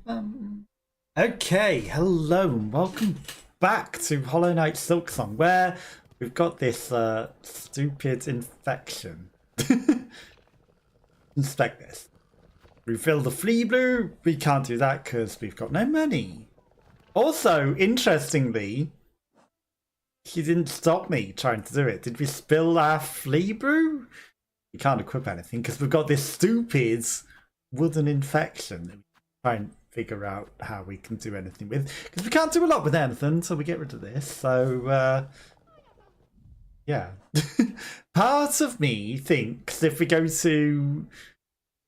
Okay, hello and welcome back to Hollow Knight Silksong, where we've got this stupid infection. Inspect this. Refill the flea blue. We can't do that because we've got no money. Also, interestingly, he didn't stop me trying to do it. Did we spill our flea brew? We can't equip anything because we've got this stupid wooden infection. Try and figure out how we can do anything with, because we can't do a lot with anything, so we get rid of this. So yeah. Part of me thinks if we go to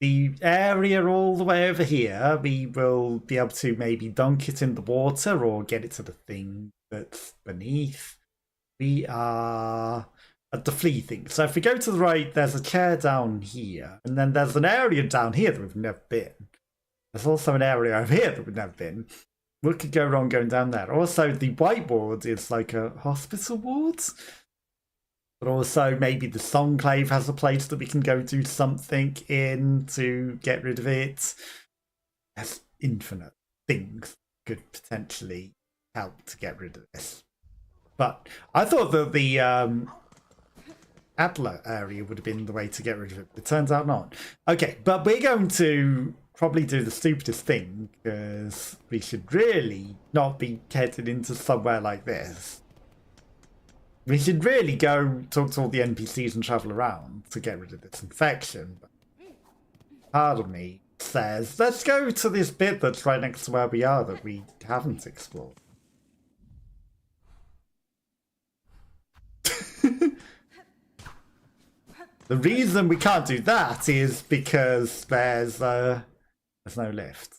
the area all the way over here, we will be able to maybe dunk it in the water or get it to the thing that's beneath. We are at the flea thing. So if we go to the right, there's a chair down here, and then there's an area down here that we've never been. There's also an area over here that we've never been. What could go wrong going down there? Also, the whiteboard is like a hospital ward. But also, maybe the Songclave has a place that we can go do something in to get rid of it. There's infinite things that could potentially help to get rid of this. But I thought that the Adler area would have been the way to get rid of it. It turns out not. Okay, but we're going to probably do the stupidest thing, because we should really not be headed into somewhere like this. We should really go talk to all the NPCs and travel around to get rid of this infection. But part of me says, let's go to this bit that's right next to where we are that we haven't explored. The reason we can't do that is because there's no lift.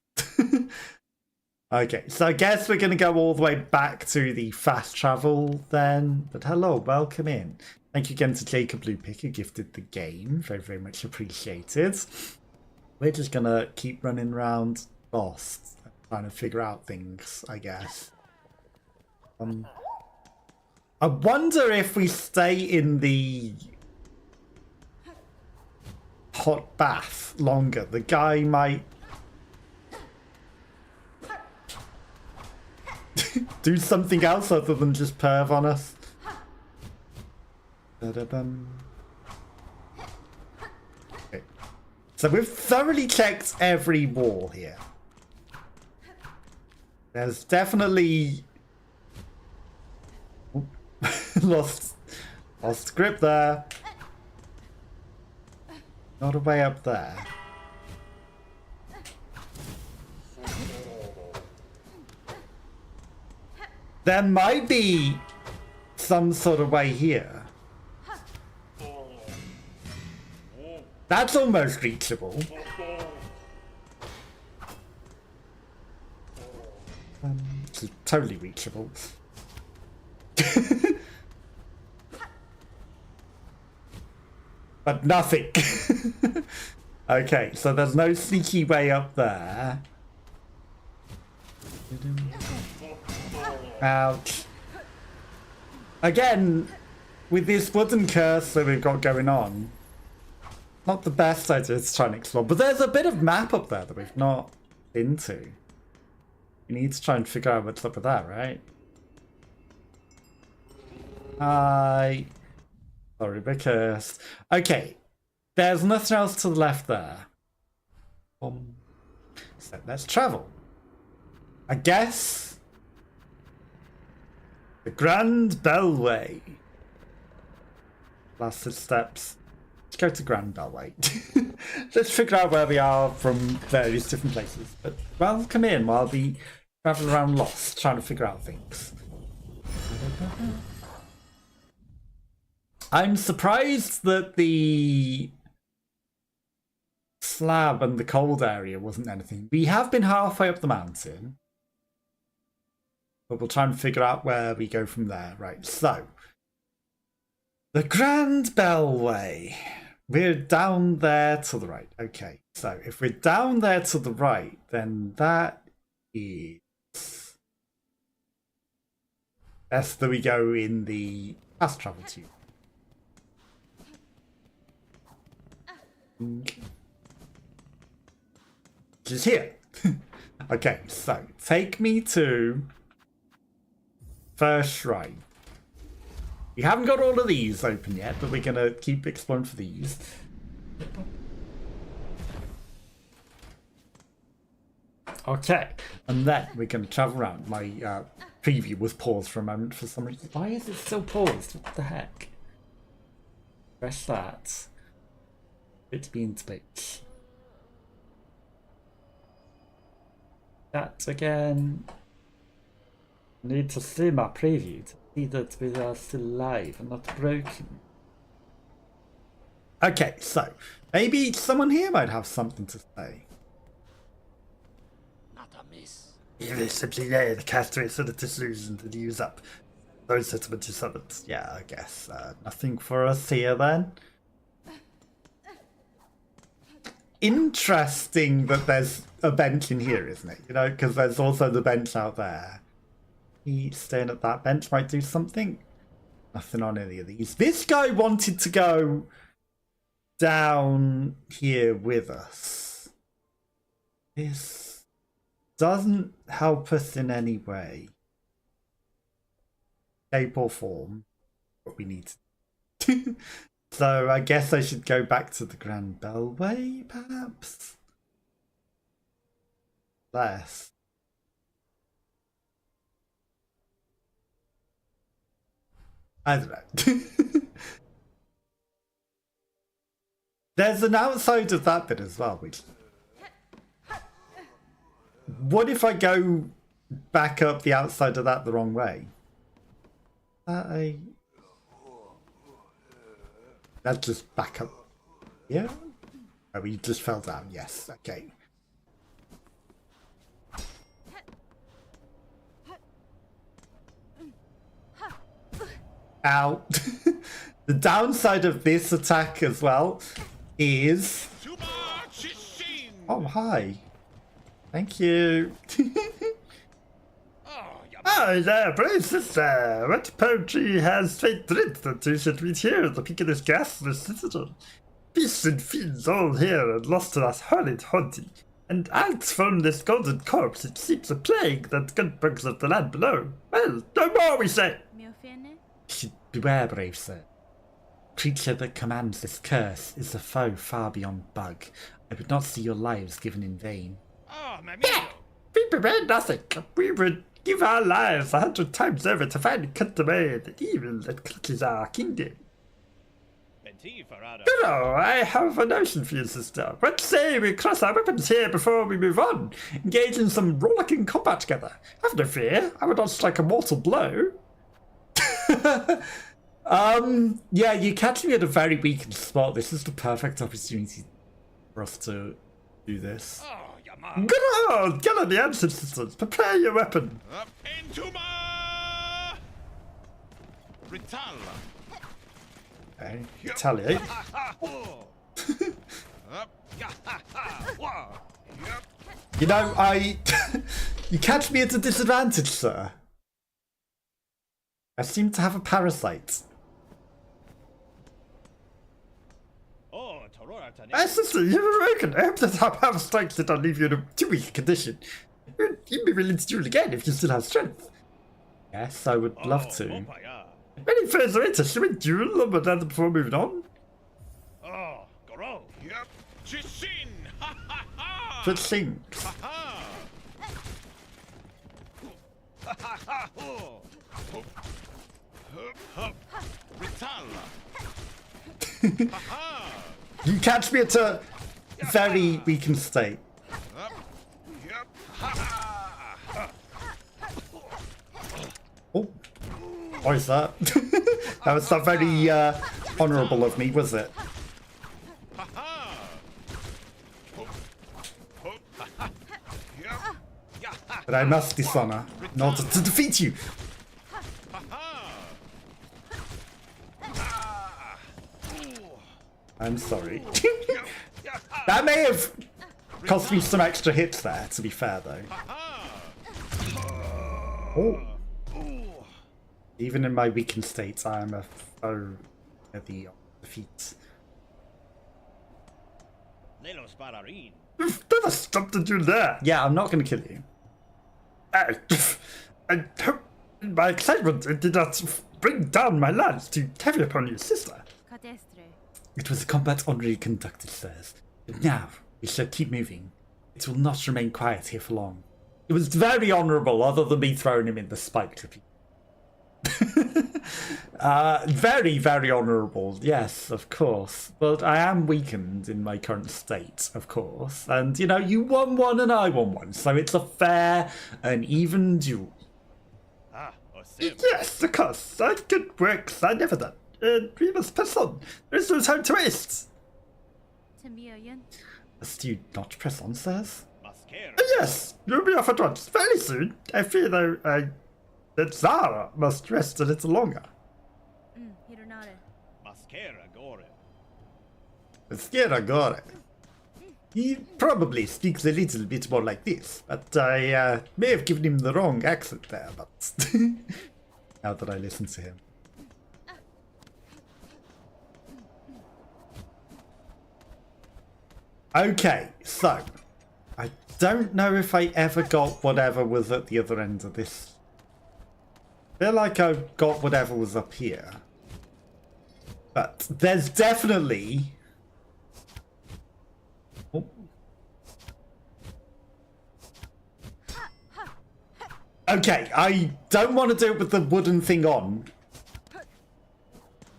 Okay, so I guess we're going to go all the way back to the fast travel then. But hello, welcome in. Thank you again to Jacob Lupick who gifted the game. Very, very much appreciated. We're just going to keep running around Lost, trying to figure out things, I guess. I wonder if we stay in the hot bath longer, the guy might do something else other than just perv on us. Okay. So we've thoroughly checked every wall here. There's definitely lost grip there. Not a way up there. There might be some sort of way here. That's almost reachable. It's totally reachable. But nothing. Okay, so there's no sneaky way up there. Ouch. Again, with this wooden curse that we've got going on, not the best idea to try and explore. But there's a bit of map up there that we've not been to. We need to try and figure out what's up with that, right? Hi. Sorry, we're cursed. Okay, there's nothing else to the left there. So let's travel. I guess the Grand Bellway. Last steps. Let's go to Grand Bellway. Let's figure out where we are from various different places. But welcome in while we travel around Lost, trying to figure out things. I'm surprised that the slab and the cold area wasn't anything. We have been halfway up the mountain, but we'll try and figure out where we go from there. Right, so the Grand Bellway. We're down there to the right. Okay, so if we're down there to the right, then that is best that we go in the fast travel tube. Which is here. Okay, so take me to first shrine. We haven't got all of these open yet, but we're gonna keep exploring for these. Okay, and then we're gonna travel around. My preview was paused for a moment for some reason. Why is it still paused? What the heck? Press that. It's been space. That again. I need to see my preview to see that we are still live and not broken. Okay, so maybe someone here might have something to say. Not amiss. It is simply the castrates so that disillusioned and use up those settlements to summons. Yeah, I guess. Nothing for us here then. Interesting that there's a bench in here, isn't it? You know, because there's also the bench out there. He staying at that bench might do something. Nothing on any of these. This guy wanted to go down here with us. This doesn't help us in any way, shape or form, what we need to. So I guess I should go back to the Grand Bellway, perhaps? Less. I don't know. There's an outside of that bit as well, which... What if I go back up the outside of that the wrong way? That's just back up. Yeah? Oh, we just fell down. Yes. Okay. Ow. The downside of this attack as well is... Oh, hi. Thank you. Hi there, brave sister. What poetry has fate writ that you should reach here at the peak of this ghastly citadel? Beasts and fiends all here and lost to us horrid haunting. And out from this golden corpse it seeps a plague that gunbugs of the land below. Well, no more we say. Beware, brave sir. Creature that commands this curse is a foe far beyond bug. I would not see your lives given in vain. Oh, my We prevent nothing. We would give our lives 100 times over to finally cut away the evil that clutches our kingdom. Hello, I have a notion for you, sister. What say we cross our weapons here before we move on? Engage in some rollicking combat together. Have no fear, I would not strike a mortal blow. Yeah, you catch me at a very weakened spot. This is the perfect opportunity for us to do this. Good on! Get on the answer, sisters. Prepare your weapon. Up into my Ritala. Okay, retaliate. You know, you catch me at a disadvantage, sir. I seem to have a parasite. Sister, you're awakened. I hope that our power strikes did not leave you in a too weak condition. You'd be willing to duel again if you still have strength. Yes, I would love to. Any further interest? Should we duel or whatever before moving on? Oh, Goro. Yep. Chishin. Ha ha ha. Good thing. Ha ha ha. Ritala. Ha ha. You catch me at a very weakened state. Oh, what is that? That was not very honourable of me, was it? But I must dishonour in order to defeat you. I'm sorry. That may have cost me some extra hits there, to be fair, though. Oh. Even in my weakened states, I am a foe at the defeat. Never stopped to do that. Yeah, I'm not going to kill you. I hope in my excitement it did not bring down my lance too heavy upon your sister. It was a combat honorably conducted, sirs. But now we shall keep moving. It will not remain quiet here for long. It was very honourable, other than me throwing him in the spike trip. Very, very honourable, yes, of course. But I am weakened in my current state, of course. And, you know, you won one and I won one, so it's a fair and even duel. Yes, of course. Good works. I never done. We must press on. There is no time to waste. Must you not press on, sirs? Yes, you'll be off at once very soon. I fear, though, that Zara must rest a little longer. Mascara gore. He probably speaks a little bit more like this, but I may have given him the wrong accent there, but now that I listen to him. Okay, so I don't know if I ever got whatever was at the other end of this. I feel like I got whatever was up here. But there's definitely... Oh. Okay, I don't want to do it with the wooden thing on.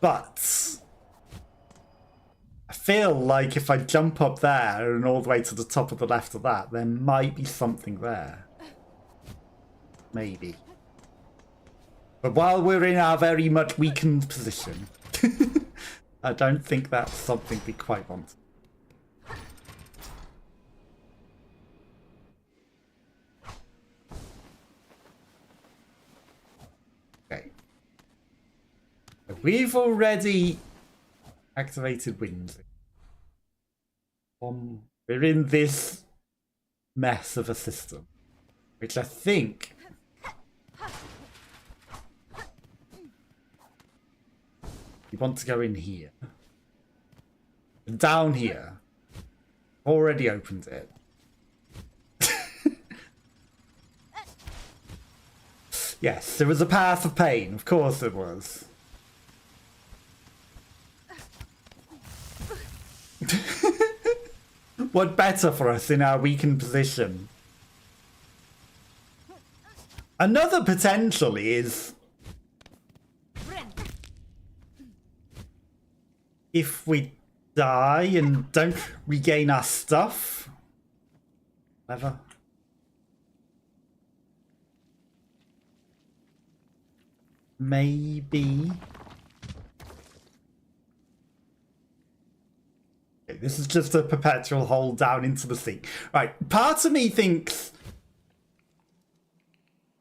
But... I feel like if I jump up there and all the way to the top of the left of that, there might be something there. Maybe. But while we're in our very much weakened position, I don't think that's something we quite want. Okay. We've already activated winds. We're in this mess of a system, which I think you want to go in here. Down here. Already opened it. Yes, there was a path of pain. Of course there was. What better for us in our weakened position? Another potential is if we die and don't regain our stuff. Never. Maybe. Okay, this is just a perpetual hole down into the sea. Right, part of me thinks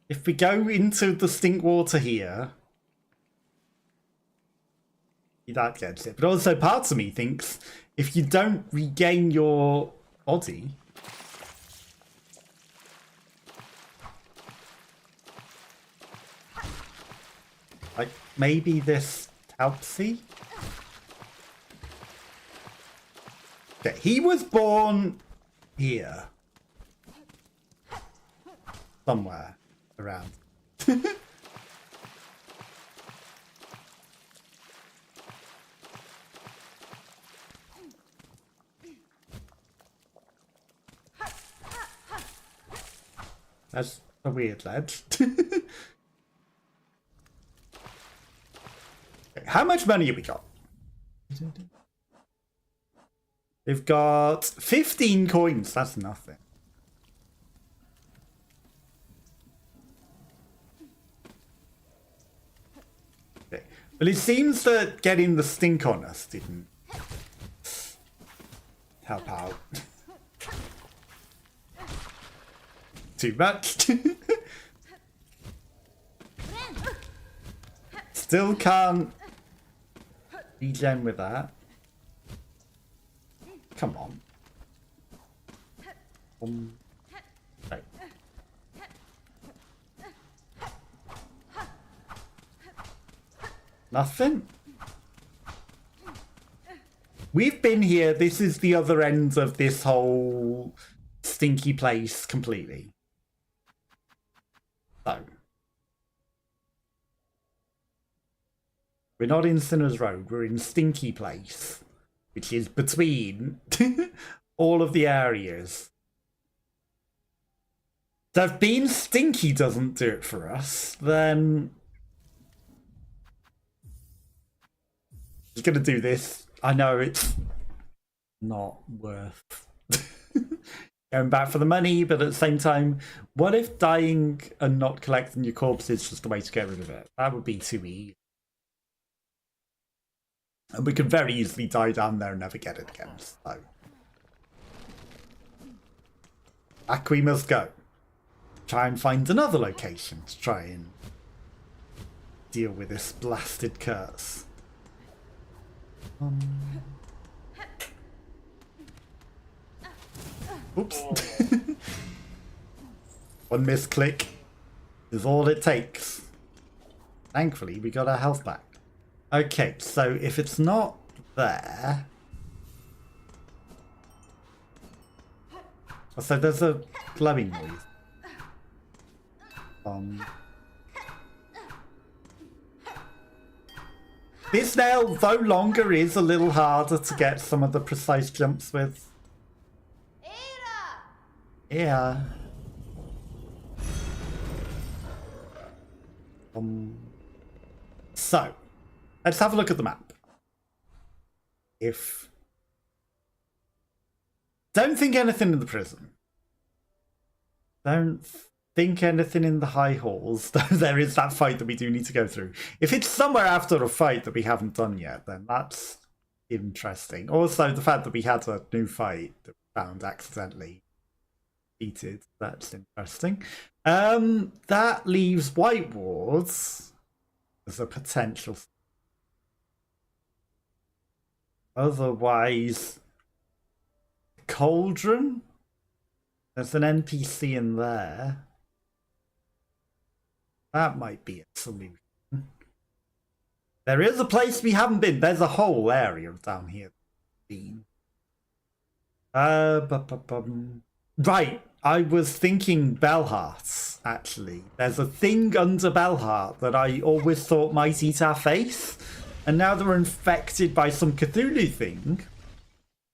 if we go into the stink water here, that gets it. But also part of me thinks if you don't regain your body, like maybe this helps you. Okay, he was born here. Somewhere around. That's a weird ledge. Okay, how much money have we got? We've got 15 coins. That's nothing. Okay. Well, it seems that getting the stink on us didn't help out. Too much. Still can't regen with that. Come on. Right. Nothing? We've been here. This is the other end of this whole stinky place completely. So. We're not in Sinner's Road, we're in Stinky Place, which is between all of the areas. So if being stinky doesn't do it for us, then I'm gonna do this. I know it's not worth going back for the money, but at the same time, what if dying and not collecting your corpse is just a way to get rid of it? That would be too easy. And we could very easily die down there and never get it again. So back we must go. Try and find another location to try and deal with this blasted curse. Oops. One misclick is all it takes. Thankfully, we got our health back. Okay, so if it's not there... So there's a glowing noise. This nail, though longer, is a little harder to get some of the precise jumps with. Yeah. So, let's have a look at the map. Don't think anything in the prison. Don't think anything in the high halls. There is that fight that we do need to go through. If it's somewhere after a fight that we haven't done yet, then that's interesting. Also, the fact that we had a new fight that we found accidentally defeated, that's interesting. That leaves White Wards as a potential. Otherwise, Cauldron? There's an NPC in there. That might be a solution. There is a place we haven't been. There's a whole area down here. Right, I was thinking Bellhearts, actually. There's a thing under Bellheart that I always thought might eat our face. And now they're infected by some Cthulhu thing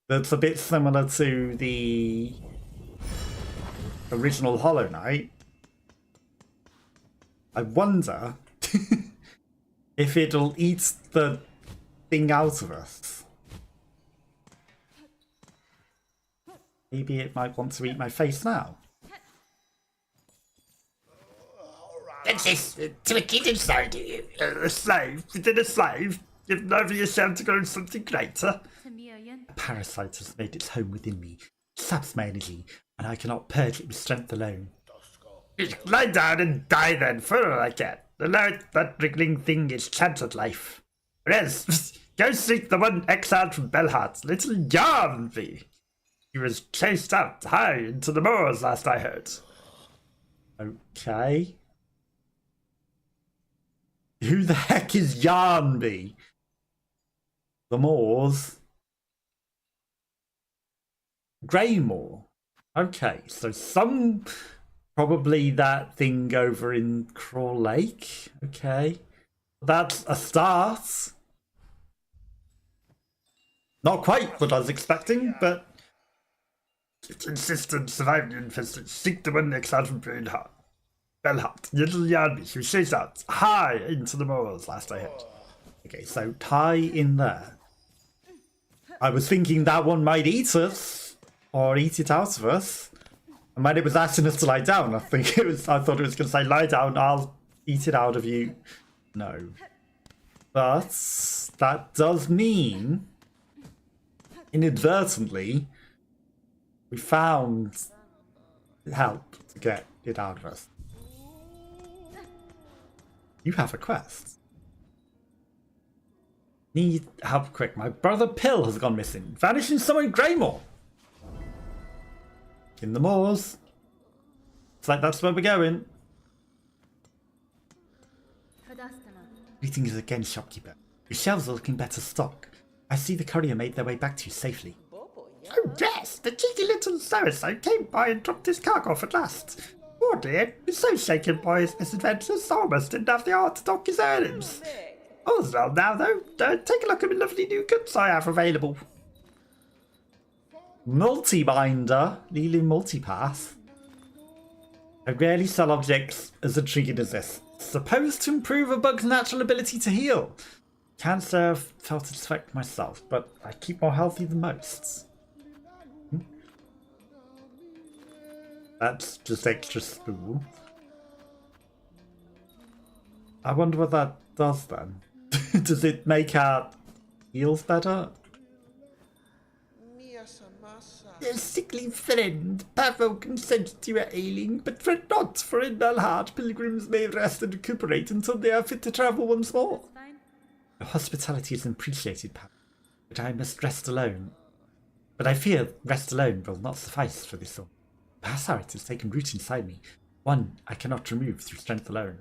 that's a bit similar to the original Hollow Knight. I wonder if it'll eat the thing out of us. Maybe it might want to eat my face now. What's this? To a kid inside you? A slave? Within a slave? You've never yourself to go in something greater? A parasite has made its home within me. It saps my energy, and I cannot purge it with strength alone. Lie down and die then, for all I can. Allow that wriggling thing its chance at life. Rest! Go seek the one exiled from Bellheart, little Yarnby. He was chased out high into the moors last I heard. Okay. Who the heck is Yarnby? The moors? Greymoor. Okay, so probably that thing over in Crawl Lake. Okay. That's a start. Not quite what I was expecting, but it's insistent surviving the infested. Seek the one exiled from Bellheart. Little Yarnby, who chased out high into the moors last I heard. Okay, so tie in there. I was thinking that one might eat us, or eat it out of us. And when it was asking us to lie down, I thought it was going to say, lie down, I'll eat it out of you. No. But that does mean, inadvertently, we found help to get it out of us. You have a quest. Need help quick. My brother Pill has gone missing. Vanishing somewhere in Greymoor. In the moors. It's like that's where we're going. Greetings again, shopkeeper. Your shelves are looking better stocked. I see the courier made their way back to you safely. Oh yes, the cheeky little so-and-so came by and dropped his cargo off at last. Poor dear, he's so shaken by his misadventures, almost didn't have the heart to dock his earnings. All's well now though, take a look at the lovely new goods I have available. Multi-binder, Lulu multipath. I rarely sell objects as intriguing as this. Supposed to improve a bug's natural ability to heal. Can't say I've felt its effect myself, but I keep more healthy than most. That's just extra spool. I wonder what that does then. Does it make our heals better? Dear sickly friend, Pavo consents you are ailing, but fret not, for in dull heart pilgrims may rest and recuperate until they are fit to travel once more. Your hospitality is appreciated, Pavo, but I must rest alone. But I fear rest alone will not suffice for this one. Parasite has taken root inside me, one I cannot remove through strength alone.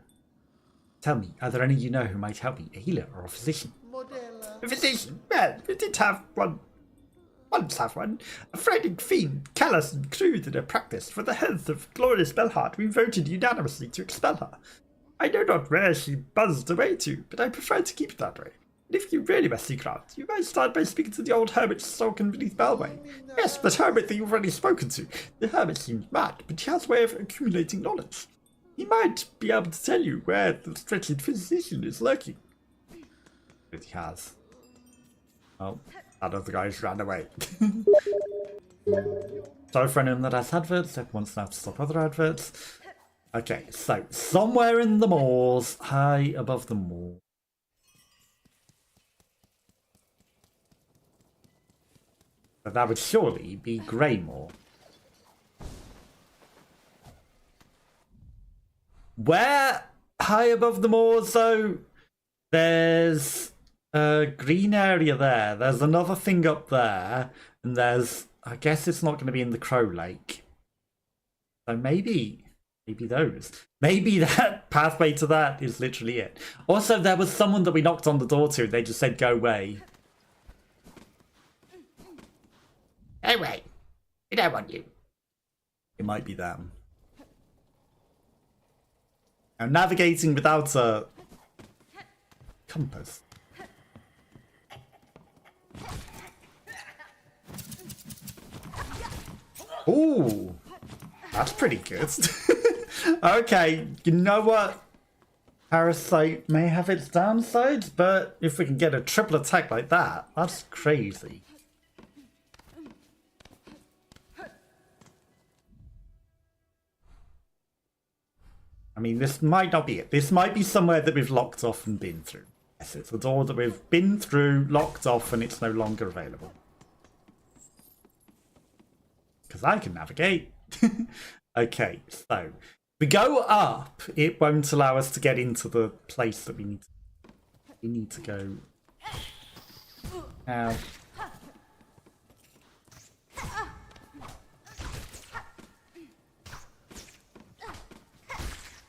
Tell me, are there any you know who might help me, a healer or a physician? A physician? Well, we did have one. Once have one. A frightening fiend, callous and crude in her practice. For the health of glorious Belhart, we voted unanimously to expel her. I know not where she buzzed away to, but I prefer to keep it that way. And if you really must seek her out, you might start by speaking to the old hermit sulking beneath Belway. Yes, that hermit that you've already spoken to. The hermit seems mad, but he has a way of accumulating knowledge. He might be able to tell you where the wretched physician is lurking. But he has. Oh, that other guy's ran away. Sorry for anyone that has adverts. Everyone's now to stop other adverts. Okay, so somewhere in the moors, high above the moor. But that would surely be Greymoor. Where high above the moors, though, there's a green area there. There's another thing up there, and there's, I guess it's not going to be in the Crow Lake. So maybe those. Maybe that pathway to that is literally it. Also, there was someone that we knocked on the door to, and they just said, go away. Oh wait, we don't want you. It might be them. Now, navigating without a compass. Ooh, that's pretty good. Okay, you know what? Parasite may have its downsides, but if we can get a triple attack like that, that's crazy. I mean, this might not be it. This might be somewhere that we've locked off and been through. Yes, it's a door that we've been through, locked off, and it's no longer available. Because I can navigate. Okay, so we go up, it won't allow us to get into the place that we need to. We need to go. Now.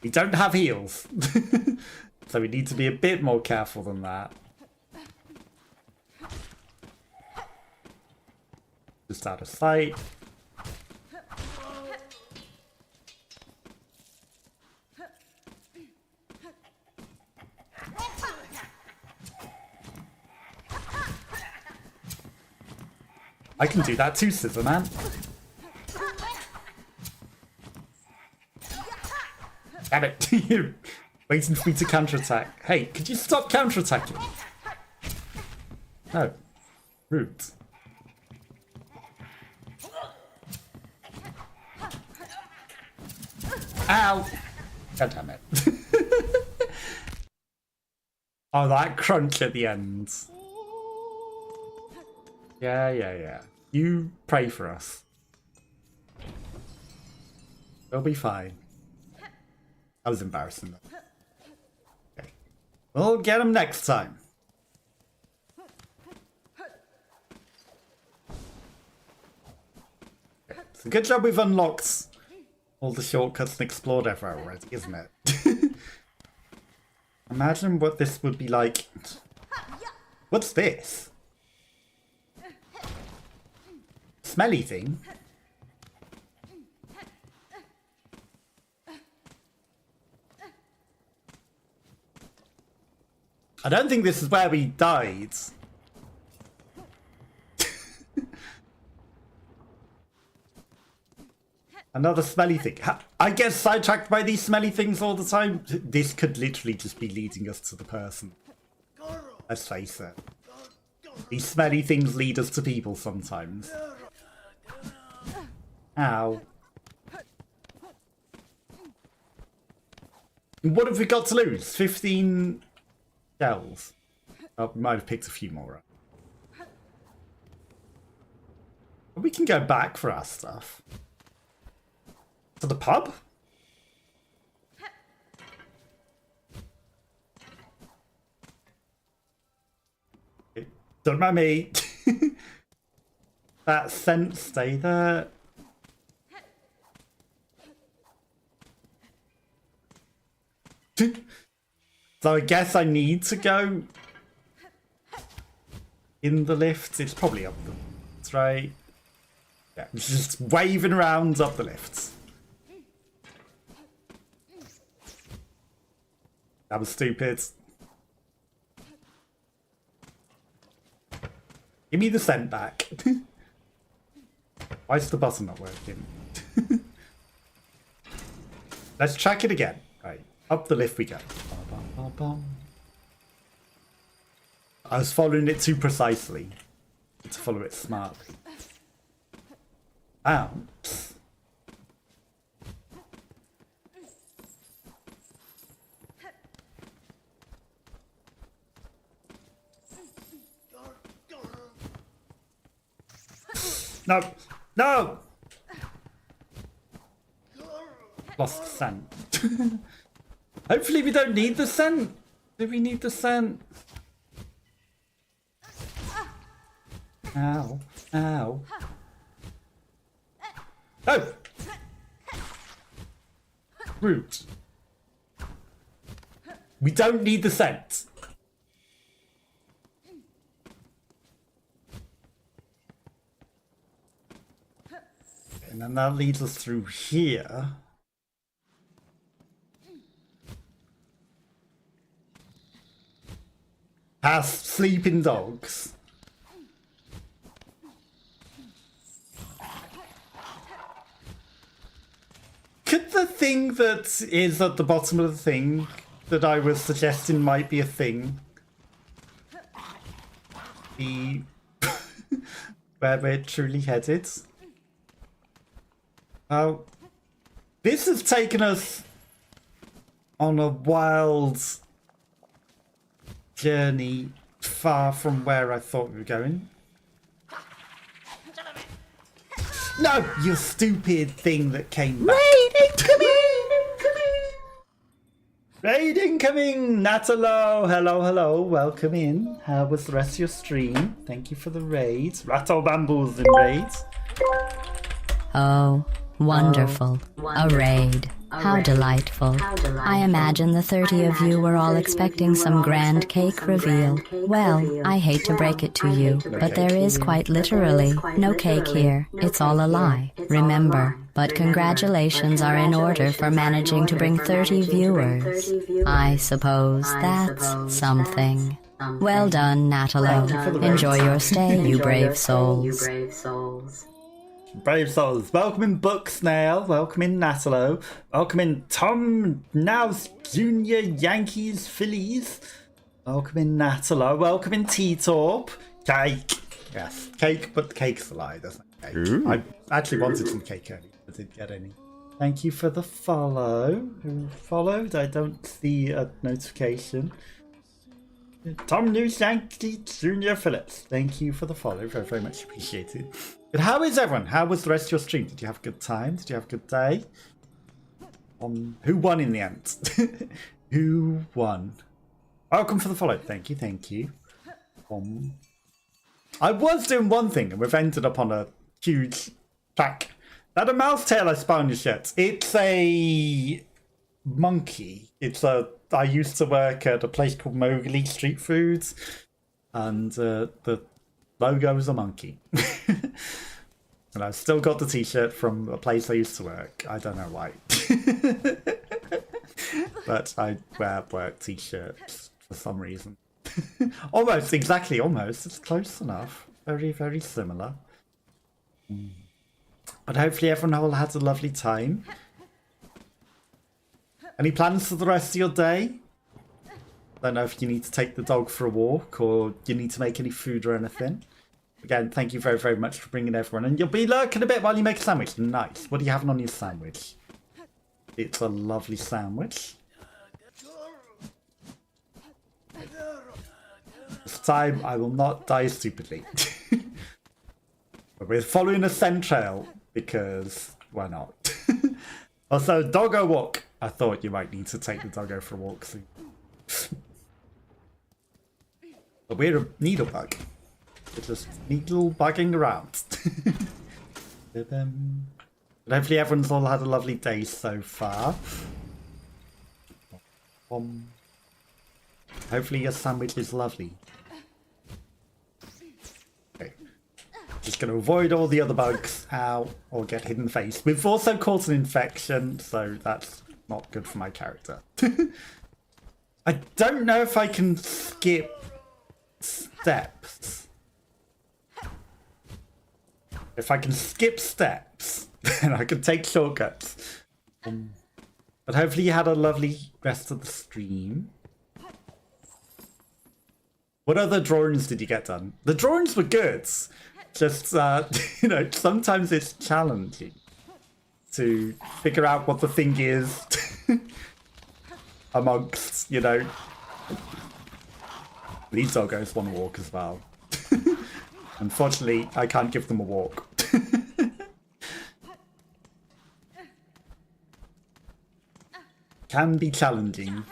We don't have heals. So we need to be a bit more careful than that. Just out of sight. I can do that too, Scissor Man. Damn it. You're waiting for me to counterattack. Hey, could you stop counterattacking? No. Rude. Ow! God damn it. Oh, that crunch at the end. Yeah. You pray for us. We'll be fine. That was embarrassing. Okay. We'll get him next time. Okay. So good job we've unlocked all the shortcuts and explored everywhere already, isn't it? Imagine what this would be like. What's this? Smelly thing. I don't think this is where we died. Another smelly thing. I get sidetracked by these smelly things all the time. This could literally just be leading us to the person. Let's face it. These smelly things lead us to people sometimes. Ow. What have we got to lose? 15 shells. Oh, we might have picked a few more up. We can go back for our stuff. To the pub? Don't mind me. That scent stay there. So I guess I need to go in the lift. It's probably up the lifts, right? Yeah, it's just waving around up the lifts. That was stupid. Give me the scent back. Why is the button not working? Let's track it again. Right, up the lift we go. I was following it too precisely. To follow it smartly. Ow. No! No! Lost the scent. Hopefully we don't need the scent. Do we need the scent? Ow. Ow. Oh! Rude. We don't need the scent. And then that leads us through here. Past sleeping dogs. Could the thing that is at the bottom of the thing that I was suggesting might be a thing be where we're truly headed? Oh, this has taken us on a wild journey far from where I thought we were going. No, you stupid thing that came back. Raid incoming! Raid incoming! Natalo! Hello, hello, welcome in. How was the rest of your stream? Thank you for the raid. Rattle Bambles in raids. Oh, wonderful. A raid. How delightful. I imagine the 30 of you were all expecting some grand cake reveal. Well, I hate to break it to you, but there is quite literally no cake here. It's all a lie, remember. But congratulations are in order for managing to bring 30 viewers. I suppose that's something. Well done, Natalo. Enjoy your stay, you brave souls. Brave souls. Welcome in Book Snail. Welcome in Natalo. Welcome in Tom Now's Junior Yankees Phillies. Welcome in Natalo. Welcome in T-Torp. Cake. Yes, cake, but the cake's a lie, doesn't it? Cake. I actually wanted some cake earlier, but didn't get any. Thank you for the follow. Who followed? I don't see a notification. Tom News Yankee Junior Phillips. Thank you for the follow. Very, very much appreciated. But how is everyone? How was the rest of your stream? Did you have a good time? Did you have a good day? Who won in the end? Who won? Welcome for the follow. Thank you, thank you. I was doing one thing and we've ended up on a huge track. That a mouse tail I spawned your shit. It's a monkey. I used to work at a place called Mowgli Street Foods, and the logo is a monkey. And I've still got the t-shirt from a place I used to work. I don't know why. But I wear work t-shirts for some reason. Almost, exactly, almost. It's close enough. Very, very similar. But hopefully everyone all has a lovely time. Any plans for the rest of your day? Don't know if you need to take the dog for a walk or you need to make any food or anything. Again, thank you very, very much for bringing everyone. And you'll be lurking a bit while you make a sandwich. Nice. What are you having on your sandwich? It's a lovely sandwich. This time, I will not die stupidly. But we're following a scent trail because why not? Also, doggo walk. I thought you might need to take the doggo for a walk soon. But we're a needle bug. We're just needle bugging around. But hopefully everyone's all had a lovely day so far. Hopefully your sandwich is lovely. Okay. Just going to avoid all the other bugs. Ow. Or get hit in the face. We've also caught an infection, so that's not good for my character. I don't know if I can skip steps. If I can skip steps, then I can take shortcuts. But hopefully you had a lovely rest of the stream. What other drawings did you get done? The drawings were good. Just, you know, sometimes it's challenging to figure out what the thing is amongst, you know. These doggos want to walk as well. Unfortunately, I can't give them a walk. Can be challenging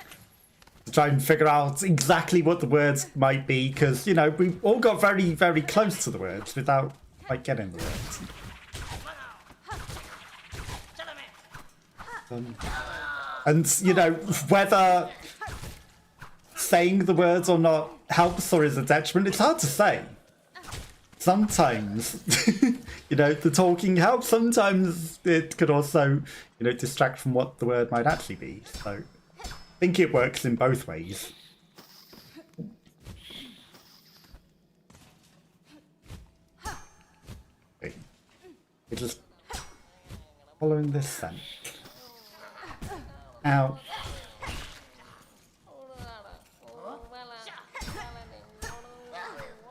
to try and figure out exactly what the words might be, because, you know, we all got very, very close to the words without, like, getting the words. And, you know, whether saying the words or not helps or is a detriment, it's hard to say. Sometimes, you know, the talking helps. Sometimes it could also, you know, distract from what the word might actually be. So I think it works in both ways. Okay. We're just following this scent. Ow.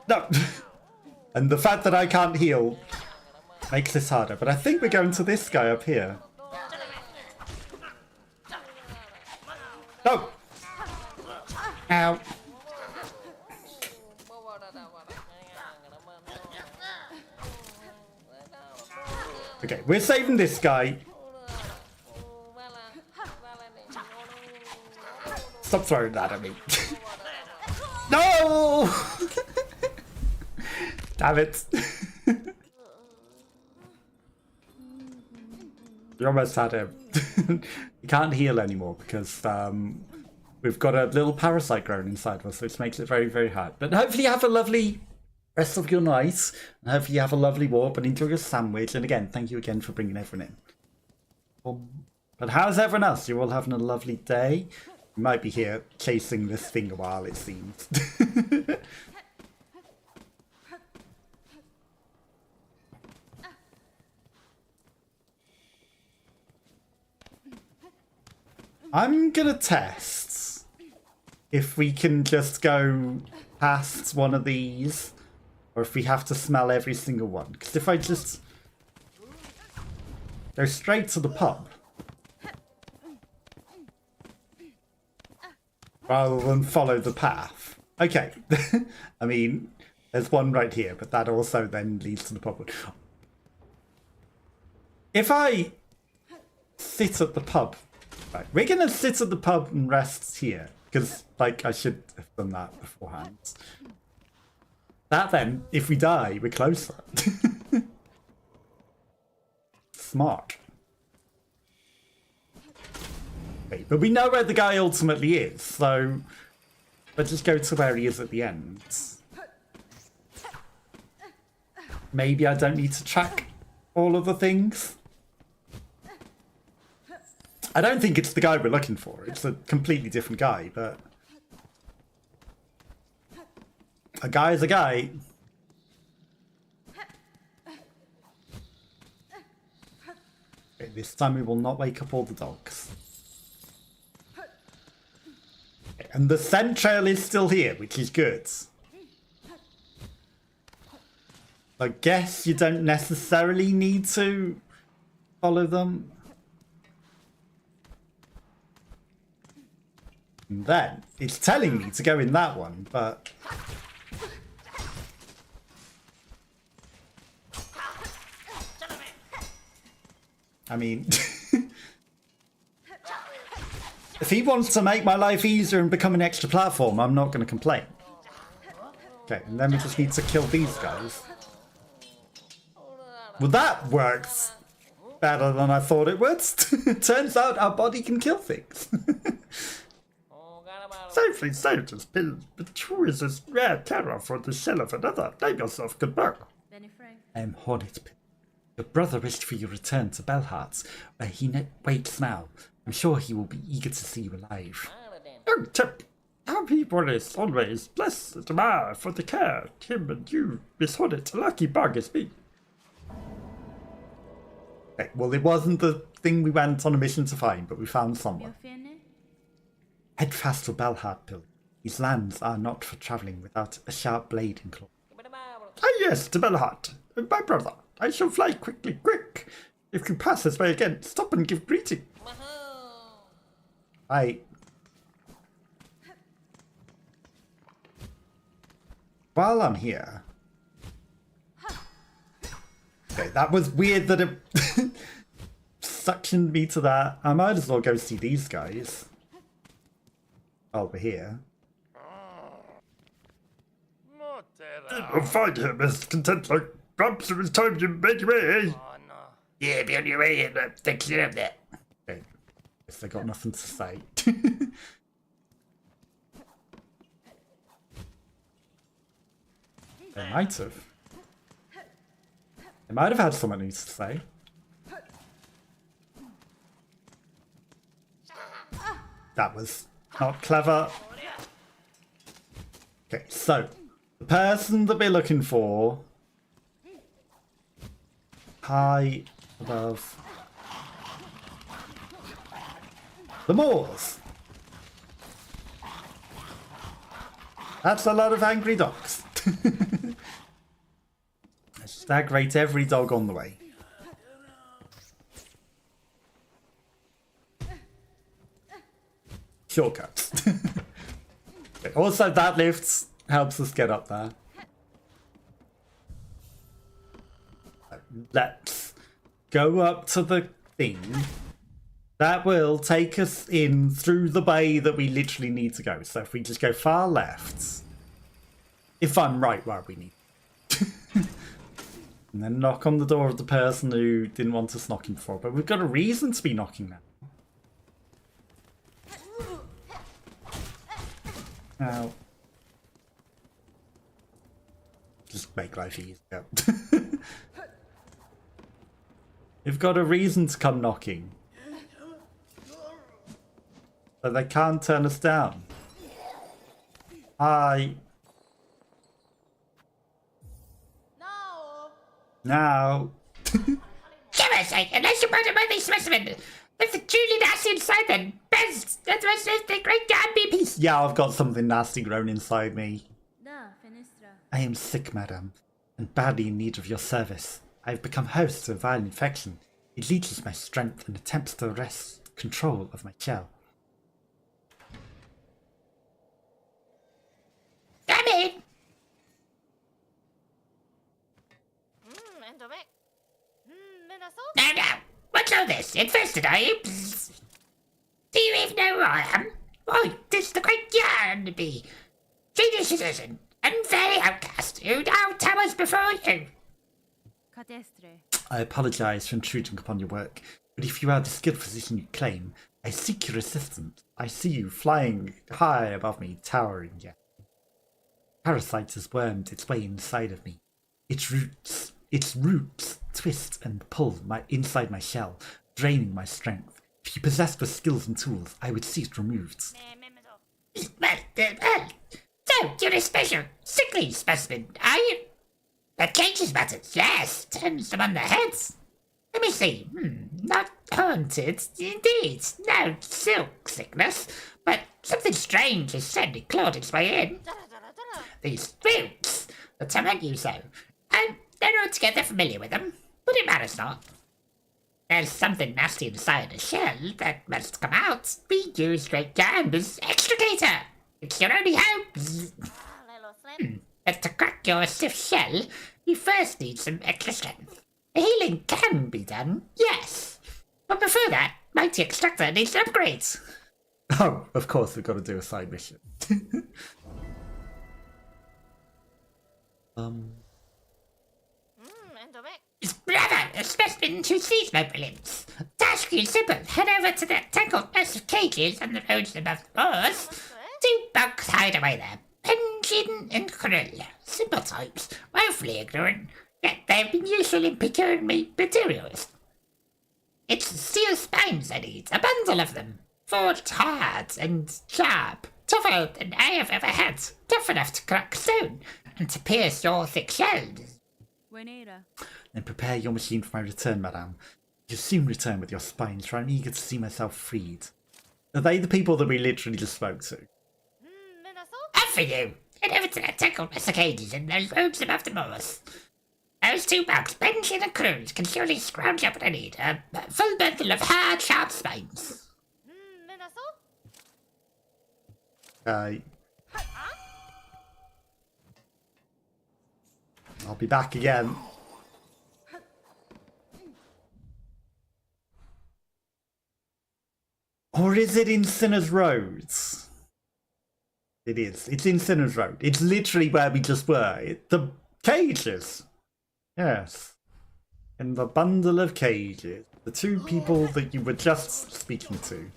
No! And the fact that I can't heal makes this harder. But I think we're going to this guy up here. No! Ow. Okay, we're saving this guy. Stop throwing that at me. No! Damn it. We almost had him. He can't heal anymore because we've got a little parasite growing inside us, which makes it very, very hard. But hopefully you have a lovely rest of your night. And hopefully you have a lovely walk and enjoy your sandwich. And again, thank you again for bringing everyone in. But how's everyone else? You're all having a lovely day? You might be here chasing this thing a while, it seems. I'm gonna test if we can just go past one of these or if we have to smell every single one. Because if I just go straight to the pub rather than follow the path. Okay. I mean, there's one right here, but that also then leads to the pub. If I sit at the pub, right, we're gonna sit at the pub and rest here, because, like, I should have done that beforehand. That then, if we die, we're closer. Smart. Wait, but we know where the guy ultimately is, so let's just go to where he is at the end. Maybe I don't need to track all of the things. I don't think it's the guy we're looking for. It's a completely different guy, but a guy is a guy. Okay, this time we will not wake up all the dogs. Okay, and the scent trail is still here, which is good. I guess you don't necessarily need to follow them. And then it's telling me to go in that one, but I mean, if he wants to make my life easier and become an extra platform, I'm not going to complain. Okay, and then we just need to kill these guys. Well, that works better than I thought it would. Turns out our body can kill things. Safely saved us, Bill, but who is this rare terror for the shell of another? Name yourself good luck. I am Hornet. Your brother wished for your return to Belhart's, where he waits now. I'm sure he will be eager to see you alive. Young chap, how people is always blessed admire for the care. Him and you, Miss Hornet, a lucky bug is me. Okay, well, it wasn't the thing we went on a mission to find, but we found someone. Head fast for Belhart, Bill. These lands are not for travelling without a sharp blade and claw. Ah yes, to Belhart, my brother. I shall fly quickly, quick. If you pass this way again, stop and give greeting. Right. While I'm here... Okay, that was weird that it suctioned me to that. I might as well go see these guys. While we're here. I'll find him as content like perhaps it was time you made your way. Yeah, be on your way and take care of that. Okay, guess they got nothing to say. They might have. They might have had something to say. That was not clever. Okay, so the person that we're looking for, high above the moors. That's a lot of angry dogs. Stag rate every dog on the way. Shortcuts. Okay, also, that lift helps us get up there. Let's go up to the thing. That will take us in through the bay that we literally need to go. So if we just go far left, if I'm right where we need. And then knock on the door of the person who didn't want us knocking before. But we've got a reason to be knocking now. Now, just make life easier. We've got a reason to come knocking. So they can't turn us down. Hi. Now. Give sake, unless you put him in the specimen. There's a truly nasty inside then. Best, that's why says the great God be peace. Yeah, I've got something nasty grown inside me. I am sick, madam, and badly in need of your service. I have become host to a viral infection. It leeches my strength and attempts to wrest control of my shell. Come in. No, what's all this? Infested, are you? Do you even know who I am? Why, this the great Yarnby, genius citizen, and very outcast, who now towers before you. I apologize for intruding upon your work, but if you are the skilled physician you claim, I seek your assistance. I see you flying high above me, towering yet. Parasite has wormed its way inside of me. Its roots its roots twist and pull inside my shell, draining my strength. If you possessed the skills and tools, I would see it removed. Well, so you're a special, sickly specimen, are you? That changes matters, yes, turns them on their heads. Let me see, not haunted, indeed, no silk sickness, but something strange has certainly clawed its way in. These roots that torment you so, I'm not altogether familiar with them, but it matters not. There's something nasty inside the shell that must come out. We use great jam as extricator. It's your only hope. But to crack your stiff shell, you first need some extra strength. The healing can be done, yes. But before that, Mighty Extractor needs upgrades. Oh, of course we've got to do a side mission. Brother, a specimen who sees my brilliance. Task is simple. Head over to that tangled mess of cages on the roads above the moors. 2 bugs hide away there. Penguin and krill. Simple types. Woefully ignorant. Yet they've been useful in procuring me materials. It's steel spines I need. A bundle of them. Forged hard and sharp. Tougher than I have ever had. Tough enough to crack stone and to pierce your thick shells. Then prepare your machine for my return, madame. You soon return with your spines, for I'm eager to see myself freed. Are they the people that we literally just spoke to? Up for you! Head over to that tangled mess of cages in those roads above the moors. Those 2 bugs, Benji and Cruz, can surely scrounge up what I need. A full bundle of hard, sharp spines. I'll be back again. Or is it in Sinner's Roads? It is. It's in Sinner's Road. It's literally where we just were. The cages. Yes. In the bundle of cages. The 2 people that you were just speaking to.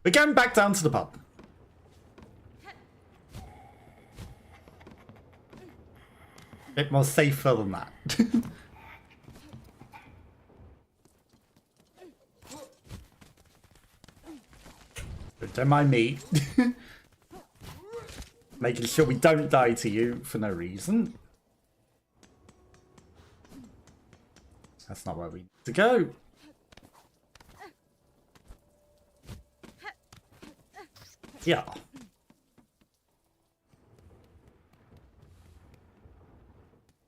We're going back down to the pub. Bit more safer than that. But don't mind me. Making sure we don't die to you for no reason. That's not where we need to go. Yeah.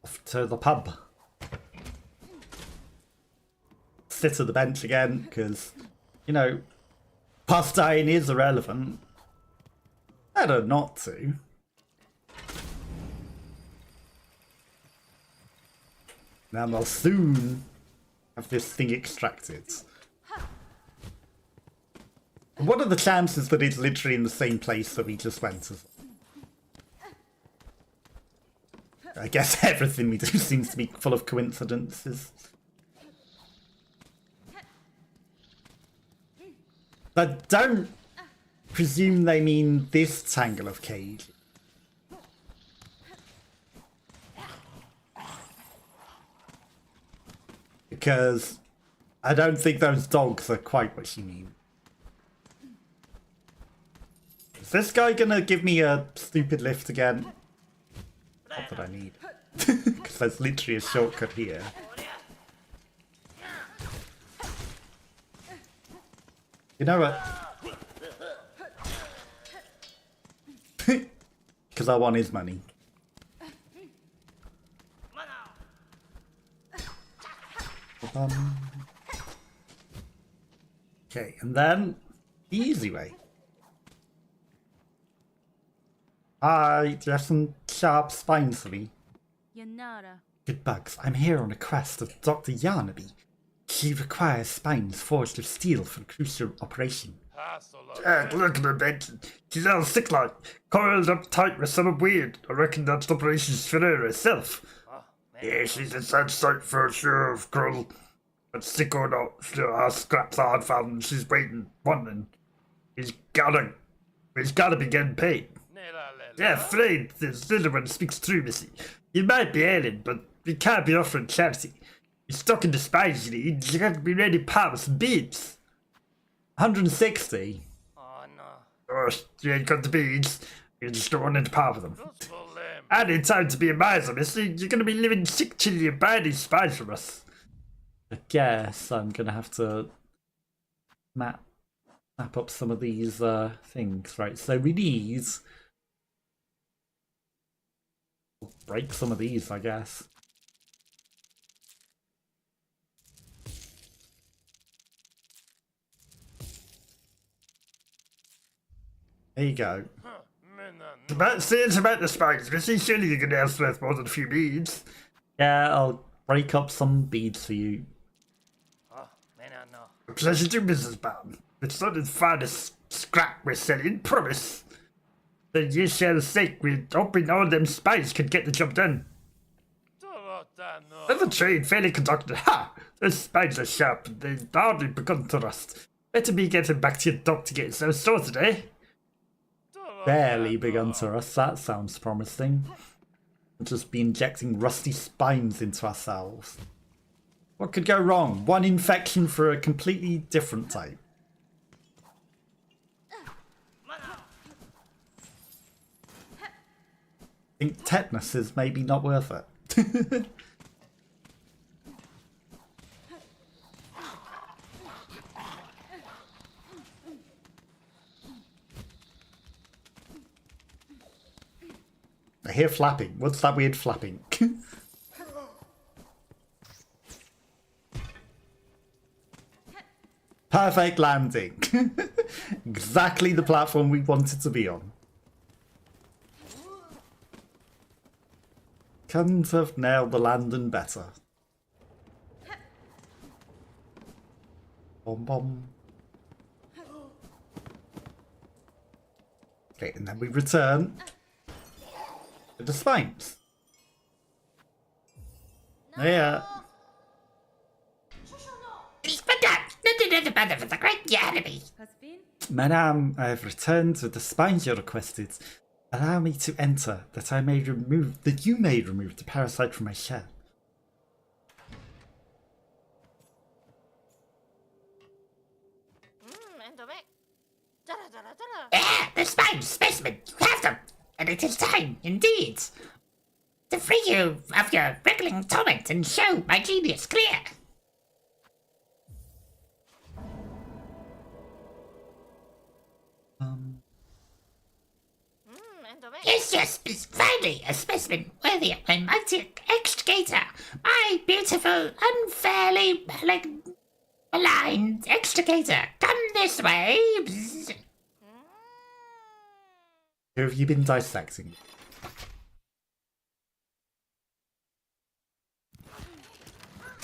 Off to the pub. Sit at the bench again, because, you know, past dying is irrelevant. Better not to. Now they'll soon have this thing extracted. What are the chances that it's literally in the same place that we just went? I guess everything we do seems to be full of coincidences. But don't presume they mean this tangle of cage. Because I don't think those dogs are quite what you mean. Is this guy gonna give me a stupid lift again? Not that I need. Because there's literally a shortcut here. You know what? Because I want his money. Okay, and then the easy way. Hi, do you have some sharp spines for me? Good bugs, I'm here on a quest of Dr. Yarnaby. She requires spines forged of steel for a crucial operation. Look at her bed. She's all sick like, coiled up tight with something weird. I reckon that's operations for her herself. Yeah, she's a sad sight for sure, girl. But sick or not, still our scraps hard found and she's waiting, wanting. He's gotta be getting paid. Yeah, afraid this little one speaks true, missy. You might be ailing, but we can't be offering charity. You're stuck in the spies, you need. You have to be ready to pop with some beads. 160. Oh, you ain't got the beads. You're just going in to pop with them. I need time to be a miser, missy. You're gonna be living sick till you buy these spies from us. I guess I'm gonna have to map up some of these things. Right, so we need... break some of these, I guess. There you go. It's about the spies, missy. Surely you can have worth more than a few beads. Yeah, I'll break up some beads for you. A pleasure to business, man. It's not the finest scrap we're selling, promise. For your shell's sake, we're hoping all them spies could get the job done. The trade fairly conducted. Ha! Those spies are sharp, and they've hardly begun to rust. Better be getting back to your dock to get some sorted, eh? Barely begun to rust. That sounds promising. We'll just be injecting rusty spines into ourselves. What could go wrong? One infection for a completely different type. I think tetanus is maybe not worth it. I hear flapping. What's that weird flapping? Perfect landing. Exactly the platform we wanted to be on. Couldn't have nailed the landing better. Bom bom. Okay, and then we return to the spines. Yeah. The great enemy. Madame, I have returned with the spines you requested. Allow me to enter, that you may remove the parasite from my shell. The spine specimen, you have them, and it is time, indeed, to free you of your wriggling torment and show my genius clear. Yes, is finally a specimen worthy of my mighty extricator. My beautiful, unfairly maligned extricator. Come this way. Who have you been dissecting?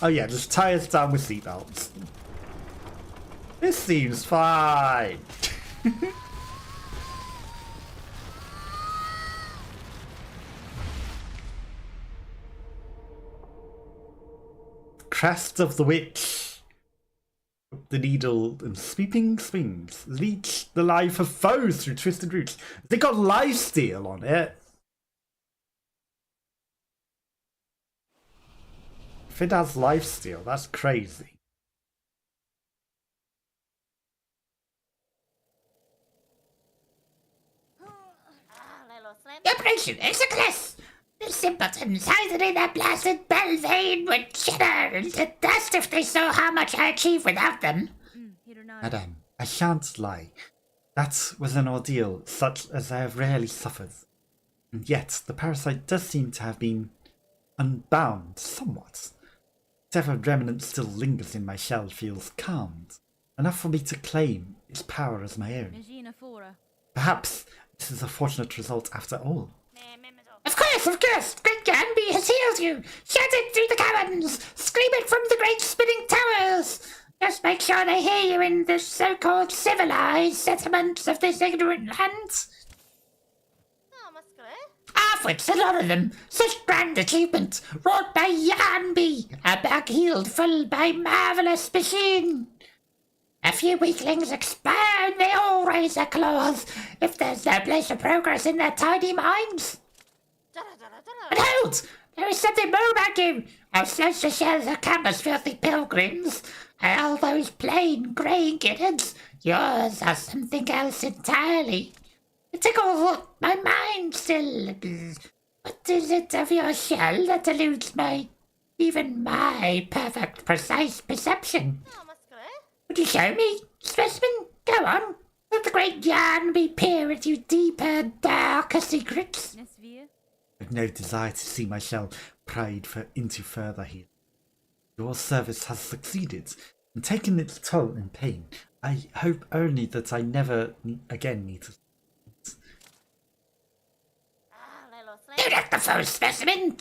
Oh yeah, just tie us down with seatbelts. This seems fine. Crest of the Witch. The needle and sweeping swings. Leech the life of foes through twisted roots. They got lifesteal on it. If it has lifesteal, that's crazy. The operation is a success. The simpletons hiding in their blasted Belvane would shudder into dust if they saw how much I achieved without them. Madame, I shan't lie. That was an ordeal such as I have rarely suffered. And yet, the parasite does seem to have been unbound somewhat. Whatever remnant still lingers in my shell feels calmed, enough for me to claim its power as my own. Perhaps this is a fortunate result after all. Of course, Great Gamby has healed you! Shout it through the caverns! Scream it from the great spinning towers! Just make sure they hear you in the so-called civilized settlements of this ignorant land. Afterwards, a lot of them. Such grand achievement, wrought by Yanby, a back healed full by marvellous machine. A few weaklings expand, they all raise their claws. If there's no place for progress in their tiny minds. But hold! There is something more about you. I've sliced the shells of countless filthy pilgrims. All those plain grey innards. Yours are something else entirely. It tickles my mind still. What is it of your shell that eludes even my perfect, precise perception? Would you show me, specimen? Go on. Let the great yarn be peer into deeper, darker secrets. I've no desire to see my shell pried into further here. Your service has succeeded and taken its toll in pain. I hope only that I never again need to. You not the first specimen.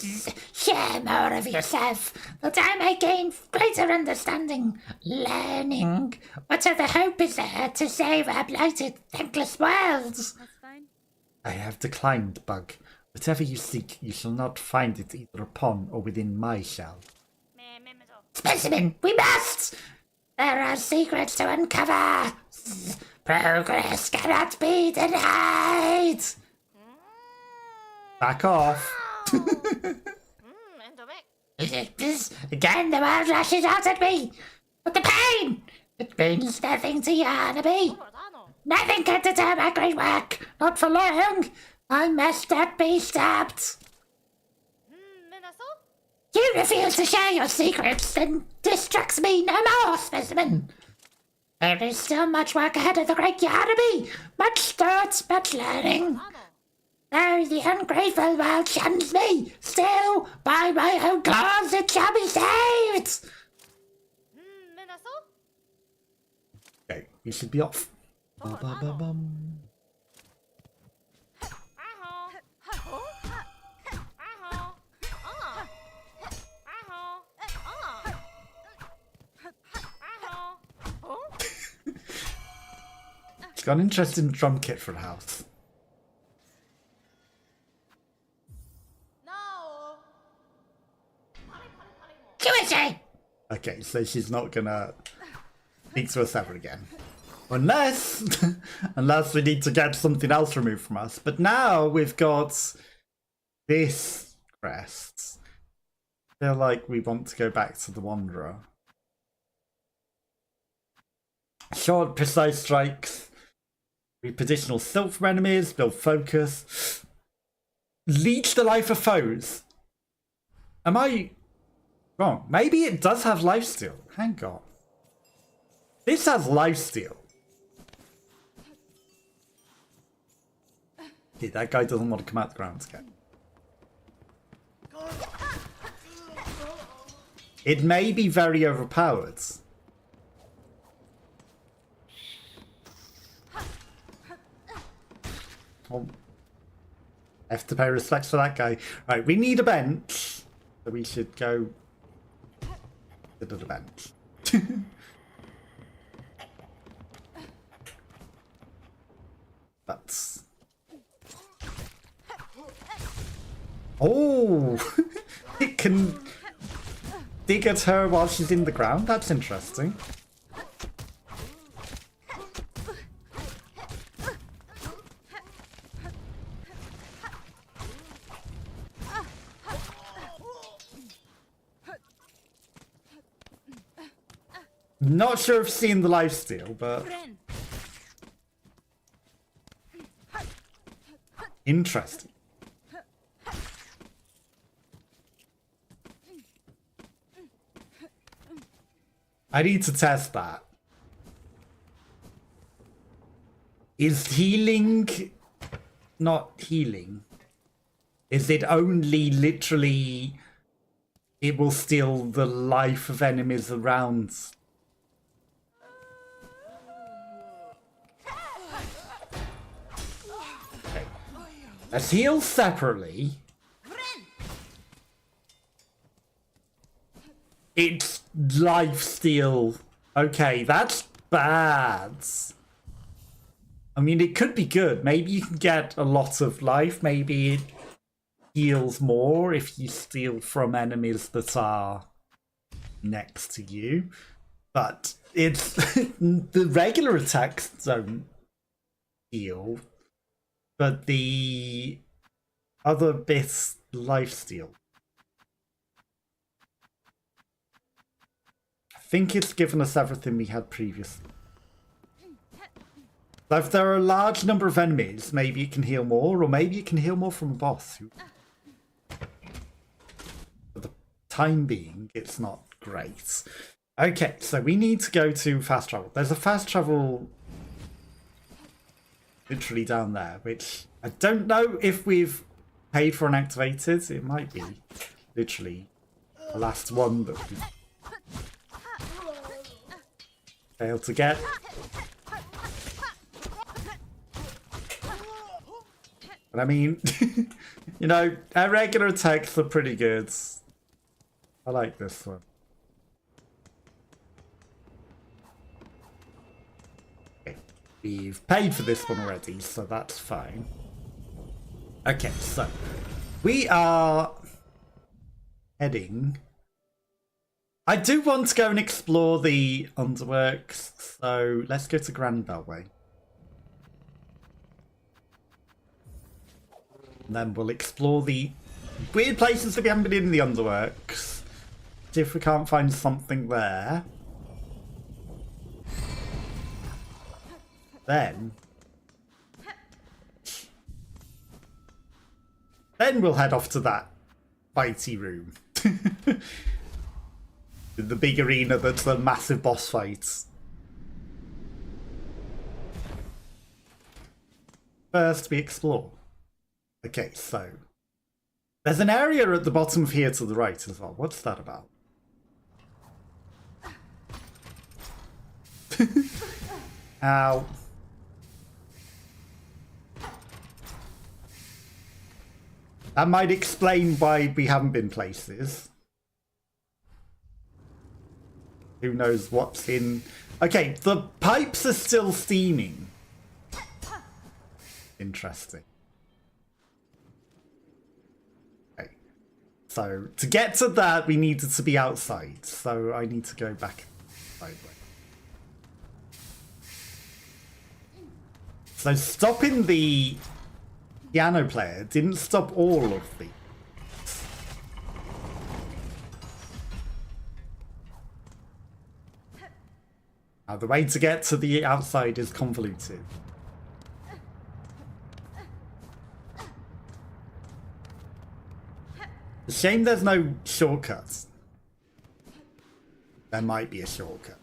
Share more of yourself, that I may gain greater understanding, learning. What other hope is there to save our blighted, thankless worlds? I have declined, Bug. Whatever you seek, you shall not find it either upon or within my shell. Specimen, we must! There are secrets to uncover. Progress cannot be denied. Back off. Again, the world rushes out at me. But the pain! It means nothing to Yarnaby. Nothing can deter my great work. Not for long. I must not be stopped. You refuse to share your secrets, and distracts me no more, specimen. There is still much work ahead of the great Yarnaby. Much thought, much learning. Though the ungrateful world shuns me, still, by my own claws it shall be saved! Okay, we should be off. Ba-ba-ba-bum. It's got an interesting drum kit for the house. QSA! Okay, so she's not gonna speak to us ever again. Unless we need to get something else removed from us. But now we've got this crest. I feel like we want to go back to the Wanderer. Short, precise strikes. Reap additional silk from enemies. Build focus. Leech the life of foes. Am I wrong? Maybe it does have lifesteal. Hang on. This has lifesteal. Okay, that guy doesn't want to come out the ground again. It may be very overpowered. Oh. I have to pay respects for that guy. Right, we need a bench. So we should go to the bench. That's... Oh! It can dig at her while she's in the ground. That's interesting. Not sure if seeing the lifesteal, but interesting. I need to test that. Is healing not healing? Is it only literally it will steal the life of enemies around? Okay. Let's heal separately. It's lifesteal. Okay, that's bad. I mean, it could be good. Maybe you can get a lot of life. Maybe it heals more if you steal from enemies that are next to you. But it's the regular attacks don't heal, but the other bits life steal. I think it's given us everything we had previously. So if there are a large number of enemies, maybe it can heal more, or maybe it can heal more from a boss. For the time being, it's not great. Okay, so we need to go to fast travel. There's a fast travel literally down there, which I don't know if we've paid for and activated. It might be literally the last one that we failed to get. But I mean, you know, our regular attacks are pretty good. I like this one. Okay, we've paid for this one already, so that's fine. Okay, so we are heading. I do want to go and explore the underworks, so let's go to Grand Beltway. And then we'll explore the weird places that we haven't been in the underworks. See if we can't find something there. Then we'll head off to that fighty room. The big arena that's the massive boss fights. First we explore. Okay, so there's an area at the bottom of here to the right as well. What's that about? Ow. That might explain why we haven't been places. Who knows what's in... Okay, the pipes are still steaming. Interesting. Okay. So, to get to that, we needed to be outside. So, I need to go back sideways. So, stopping the piano player didn't stop all of the... Now, the way to get to the outside is convoluted. It's a shame there's no shortcuts. There might be a shortcut.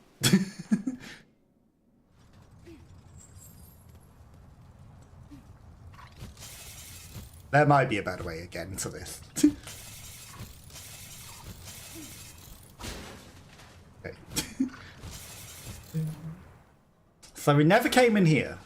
There might be a better way again to this. Okay. So we never came in here.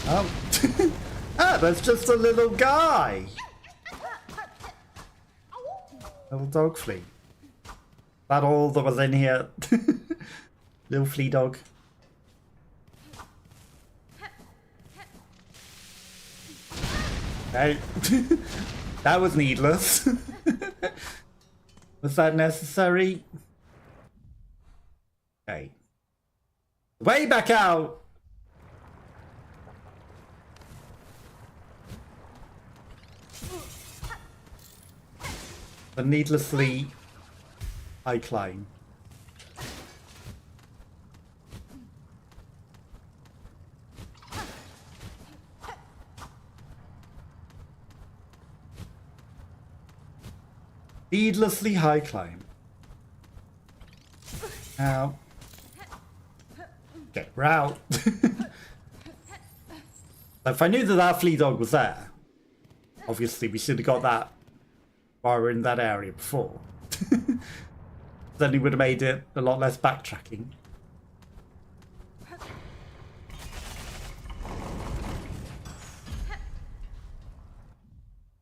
Oh. Ah, that's just a little guy. Little dog flea. That all that was in here? Little flea dog. Okay. That was needless. Was that necessary? Okay. Way back out! But needlessly, I climb. Needlessly high climb. Ow. Okay, we're out. If I knew that that flea dog was there, obviously we should have got that while we're in that area before. Then it would have made it a lot less backtracking.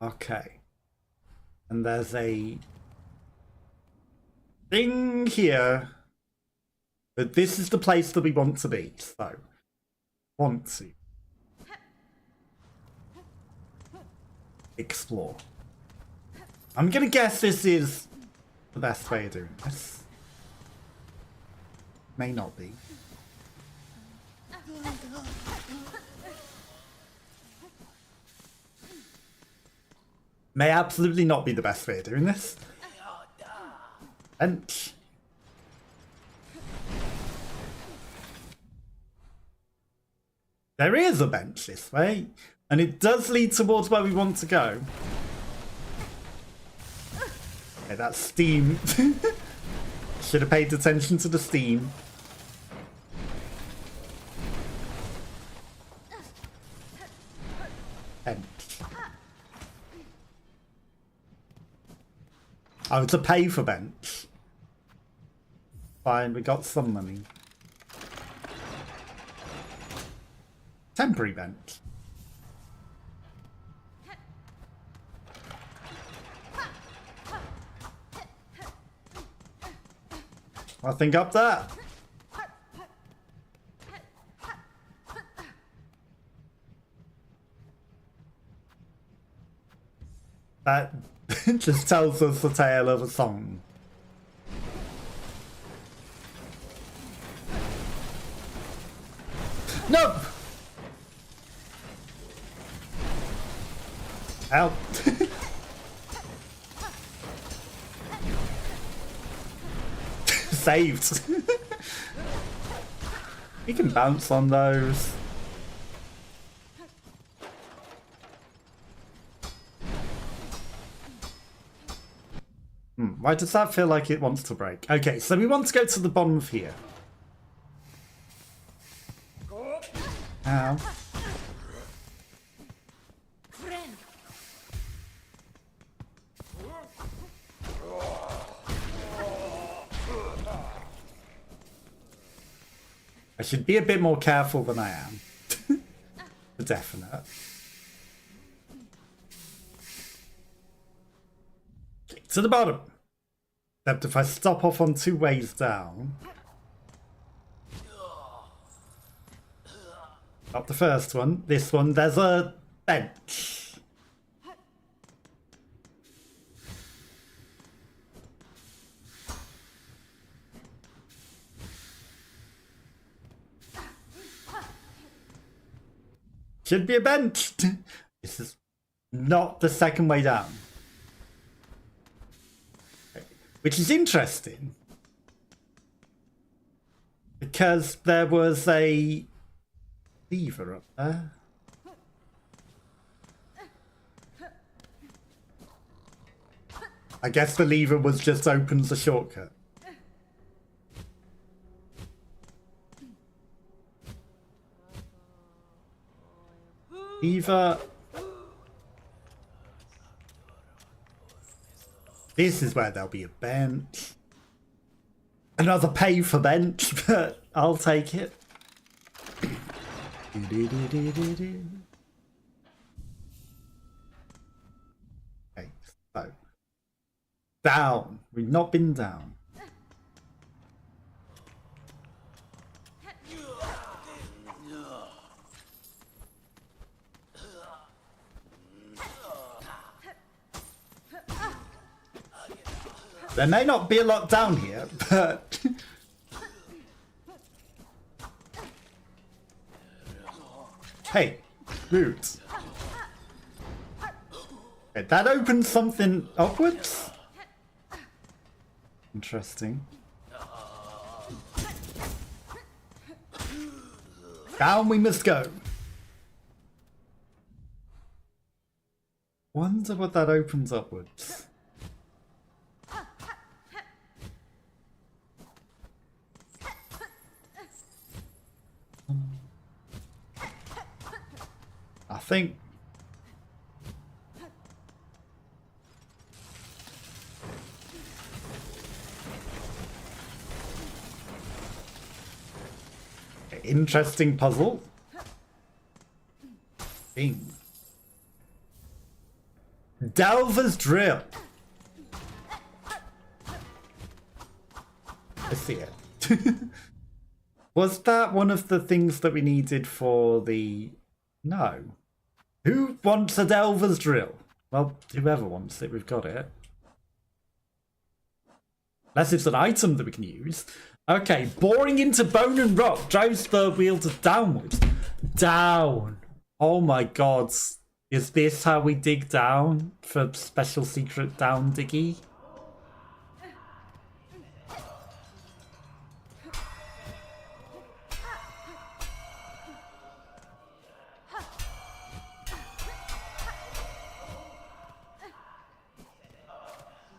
Okay. And there's a thing here. But this is the place that we want to be, so want to explore. I'm gonna guess this is the best way of doing this. May not be. May absolutely not be the best way of doing this. Bench. There is a bench this way, and it does lead towards where we want to go. Okay, that's steam. Should have paid attention to the steam. Bench. Oh, it's a pay for bench. Fine, we got some money. Temporary bench. I think up there. That just tells us the tale of a song. No! Help! Saved! You can bounce on those. Why does that feel like it wants to break? Okay, so we want to go to the bottom of here. Ow. I should be a bit more careful than I am. For definite. Okay, to the bottom. Except if I stop off on 2 ways down. Not the first one. This one, there's a bench. Should be a bench. This is not the second way down. Okay. Which is interesting. Because there was a lever up there. I guess the lever was just opens the shortcut. Lever. This is where there'll be a bench. Another pay for bench, but I'll take it. Okay, so down. We've not been down. There may not be a lot down here, but hey, root. Okay, that opens something upwards. Interesting. Down we must go. Wonder what that opens upwards. I think interesting puzzle. Thing. Delver's drill. I see it. Was that one of the things that we needed for the... No. Who wants a Delver's drill? Well, whoever wants it, we've got it. Unless it's an item that we can use. Okay, boring into bone and rock drives the wheels downwards. Down. Oh my god. Is this how we dig down for special secret down diggy?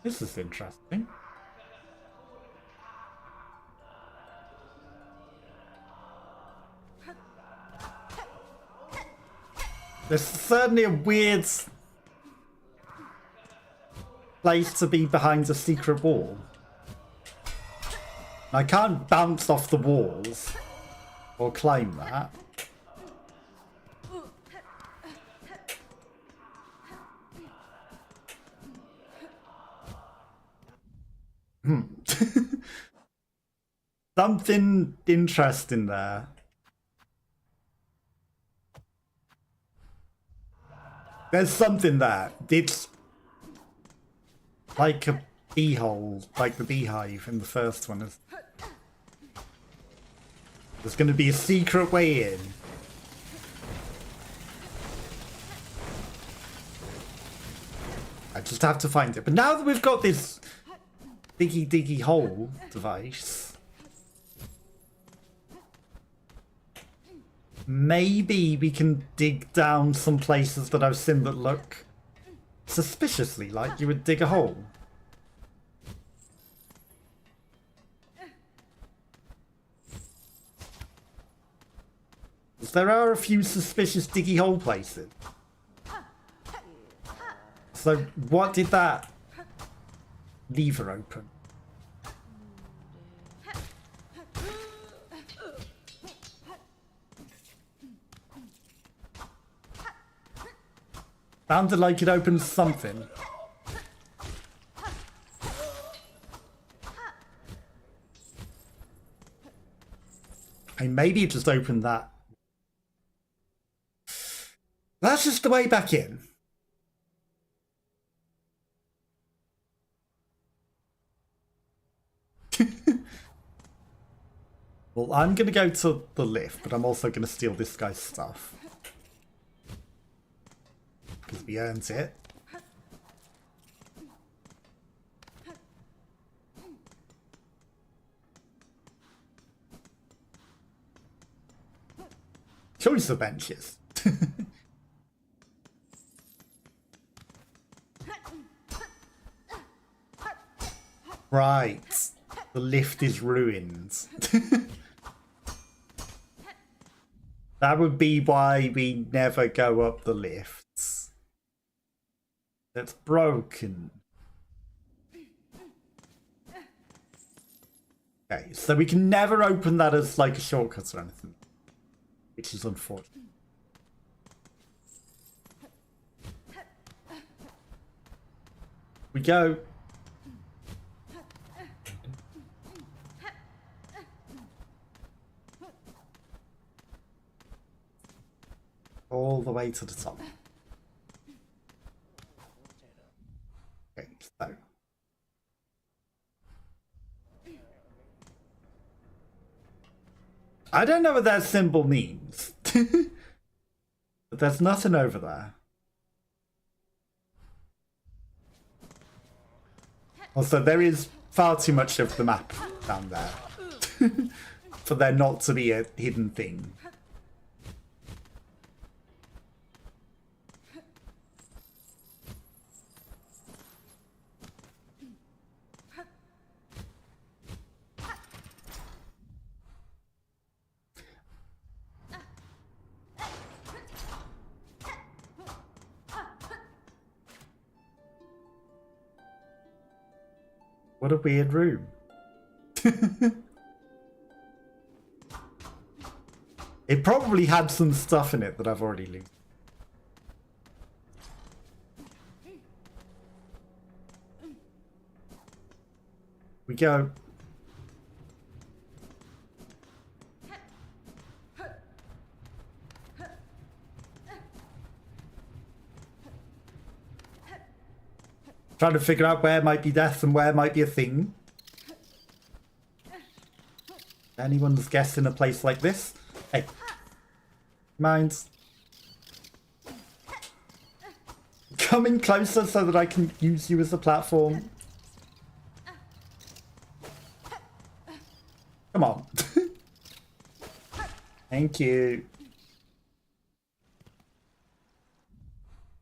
This is interesting. There's certainly a weird place to be behind a secret wall. I can't bounce off the walls or climb that. Something interesting there. There's something there. It's like a beehole, like the beehive in the first one. There's going to be a secret way in. I just have to find it. But now that we've got this diggy diggy hole device, maybe we can dig down some places that I've seen that look suspiciously like you would dig a hole. There are a few suspicious diggy hole places. So what did that lever open? Sounded like it opened something. Hey, maybe it just opened that. That's just the way back in. Well, I'm going to go to the lift, but I'm also going to steal this guy's stuff. Because we earned it. Choice of benches. Right. The lift is ruined. That would be why we never go up the lifts. That's broken. Okay, so we can never open that as like a shortcut or anything. Which is unfortunate. We go. All the way to the top. Okay, so. I don't know what that symbol means. But there's nothing over there. Also, there is far too much of the map down there. For there not to be a hidden thing. What a weird room. It probably had some stuff in it that I've already looted. We go. Trying to figure out where might be death and where might be a thing. Anyone's guessing a place like this? Hey. Mind. Coming closer so that I can use you as a platform. Come on. Thank you.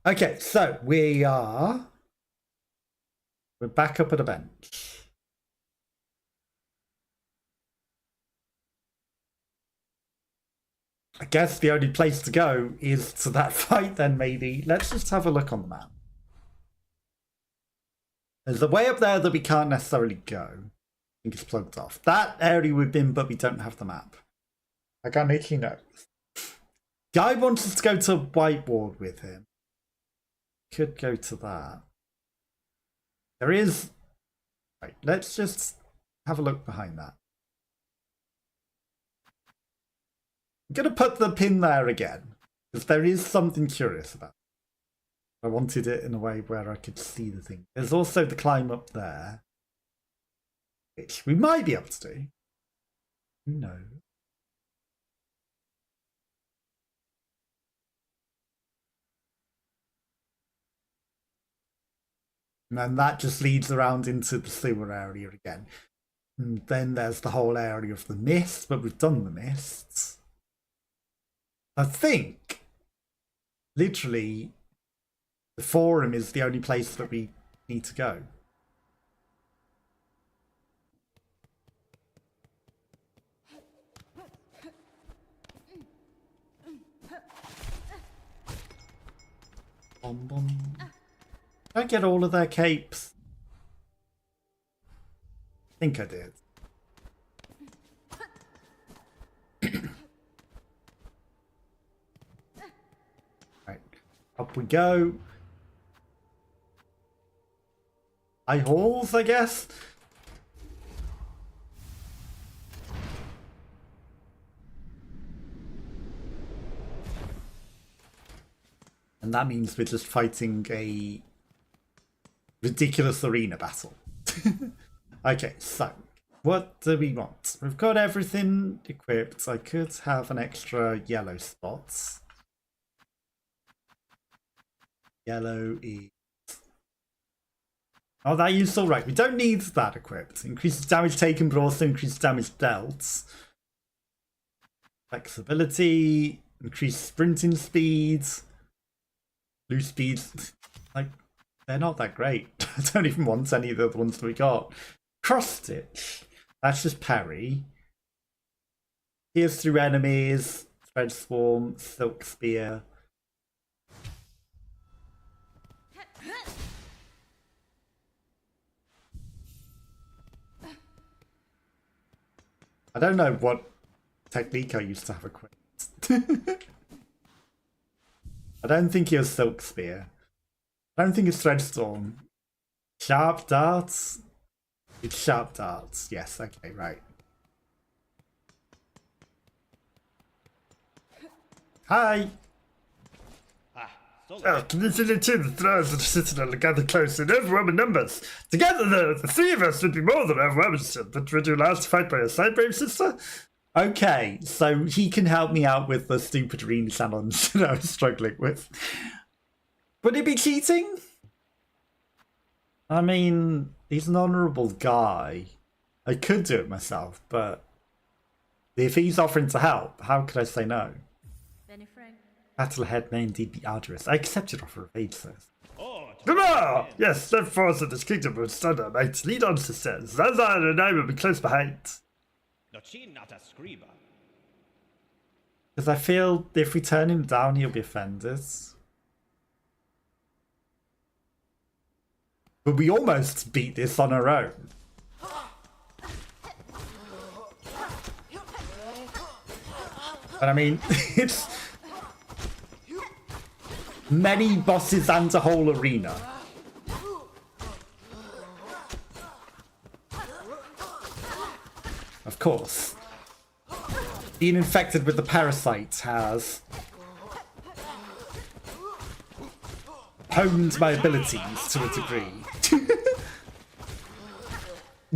Okay, so we're back up at a bench. I guess the only place to go is to that fight then, maybe. Let's just have a look on the map. There's a way up there that we can't necessarily go. I think it's plugged off. That area we've been, but we don't have the map. I got itchy nose. Guy wants us to go to Whiteboard with him. Could go to that. There is... Right, let's just have a look behind that. I'm going to put the pin there again, because there is something curious about it. I wanted it in a way where I could see the thing. There's also the climb up there, which we might be able to do. Who knows? And then that just leads around into the sewer area again. And then there's the whole area of the mist, but we've done the mists. I think, literally, the forum is the only place that we need to go. Bom, bom. Did I get all of their capes? I think I did. Right, up we go. High halls, I guess. And that means we're just fighting a ridiculous arena battle. Okay, so what do we want? We've got everything equipped. I could have an extra yellow spot. Yellow is... Oh, that useful, right. We don't need that equipped. Increases damage taken, but also increases damage dealt. Flexibility, increased sprinting speed, loose speed. Like, they're not that great. I don't even want any of the other ones that we got. Cross stitch. That's just parry. Pierce through enemies. Thread swarm. Silk spear. I don't know what technique I used to have equipped. I don't think it was Silk Spear. I don't think it's Thread Storm. Sharp Darts? It's Sharp Darts. Yes, okay, right. Hi! Community team, the thralls of the citadel are gathered close in overwhelming numbers. Together, the three of us would be more than overwhelming, but would you allow us to fight by your side, brave sister? Okay, so he can help me out with the stupid arena challenge that I was struggling with. Would it be cheating? I mean, he's an honourable guy. I could do it myself, but if he's offering to help, how could I say no? Battle ahead may indeed be arduous. I accept your offer of aid, sir. Hurrah! Yes, step forth of this kingdom will stand our mates. Lead on, sisters. Zazar and I will be close behind. Because I feel if we turn him down, he'll be offended. But we almost beat this on our own. But I mean, it's many bosses and a whole arena. Of course. Being infected with the parasite has honed my abilities to a degree.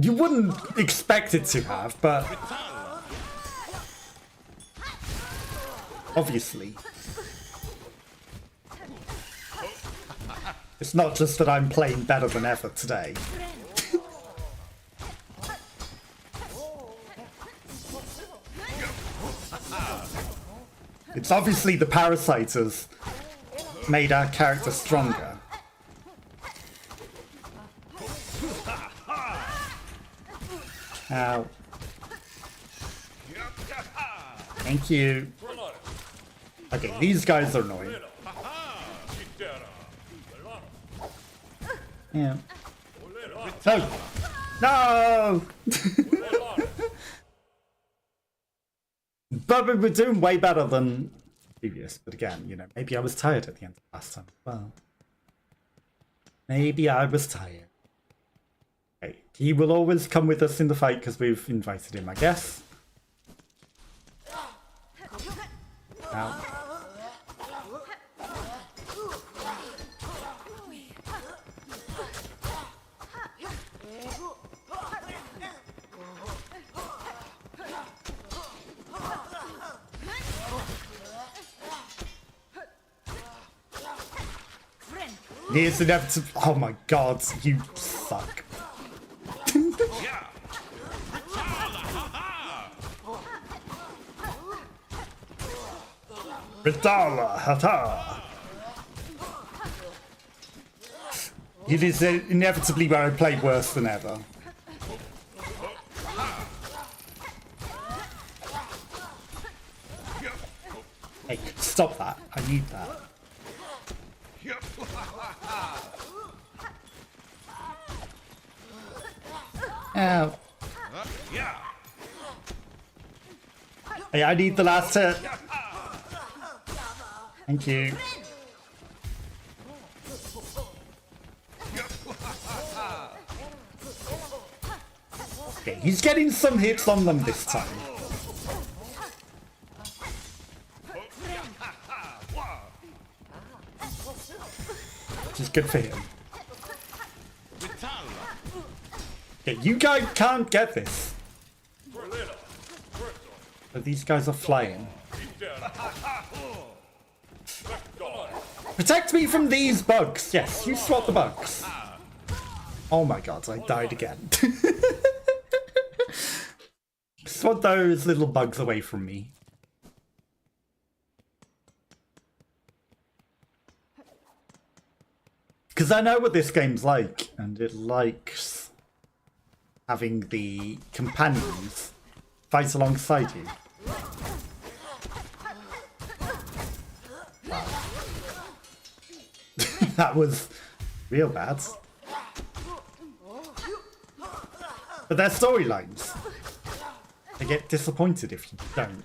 You wouldn't expect it to have, but obviously. It's not just that I'm playing better than ever today. It's obviously the parasiters made our character stronger. Ow. Thank you. Okay, these guys are annoying. Yeah. No! No! But we were doing way better than previous. But again, you know, maybe I was tired at the end of last time. Well, maybe I was tired. Okay. He will always come with us in the fight because we've invited him, I guess. Ow. Here's inevitable. Oh my god, you suck. Ritala, hata. It is inevitably where I play worse than ever. Hey, stop that. I need that. Ow. Hey, I need the last hit. Thank you. Okay, he's getting some hits on them this time. Which is good for him. Okay, you guys can't get this. But these guys are flying. Protect me from these bugs! Yes, you swat the bugs. Oh my god, I died again. Swat those little bugs away from me. Because I know what this game's like, and it likes having the companions fight alongside you. Wow. That was real bad. But they're storylines. They get disappointed if you don't.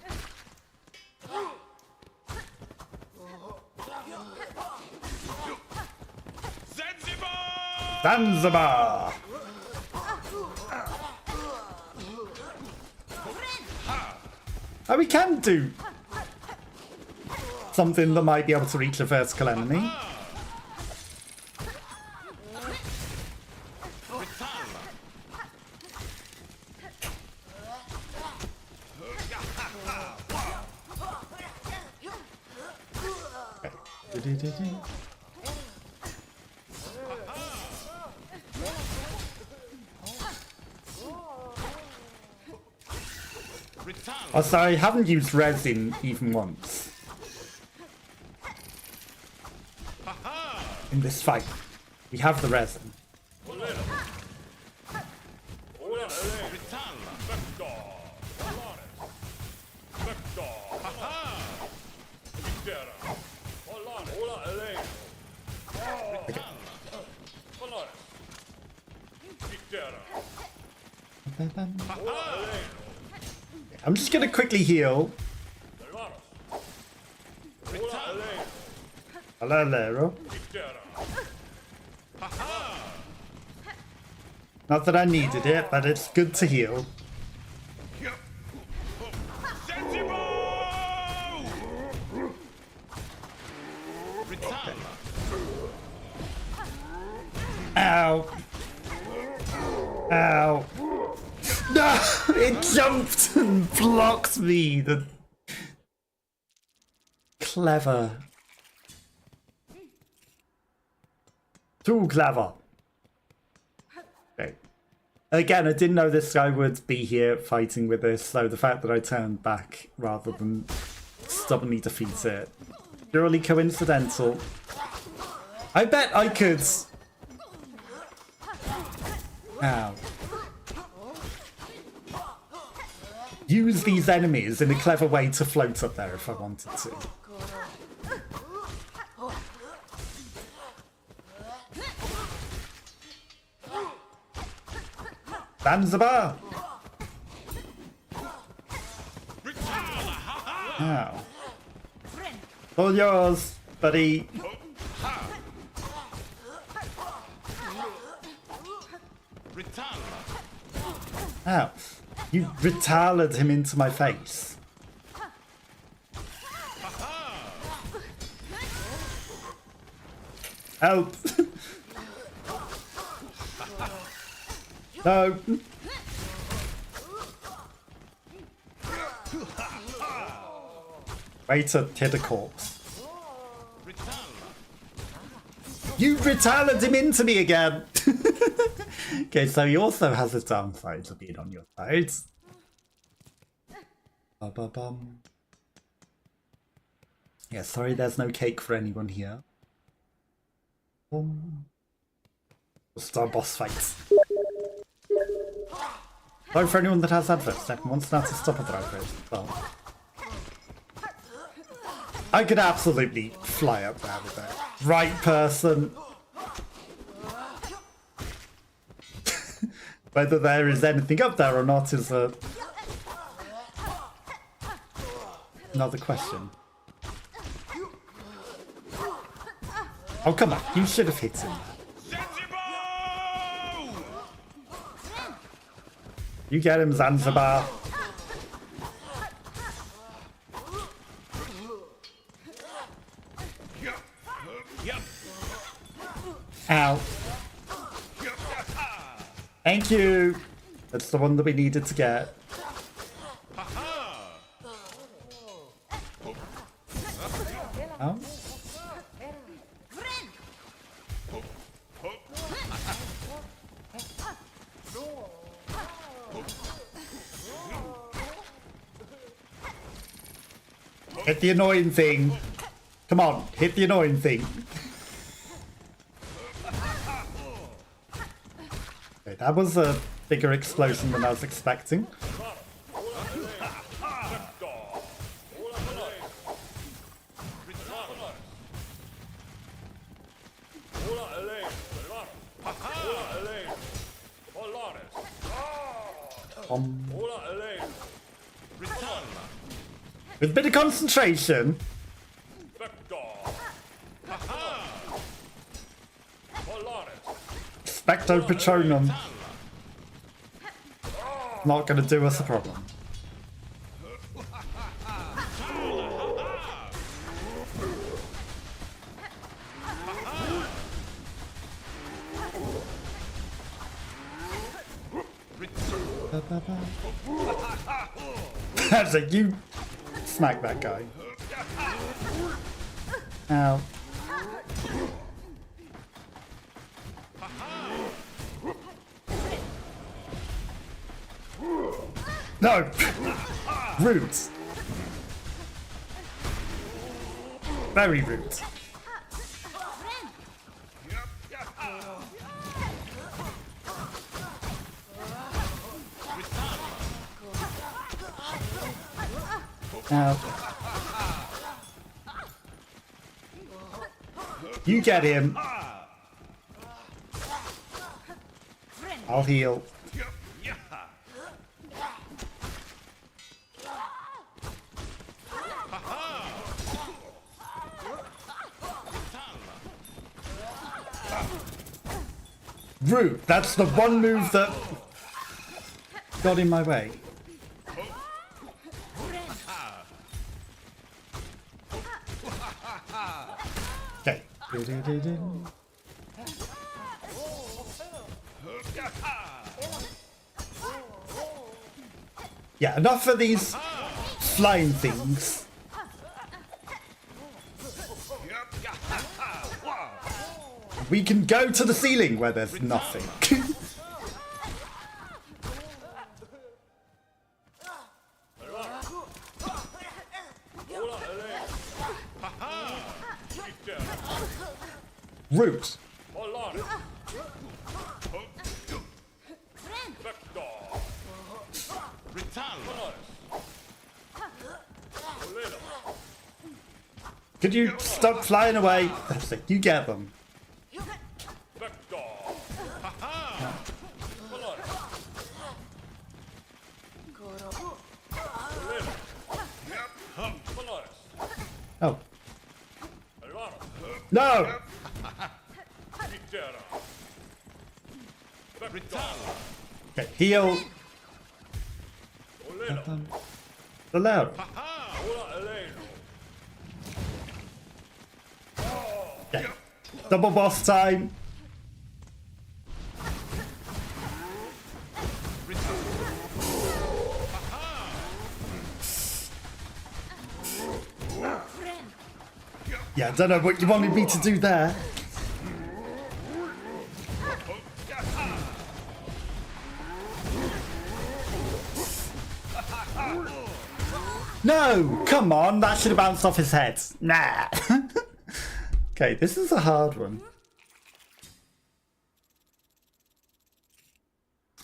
Zanzibar! Oh, we can do something that might be able to reach a vertical enemy. Also, I haven't used resin even once in this fight. We have the resin. I'm just gonna quickly heal. Hello. Not that I needed it, but it's good to heal. Ow. Ow. It jumped and blocked me. The clever. Too clever. Okay. Again, I didn't know this guy would be here fighting with this, so the fact that I turned back rather than stubbornly defeat it, purely coincidental. I bet I could... Ow. Use these enemies in a clever way to float up there if I wanted to. Zanzibar! Ow. All yours, buddy. Ow. You retaliated him into my face. Help! No! Way to hit a corpse. You retaliated him into me again! Okay, so he also has his downside to being on your side. Ba-ba-bum. Yeah, sorry there's no cake for anyone here. Just our boss fights. Sorry for anyone that has adverts. Second one's now to stop other adverts as well. I could absolutely fly up there with that. Right person. Whether there is anything up there or not is another question. Oh, come on. You should have hit him. You get him, Zanzibar. Ow. Thank you. That's the one that we needed to get. Oh. Hit the annoying thing. Come on, hit the annoying thing. Okay, that was a bigger explosion than I was expecting. With a bit of concentration. Specto Patronum. Not gonna do us a problem. That's like you smack that guy. Ow. No! Rude. Very rude. Ow. You get him. I'll heal. Rude. That's the one move that got in my way. Okay. Yeah, enough of these flying things. We can go to the ceiling where there's nothing. Root. Could you stop flying away? That's it. You get them. Oh. No! Okay, heal. The louder. Okay. Double boss time. Yeah, I don't know what you wanted me to do there. No! Come on, that should have bounced off his head. Nah. Okay, this is a hard one.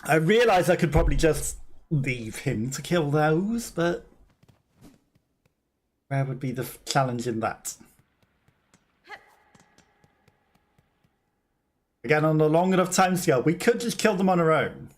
I realise I could probably just leave him to kill those, but where would be the challenge in that? Again, on a long enough timescale, we could just kill them on our own.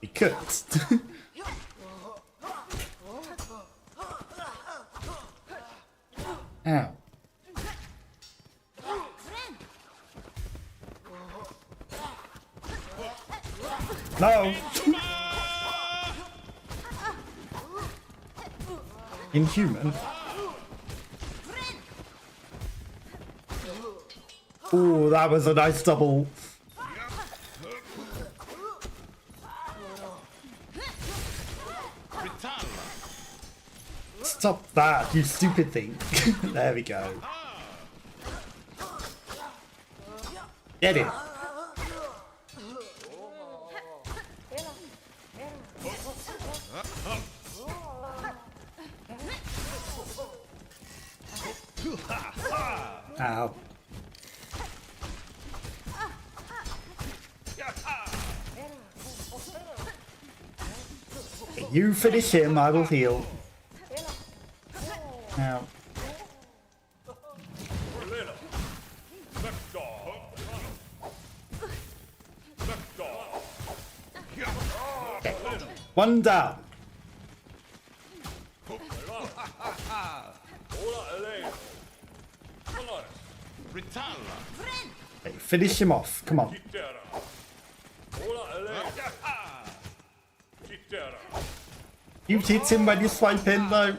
We could. Ow. No. Inhuman. Ooh, that was a nice double. Stop that, you stupid thing. There we go. Get it. Ow. You finish him, I will heal. Ow. Okay. One down. Okay, finish him off. Come on. You hit him when you swipe in though.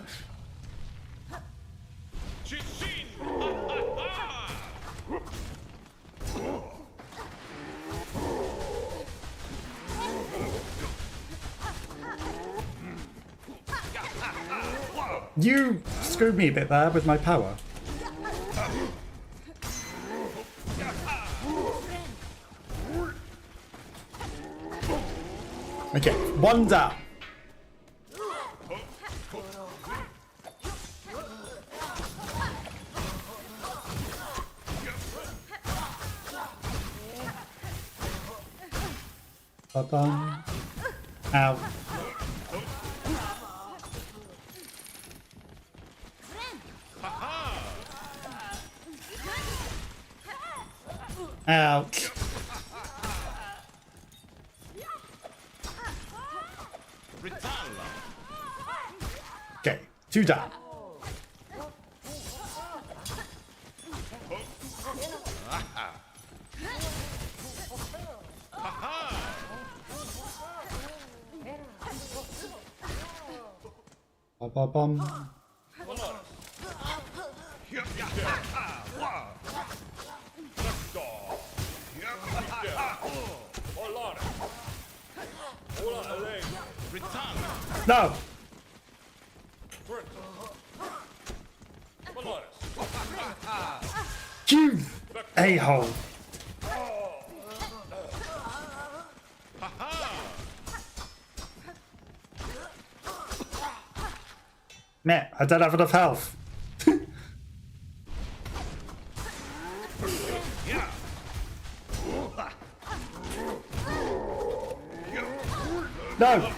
You screwed me a bit there with my power. Okay, one down. Ba-bum. Ow. Ouch. Okay, two down. Bum. No! You a-hole! Meh, I don't have enough health. No!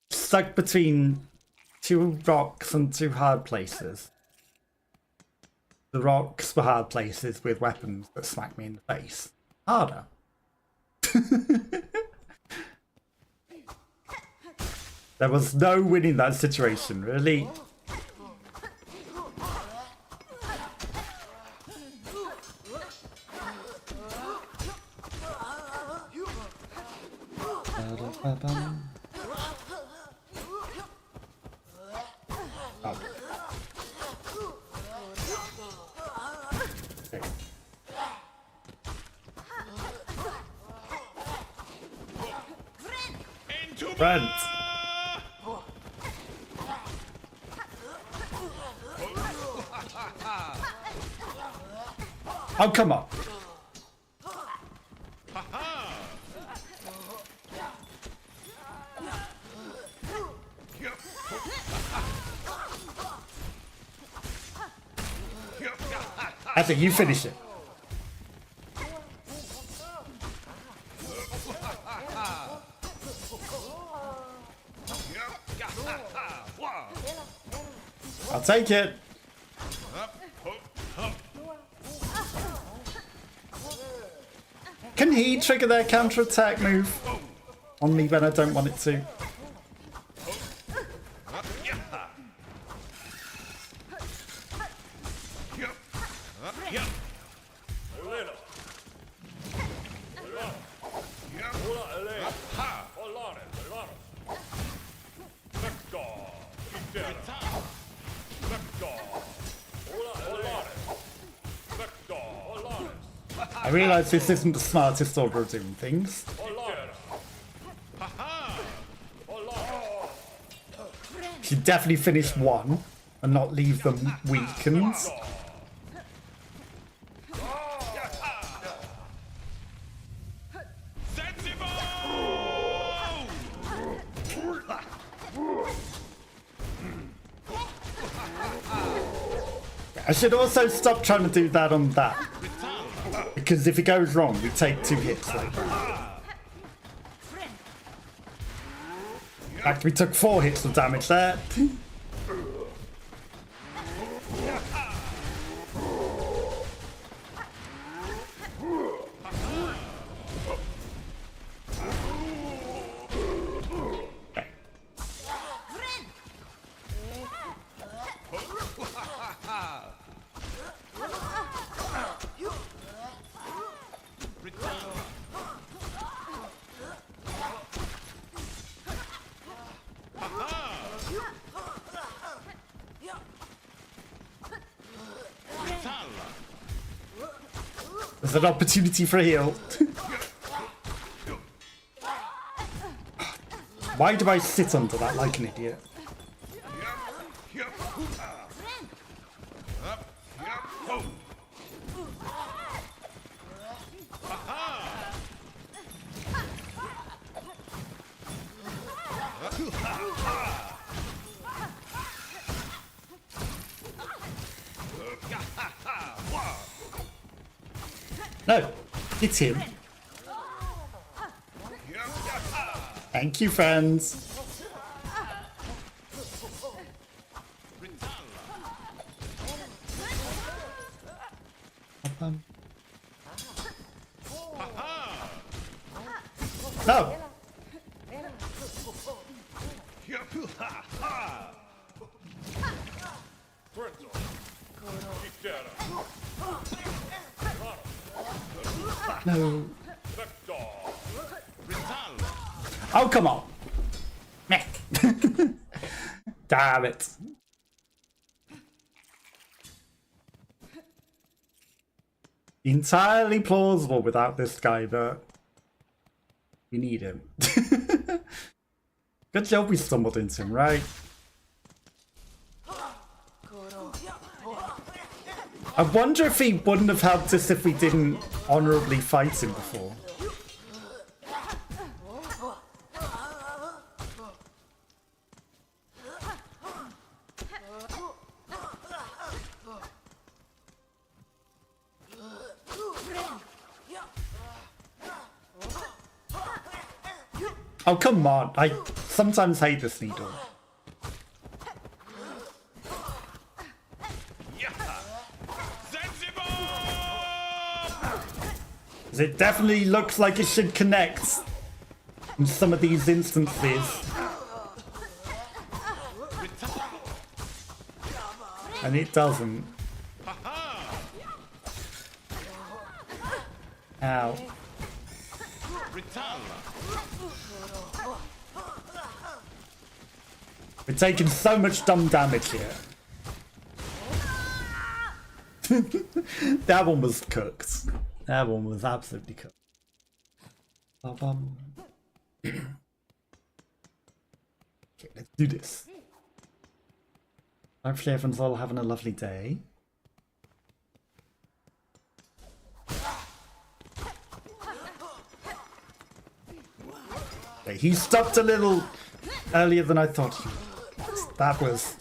Stuck between two rocks and two hard places. The rocks were hard places with weapons that smacked me in the face. Harder. There was no winning that situation, really. Brent. Oh, come on. I think you finish it. I'll take it. Can he trigger their counter-attack move on me when I don't want it to? I realise this isn't the smartest order of doing things. Should definitely finish one and not leave them weakened. I should also stop trying to do that on that. Because if it goes wrong, we take 2 hits like that. In fact, we took 4 hits of damage there. There's an opportunity for a heal. Why do I sit under that like an idiot? No, it's him. Thank you, friends. No. No. Oh, come on. Meh. Damn it. Entirely plausible without this guy, but we need him. Good job we stumbled into him, right? I wonder if he wouldn't have helped us if we didn't honorably fight him before. Oh, come on. I sometimes hate this needle. It definitely looks like it should connect in some of these instances. And it doesn't. Ow. We're taking so much dumb damage here. That one was cooked. That one was absolutely cooked. Okay, let's do this. Hopefully everyone's all having a lovely day. Okay, he stopped a little earlier than I thought he would. That was...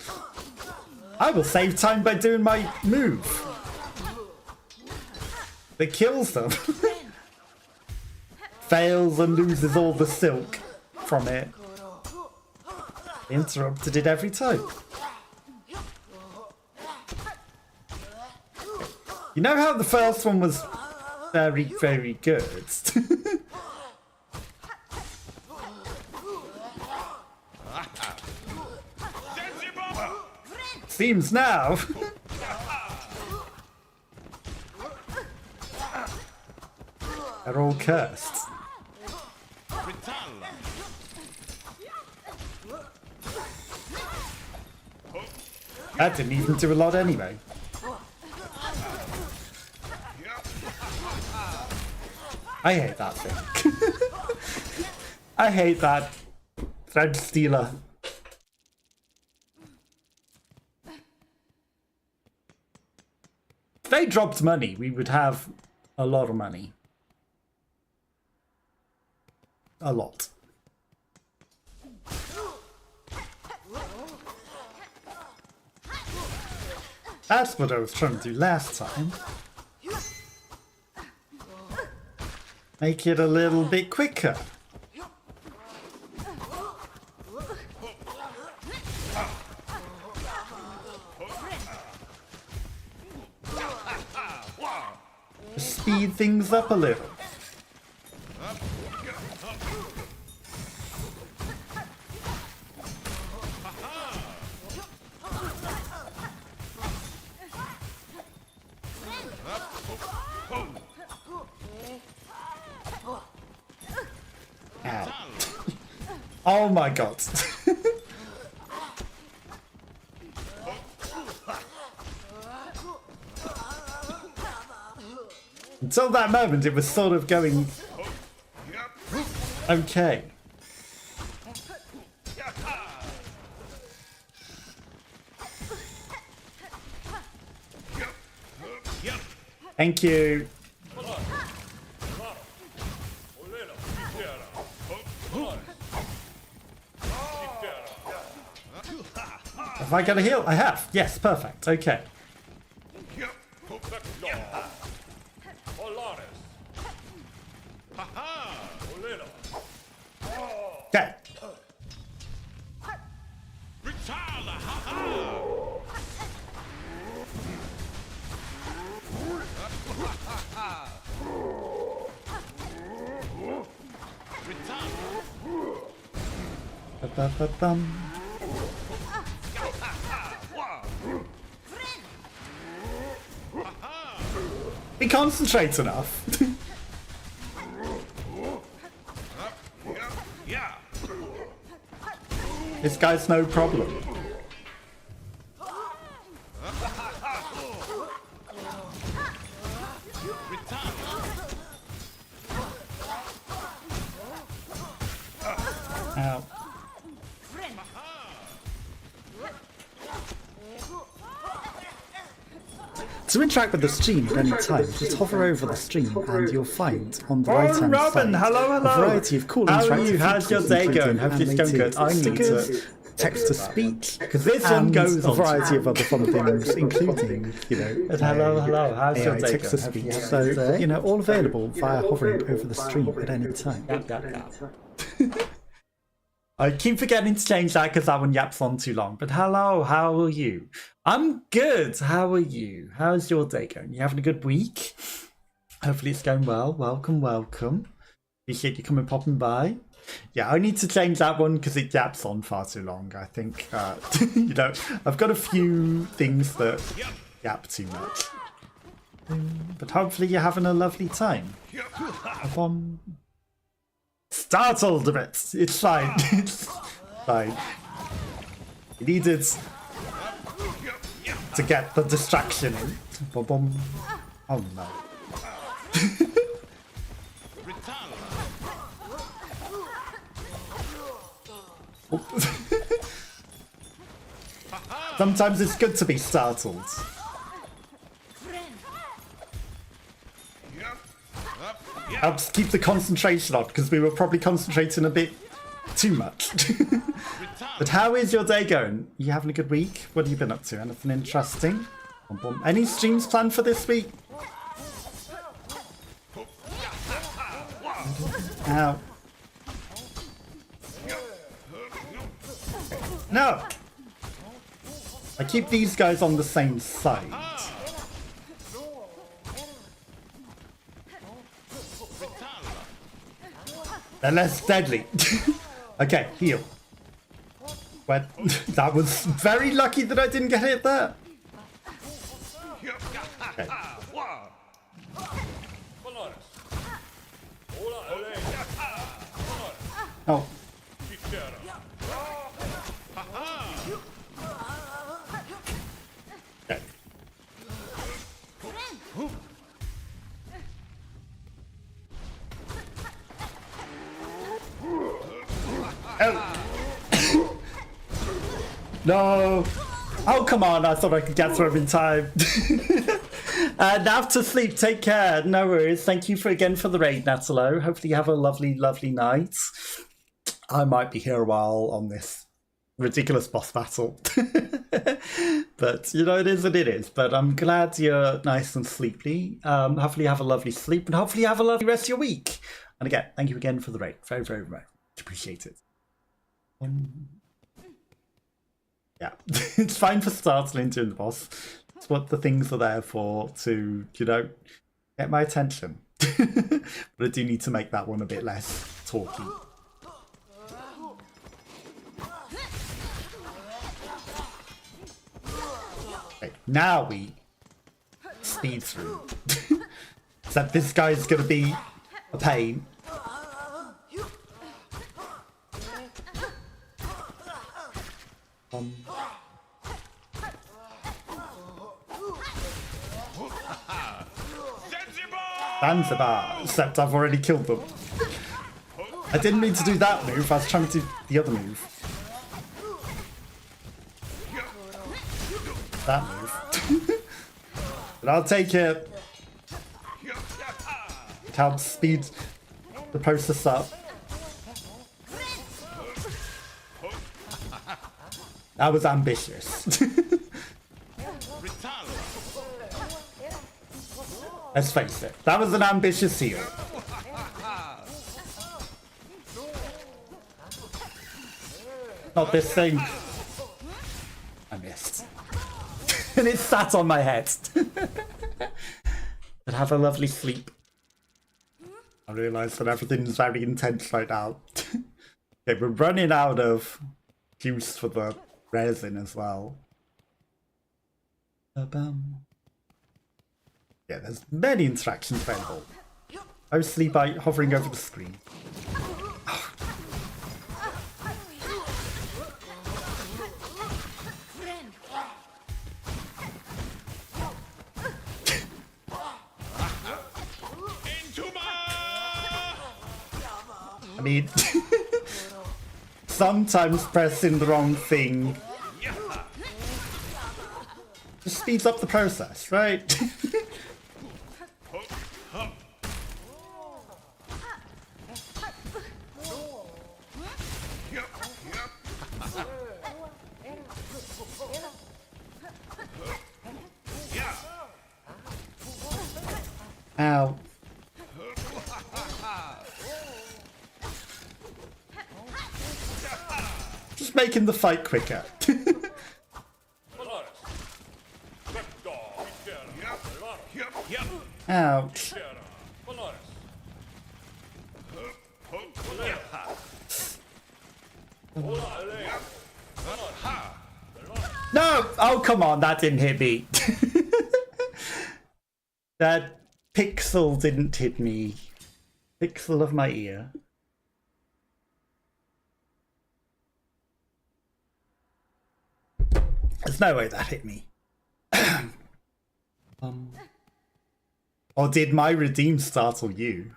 I will save time by doing my move. That kills them. Fails and loses all the silk from it. Interrupted it every time. You know how the first one was very, very good? Seems now. They're all cursed. That didn't even do a lot anyway. I hate that thing. I hate that thread stealer. If they dropped money, we would have a lot of money. A lot. That's what I was trying to do last time. Make it a little bit quicker. Speed things up a little. Ow. Oh my god. Until that moment, it was sort of going okay. Thank you. Have I got a heal? I have. Yes, perfect. Okay. Okay. Ba-ba-ba-bum. We concentrate enough. Yeah. This guy's no problem. Ow. To interact with the stream at any time, just hover over the stream and you'll find on the right hand Robin, side hello, hello. a variety of cool How are interactive you? How's your features, day going? including Hope it's going animated good. I need to- stickers, text-to-speech, Because this one and goes a on. variety of other fun things, including, you know, Hello. How's your AI day text-to-speech. going? So, you know, all available via hovering over the stream at any time. I keep forgetting to change that because that one yaps on too long. But hello, how are you? I'm good. How are you? How's your day going? You having a good week? Hopefully it's going well. Welcome. Appreciate you coming popping by. Yeah, I need to change that one because it yaps on far too long. I think, you know, I've got a few things that yap too much. But hopefully you're having a lovely time. Startled a bit. It's fine. It's fine. You needed to get the distraction in. Boom. Oh no. Sometimes it's good to be startled. Helps keep the concentration on, because we were probably concentrating a bit too much. But how is your day going? You having a good week? What have you been up to? Anything interesting? Any streams planned for this week? Ow. No! I keep these guys on the same side. They're less deadly. Okay, heal. Well, that was very lucky that I didn't get hit there. Okay. Oh. Okay. Oh. No. Oh, come on. I thought I could get through him in time. Now to sleep. Take care. No worries. Thank you again for the raid, Natalo. Hopefully you have a lovely, lovely night. I might be here a while on this ridiculous boss battle. But, you know, it is what it is. But I'm glad you're nice and sleepy. Hopefully you have a lovely sleep. And hopefully you have a lovely rest of your week. And again, thank you again for the raid. Very, very much appreciate it. Yeah, it's fine for startling during the boss. It's what the things are there for, to, you know, get my attention. But I do need to make that one a bit less talky. Okay, now we speed through. Except this guy's gonna be a pain. Zanzibar, except I've already killed them. I didn't mean to do that move, I was trying to do the other move. That move. But I'll take it. It helps speed the process up. That was ambitious. Let's face it, that was an ambitious heal. Not this thing. I missed. And it sat on my head. But have a lovely sleep. I realise that everything's very intense right now. Okay, we're running out of juice for the resin as well. Yeah, there's many interactions available. Mostly by hovering over the screen. I mean, sometimes pressing the wrong thing just speeds up the process, right? Ow. Just making the fight quicker. Ouch. No! Oh, come on, that didn't hit me. That pixel didn't hit me. Pixel of my ear. There's no way that hit me. Or did my redeem startle you?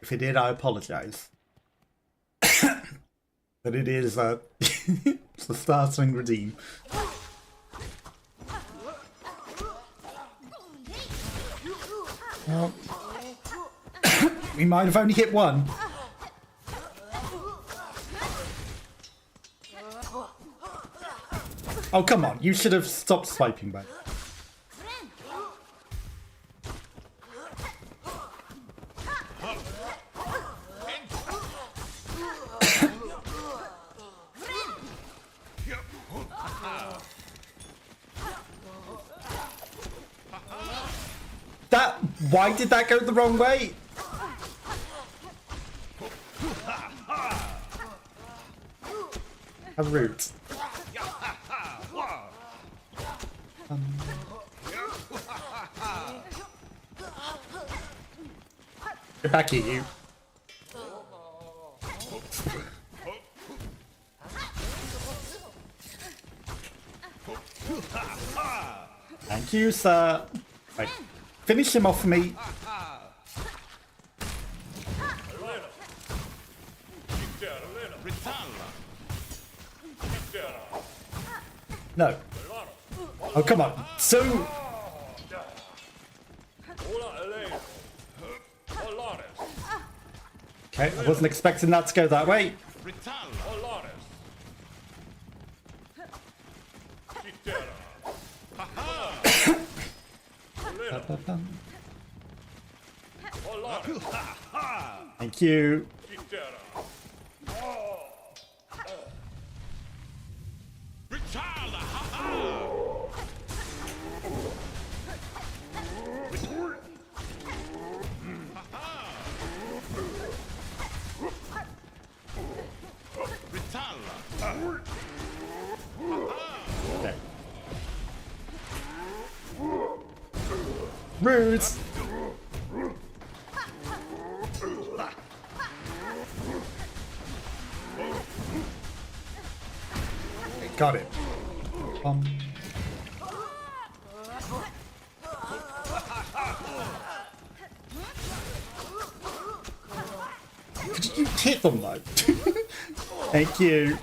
If it did, I apologize. But it is it's the startling redeem. Well, we might have only hit one. Oh, come on. You should have stopped swiping back. Why did that go the wrong way? A root. Get back at you. Thank you, sir. Right. Finish him off for me. No. Oh, come on. So... Okay, I wasn't expecting that to go that way. Thank you. Okay. Roots. Got it. Could you hit them though? Thank you.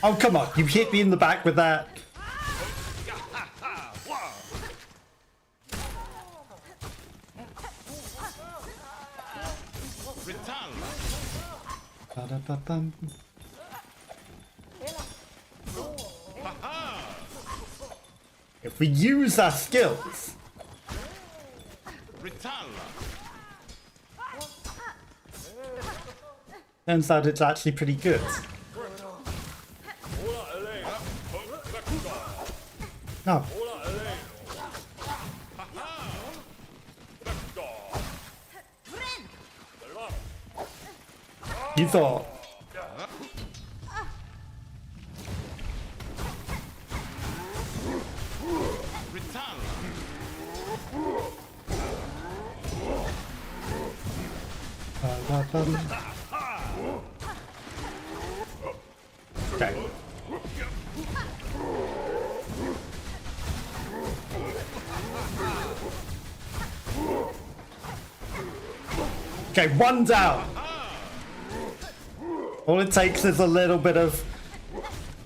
Oh, come on. You hit me in the back with that. Ba-da-ba-bum. If we use our skills, turns out it's actually pretty good. No. You thought. Return. Okay. Okay, one down. All it takes is a little bit of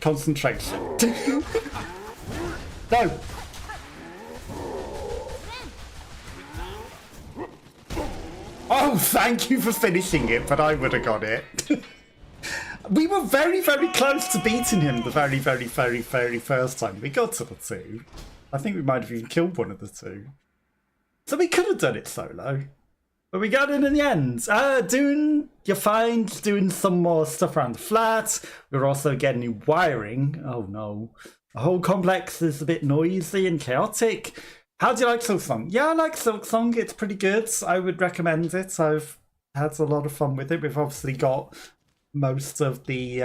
concentration. No. Oh, thank you for finishing it, but I would have got it. We were very, very close to beating him the very, very, very, very first time. We got to the 2. I think we might have even killed one of the 2. So we could have done it solo. But we got it in the end. You're fine, just doing some more stuff around the flat. We're also getting new wiring. Oh no. The whole complex is a bit noisy and chaotic. How do you like Silksong? Yeah, I like Silksong. It's pretty good. I would recommend it. I've had a lot of fun with it. We've obviously got most of the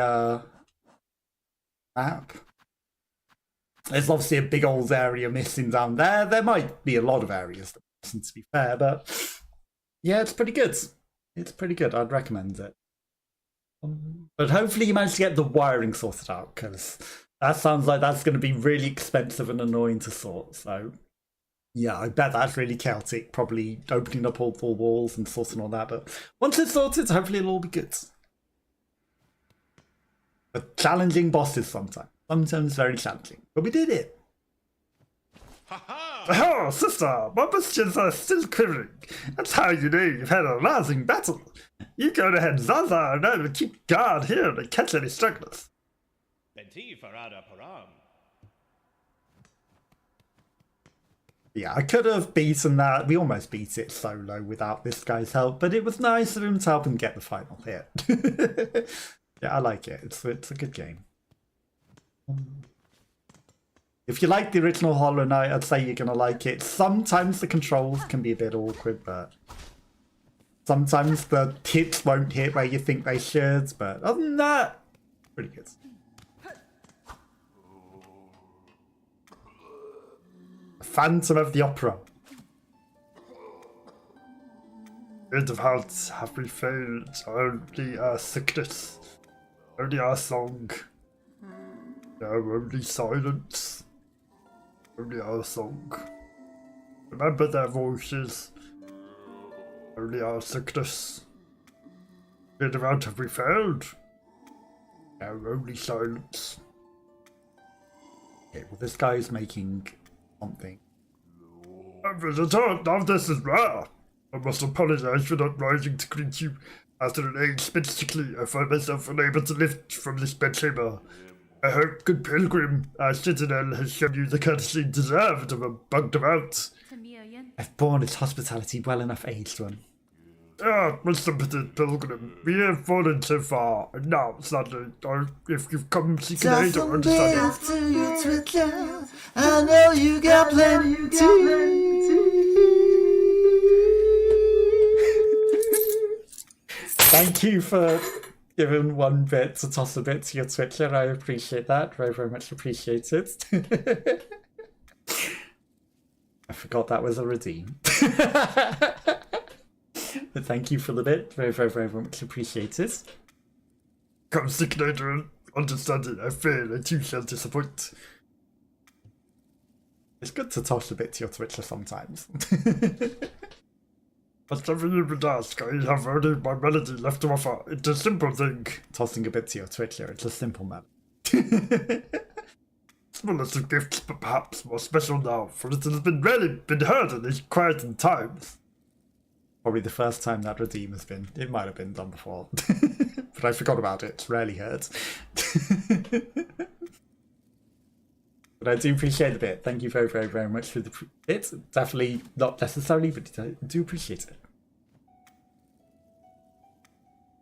map. There's obviously a big old area missing down there. There might be a lot of areas that are missing, to be fair, but yeah, it's pretty good. It's pretty good. I'd recommend it. But hopefully you manage to get the wiring sorted out, because that sounds like that's going to be really expensive and annoying to sort. So yeah, I bet that's really chaotic, probably opening up all 4 walls and sorting all that. But once it's sorted, hopefully it'll all be good. But challenging bosses sometimes. Sometimes very challenging. But we did it. Oh, sister, my muscles are still quivering. That's how you know you've had a rousing battle. You go ahead, Zaza, and I will keep guard here and catch any stragglers. Benti farada param. Yeah, I could have beaten that. We almost beat it solo without this guy's help, but it was nice of him to help him get the final hit. Yeah, I like it. It's a good game. If you like the original Hollow Knight, I'd say you're going to like it. Sometimes the controls can be a bit awkward, but sometimes the hits won't hit where you think they should, but other than that, pretty good. Phantom of the Opera. End of hearts have we failed, only our sickness, only our song, now only silence, only our song. Remember their voices, only our sickness. End of hearts have we failed, now only silence. Okay, well this guy's making something. Visitor, now this is rare. I must apologize for not rising to greet you. After an age spent sickly, I find myself unable to lift from this bedchamber. I hope, good pilgrim, our citadel has shown you the courtesy deserved of a bugged about. I've borne its hospitality well enough aged one. Ah, my sympathy, pilgrim. We have fallen so far, and now, sadly, if you've come seeking aid or understanding. To you, Twitter. I know you got plenty Thank you for giving 1 bit to toss a bit to your Twitcher. I appreciate that. Very, very much appreciated. I forgot that was a redeem. But thank you for the bit. Very, very, very much appreciated. Come seeking aid or understanding, I fail, and you shall disappoint. It's good to toss a bit to your Twitcher sometimes. Whatever you would ask, I have only my melody left to offer. It's a simple thing. Tossing a bit to your Twitcher, it's a simple matter. Smallest of gifts, but perhaps more special now, for it has rarely been heard in these quieting times. Probably the first time that redeem has been. It might have been done before. But I forgot about it. It's rarely heard. But I do appreciate the bit. Thank you very, very, very much for the bit. Definitely not necessarily, but I do appreciate it.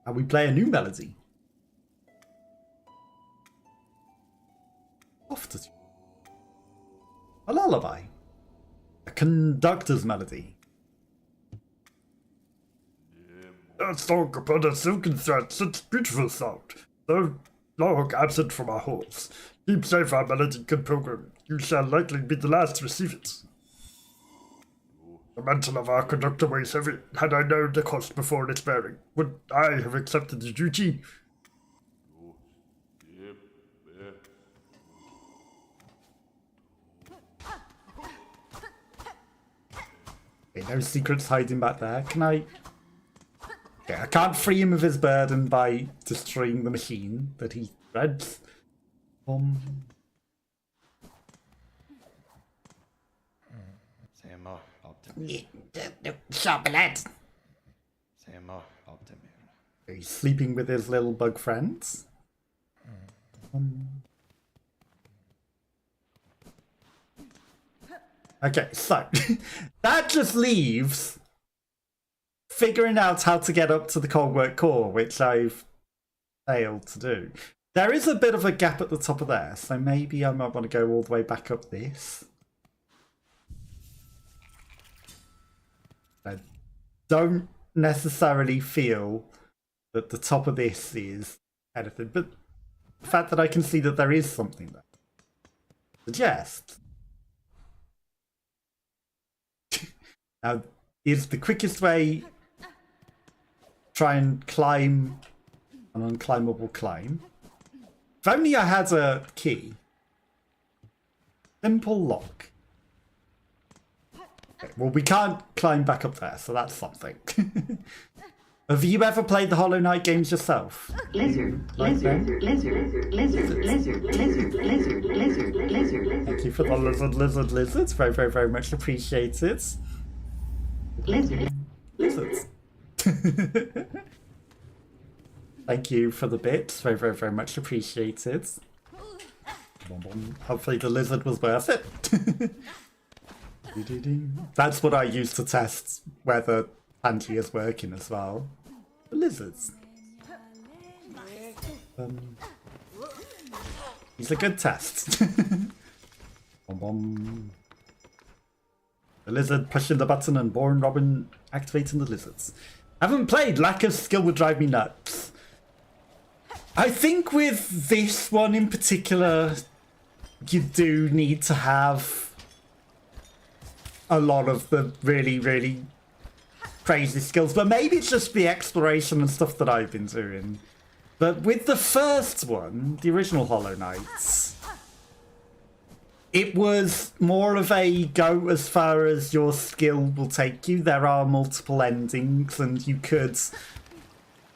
And we play a new melody. Off to a lullaby. A conductor's melody. A song upon a silken thread, such beautiful sound. Though long absent from our halls. Keep safe our melody, good pilgrim. You shall likely be the last to receive it. The mantle of our conductor weighs heavy. Had I known the cost before its bearing, would I have accepted the duty? Okay, no secrets hiding back there. Can I... Okay, I can't free him of his burden by destroying the machine that he threads. Se more optimist. Sharp lad. Se more optimist. He's sleeping with his little bug friends. Okay, so that just leaves figuring out how to get up to the Coldwork Core, which I've failed to do. There is a bit of a gap at the top of there, so maybe I might want to go all the way back up this. I don't necessarily feel that the top of this is anything, but the fact that I can see that there is something there suggests. Now, is the quickest way try and climb an unclimbable climb? If only I had a key. Simple lock. Okay, well, we can't climb back up there, so that's something. Have you ever played the Hollow Knight games yourself? Lizard, Like them? lizard, lizard. Thank you for the lizards. Very, very, very much appreciated. Lizards. Thank you for the bits. Very, very, very much appreciated. Hopefully the lizard was worth it. That's what I use to test whether Angie is working as well. The lizards. It's a good test. The lizard pushing the button and Born Robin activating the lizards. Haven't played. Lack of skill would drive me nuts. I think with this one in particular, you do need to have a lot of the really, really crazy skills. But maybe it's just the exploration and stuff that I've been doing. But with the first one, the original Hollow Knights, it was more of a go as far as your skill will take you. There are multiple endings and you could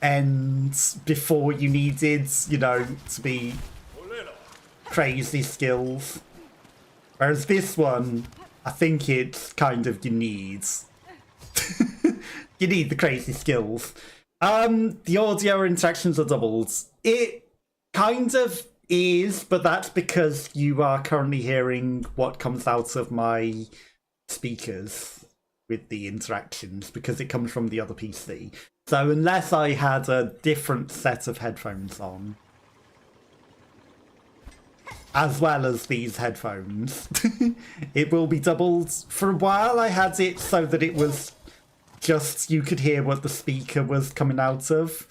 end before you needed, you know, to be crazy skills. Whereas this one, I think it's kind of you need. You need the crazy skills. The audio interactions are doubled. It kind of is, but that's because you are currently hearing what comes out of my speakers with the interactions, because it comes from the other PC. So unless I had a different set of headphones on, as well as these headphones, it will be doubled. For a while I had it so that it was just you could hear what the speaker was coming out of,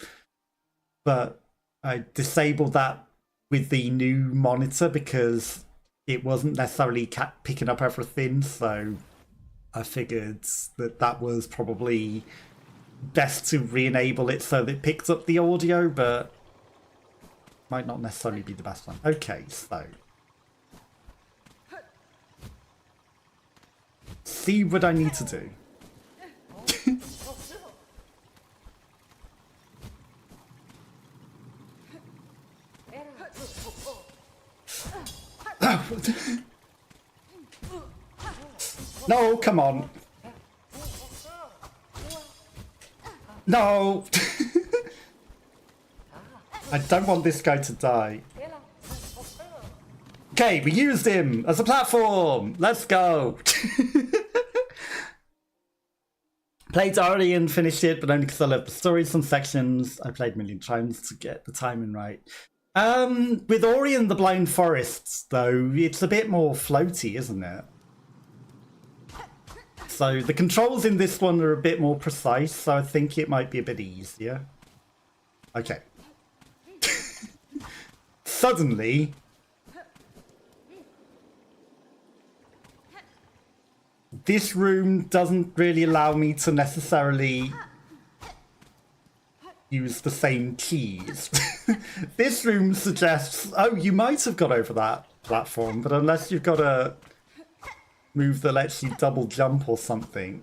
but I disabled that with the new monitor because it wasn't necessarily picking up everything, so I figured that that was probably best to re-enable it so that it picked up the audio, but might not necessarily be the best one. Okay, so see what I need to do. No, come on. No. I don't want this guy to die. Okay, we used him as a platform. Let's go. Played Orion, finished it, but only because I loved the story. Some sections I played a million times to get the timing right. With Ori and the Blind Forests, though, it's a bit more floaty, isn't it? So the controls in this one are a bit more precise, so I think it might be a bit easier. Okay. Suddenly, this room doesn't really allow me to necessarily use the same keys. This room suggests, oh, you might have got over that platform, but unless you've got a move that lets you double jump or something,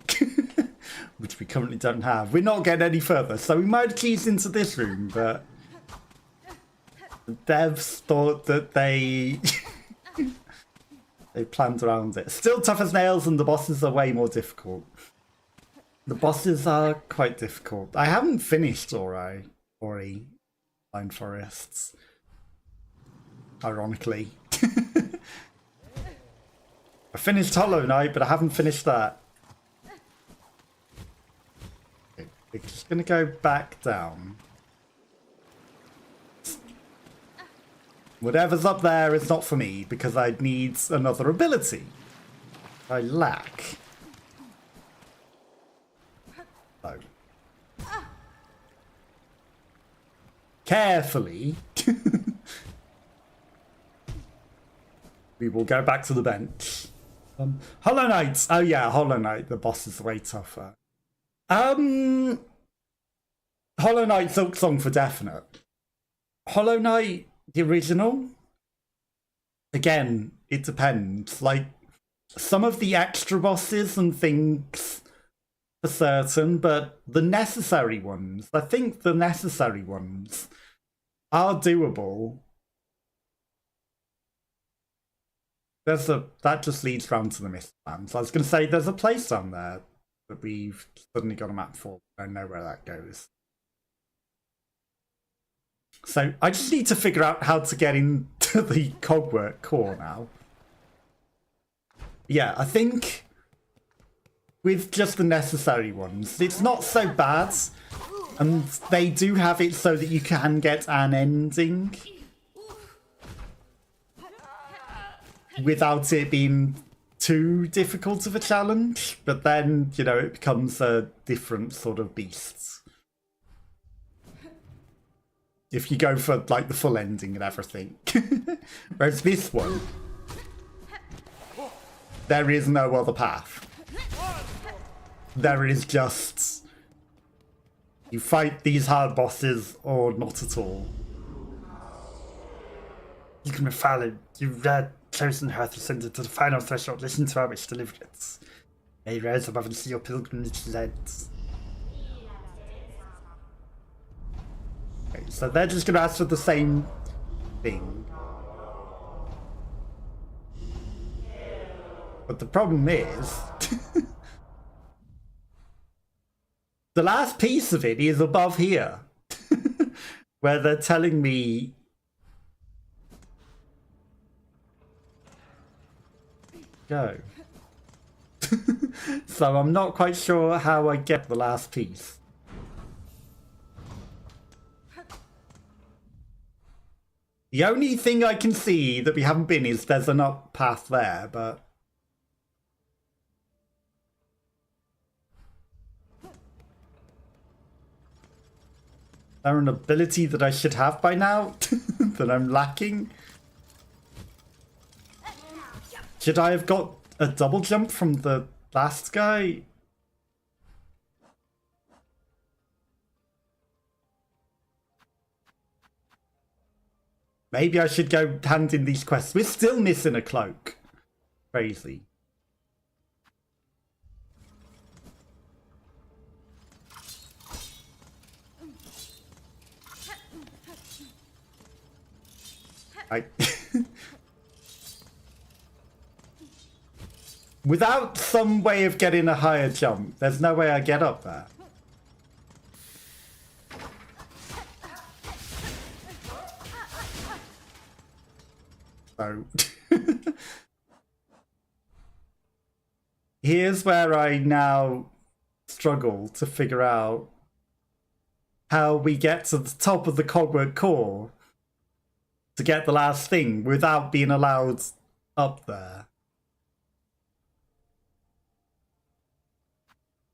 which we currently don't have, we're not getting any further. So we might have keys into this room, but the devs thought that they planned around it. Still tough as nails, and the bosses are way more difficult. The bosses are quite difficult. I haven't finished Ori Line Forests, ironically. I finished Hollow Knight, but I haven't finished that. Okay, we're just gonna go back down. Whatever's up there is not for me, because I need another ability I lack. So. Carefully. We will go back to the bench. Hollow Knight. Oh yeah, Hollow Knight. The boss is way tougher. Hollow Knight Silksong for definite. Hollow Knight, the original? Again, it depends. Like, some of the extra bosses and things for certain, but the necessary ones, I think the necessary ones are doable. That just leads round to the Mistlands. I was going to say, there's a place down there that we've suddenly got a map for. I know where that goes. So I just need to figure out how to get into the Cogwork core now. Yeah, I think with just the necessary ones, it's not so bad. And they do have it so that you can get an ending without it being too difficult of a challenge. But then, you know, it becomes a different sort of beast if you go for like the full ending and everything. Whereas this one, there is no other path. There is just, you fight these hard bosses or not at all. You can be fallen. You've chosen her to send it to the final threshold. Listen to our wish, deliver it. May you rise above and see your pilgrimage led. Okay, so they're just going to ask for the same thing. But the problem is, the last piece of it is above here, where they're telling me go. So I'm not quite sure how I get the last piece. The only thing I can see that we haven't been is there's an up path there, but is there an ability that I should have by now that I'm lacking? Should I have got a double jump from the last guy? Maybe I should go hand in these quests. We're still missing a cloak. Crazy. Without some way of getting a higher jump, there's no way I get up there. So here's where I now struggle to figure out how we get to the top of the Cogwork core to get the last thing without being allowed up there.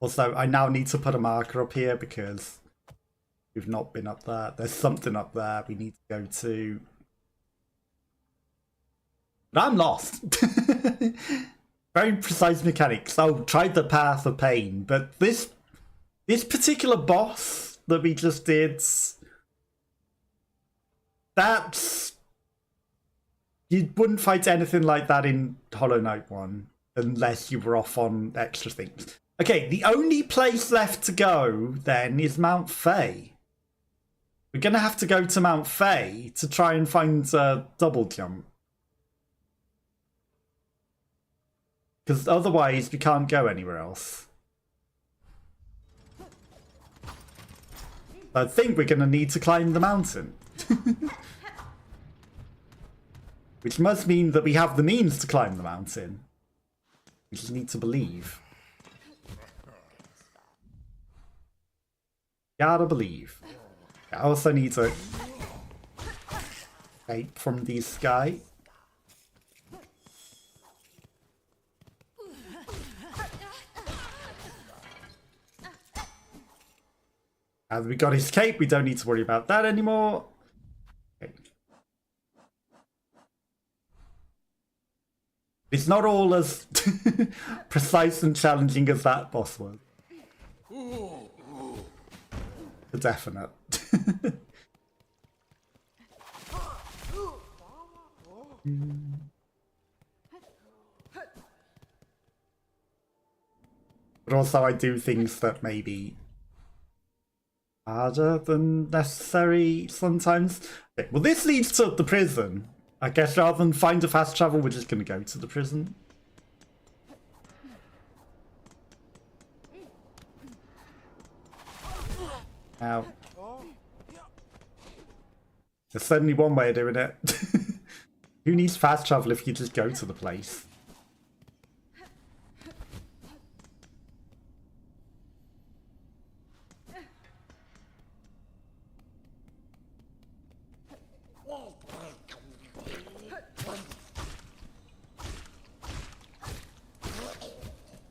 Also, I now need to put a marker up here because we've not been up there. There's something up there we need to go to. But I'm lost. Very precise mechanics. Oh, tried the path of pain, but this particular boss that we just did, that's... You wouldn't fight anything like that in Hollow Knight 1 unless you were off on extra things. Okay, the only place left to go then is Mount Fae. We're going to have to go to Mount Fae to try and find a double jump. Because otherwise we can't go anywhere else. I think we're going to need to climb the mountain. Which must mean that we have the means to climb the mountain. We just need to believe. Gotta believe. I also need to escape from the sky. As we got his cape, we don't need to worry about that anymore. Okay. It's not all as precise and challenging as that boss was. For definite. But also I do things that maybe harder than necessary sometimes. Okay, well, this leads to the prison. I guess rather than find a fast travel, we're just going to go to the prison. Ow. There's certainly one way of doing it. Who needs fast travel if you just go to the place?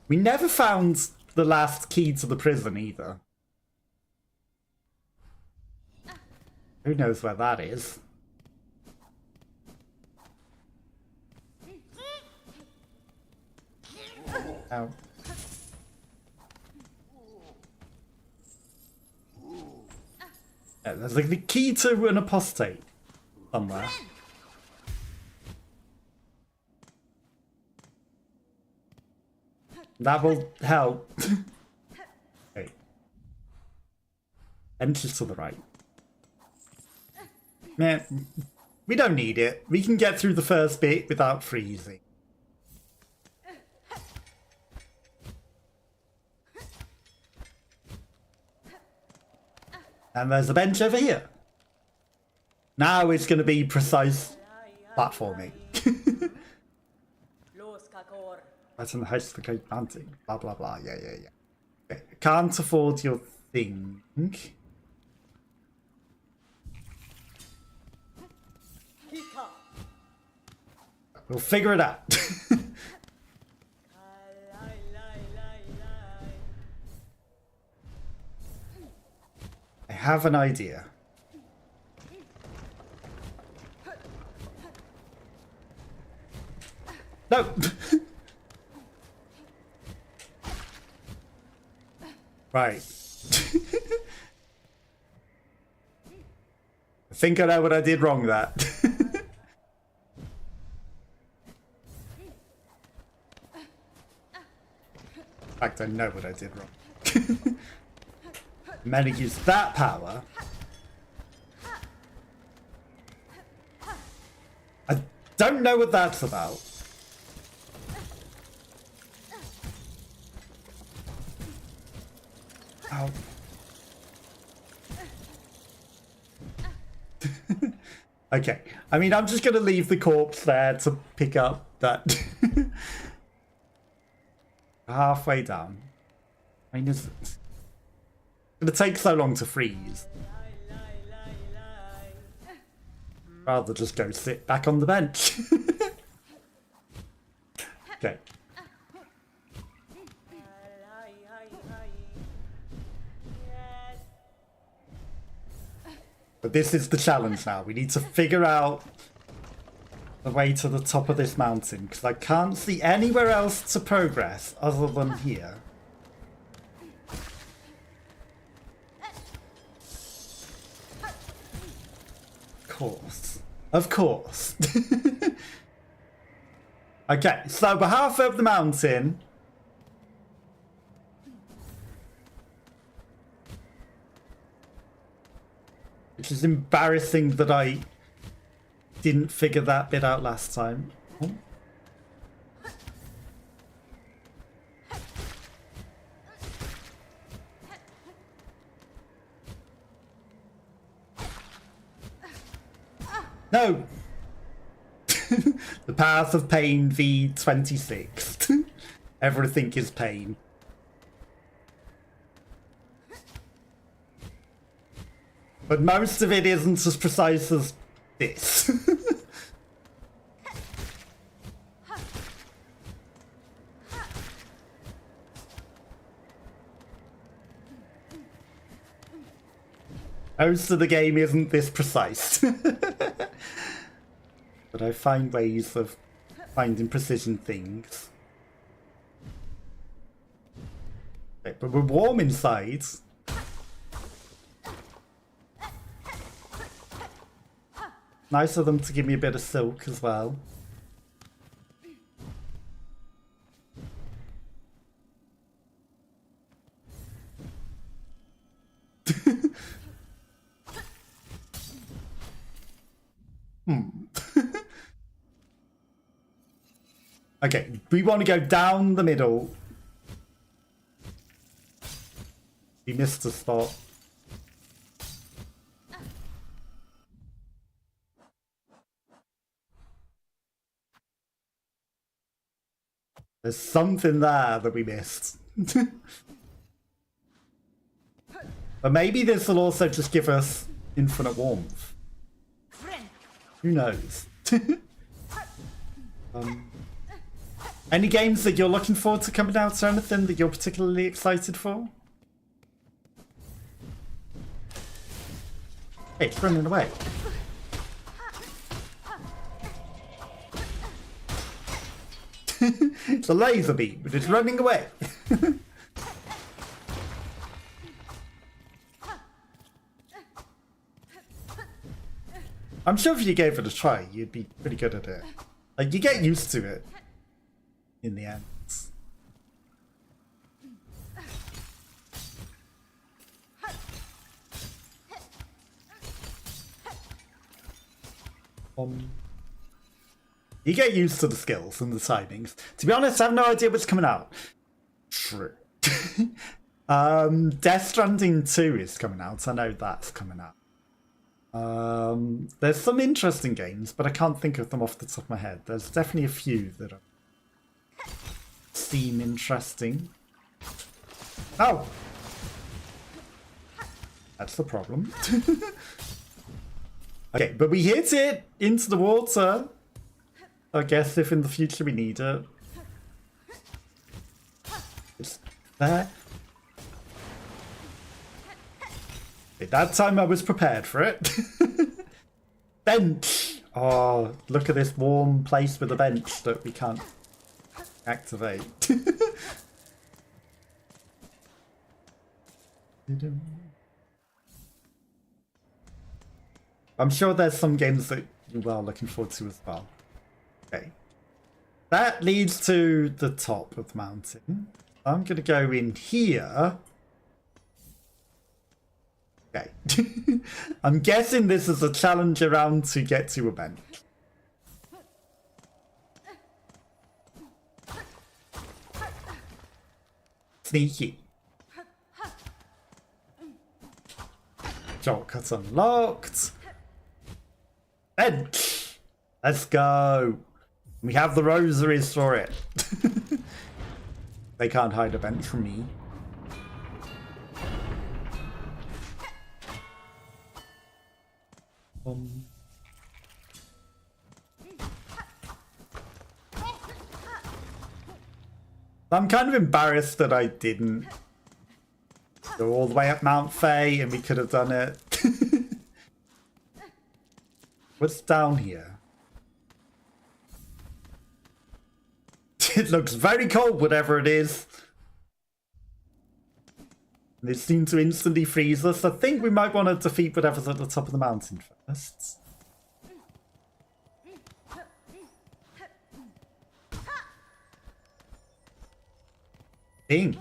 We never found the last key to the prison either. Who knows where that is? Ow. Yeah, there's like the key to an apostate somewhere. That will help. Okay. Enter to the right. Man, we don't need it. We can get through the first bit without freezing. And there's a bench over here. Now it's going to be precise platforming. That's in the house for great hunting. Blah, blah, blah. Yeah. Okay. Can't afford your thing. We'll figure it out. I have an idea. No! Right. I think I know what I did wrong there. In fact, I know what I did wrong. I'm going to use that power. I don't know what that's about. Ow. Okay. I mean, I'm just going to leave the corpse there to pick up that. Halfway down. I mean, it's going to take so long to freeze. Rather just go sit back on the bench. Okay. But this is the challenge now. We need to figure out the way to the top of this mountain, because I can't see anywhere else to progress other than here. Of course. Of course. Okay, so we're halfway up the mountain. Which is embarrassing that I didn't figure that bit out last time. Oh. No! The Path of Pain V26. Everything is pain. But most of it isn't as precise as this. Most of the game isn't this precise. But I find ways of finding precision things. Okay, but we're warm inside. Nice of them to give me a bit of silk as well. Okay, we want to go down the middle. We missed a spot. There's something there that we missed. But maybe this will also just give us infinite warmth. Who knows? Any games that you're looking forward to coming out, or anything that you're particularly excited for? Hey, it's running away. It's a laser beam, but it's running away. I'm sure if you gave it a try, you'd be pretty good at it. Like, you get used to it in the end. You get used to the skills and the timings. To be honest, I have no idea what's coming out. True. Death Stranding 2 is coming out. I know that's coming out. There's some interesting games, but I can't think of them off the top of my head. There's definitely a few that seem interesting. Oh! That's the problem. Okay, but we hit it into the water. I guess if in the future we need it. It's there. Okay, that time I was prepared for it. Bench! Oh, look at this warm place with a bench that we can't activate. I'm sure there's some games that you are looking forward to as well. Okay. That leads to the top of the mountain. I'm going to go in here. Okay. I'm guessing this is a challenge around to get to a bench. Sneaky. Shortcut unlocked. Bench! Let's go. We have the rosaries for it. They can't hide a bench from me. I'm kind of embarrassed that I didn't go all the way up Mount Faye and we could have done it. What's down here? It looks very cold, whatever it is. They seem to instantly freeze us. I think we might want to defeat whatever's at the top of the mountain first. Ding.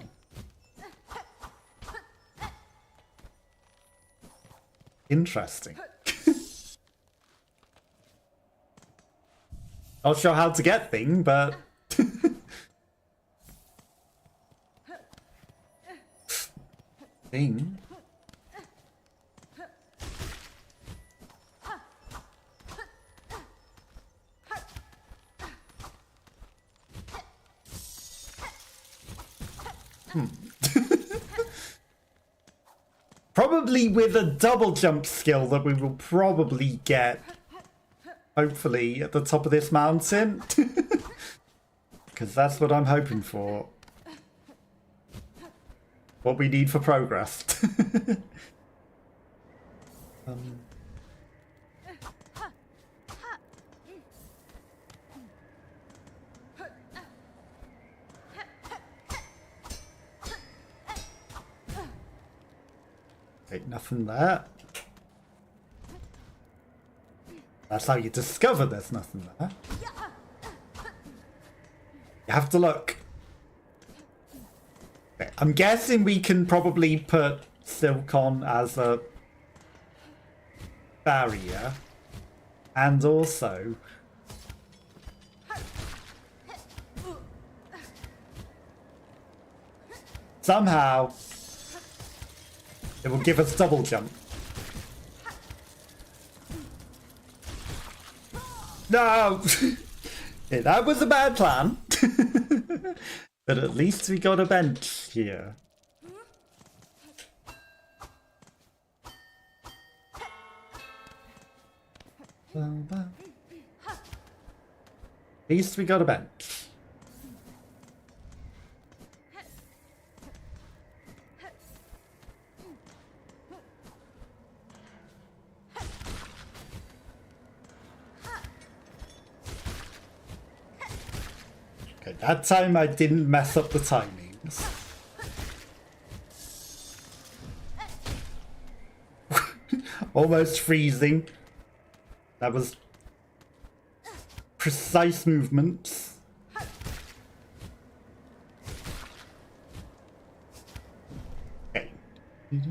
Interesting. Not sure how to get thing, but thing. Probably with a double jump skill that we will probably get, hopefully, at the top of this mountain. Because that's what I'm hoping for. What we need for progress. Okay, nothing there. That's how you discover there's nothing there. You have to look. Okay, I'm guessing we can probably put silk on as a barrier. And also somehow it will give us double jump. No! Yeah, that was a bad plan. But at least we got a bench here. At least we got a bench. Okay, that time I didn't mess up the timings. Almost freezing. That was precise movements. Okay. If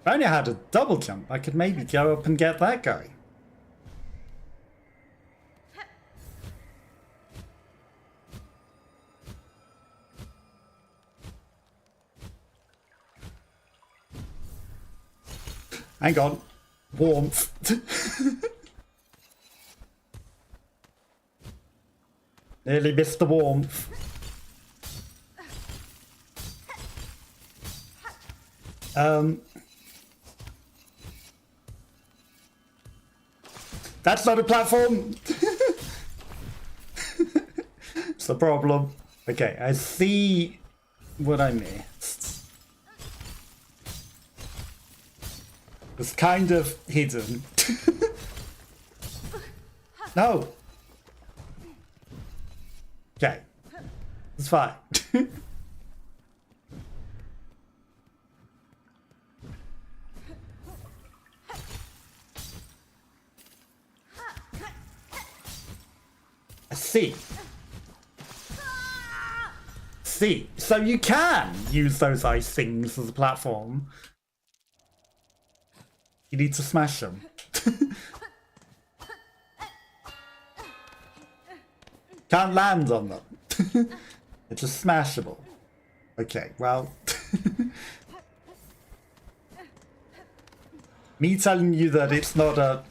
I only had a double jump, I could maybe go up and get that guy. Hang on. Warmth. Nearly missed the warmth. That's not a platform. It's the problem. Okay, I see what I missed. It's kind of hidden. No. Okay. It's fine. I see. See. So you can use those ice things as a platform. You need to smash them. Can't land on them. They're just smashable. Okay, well. Me telling you that it's not a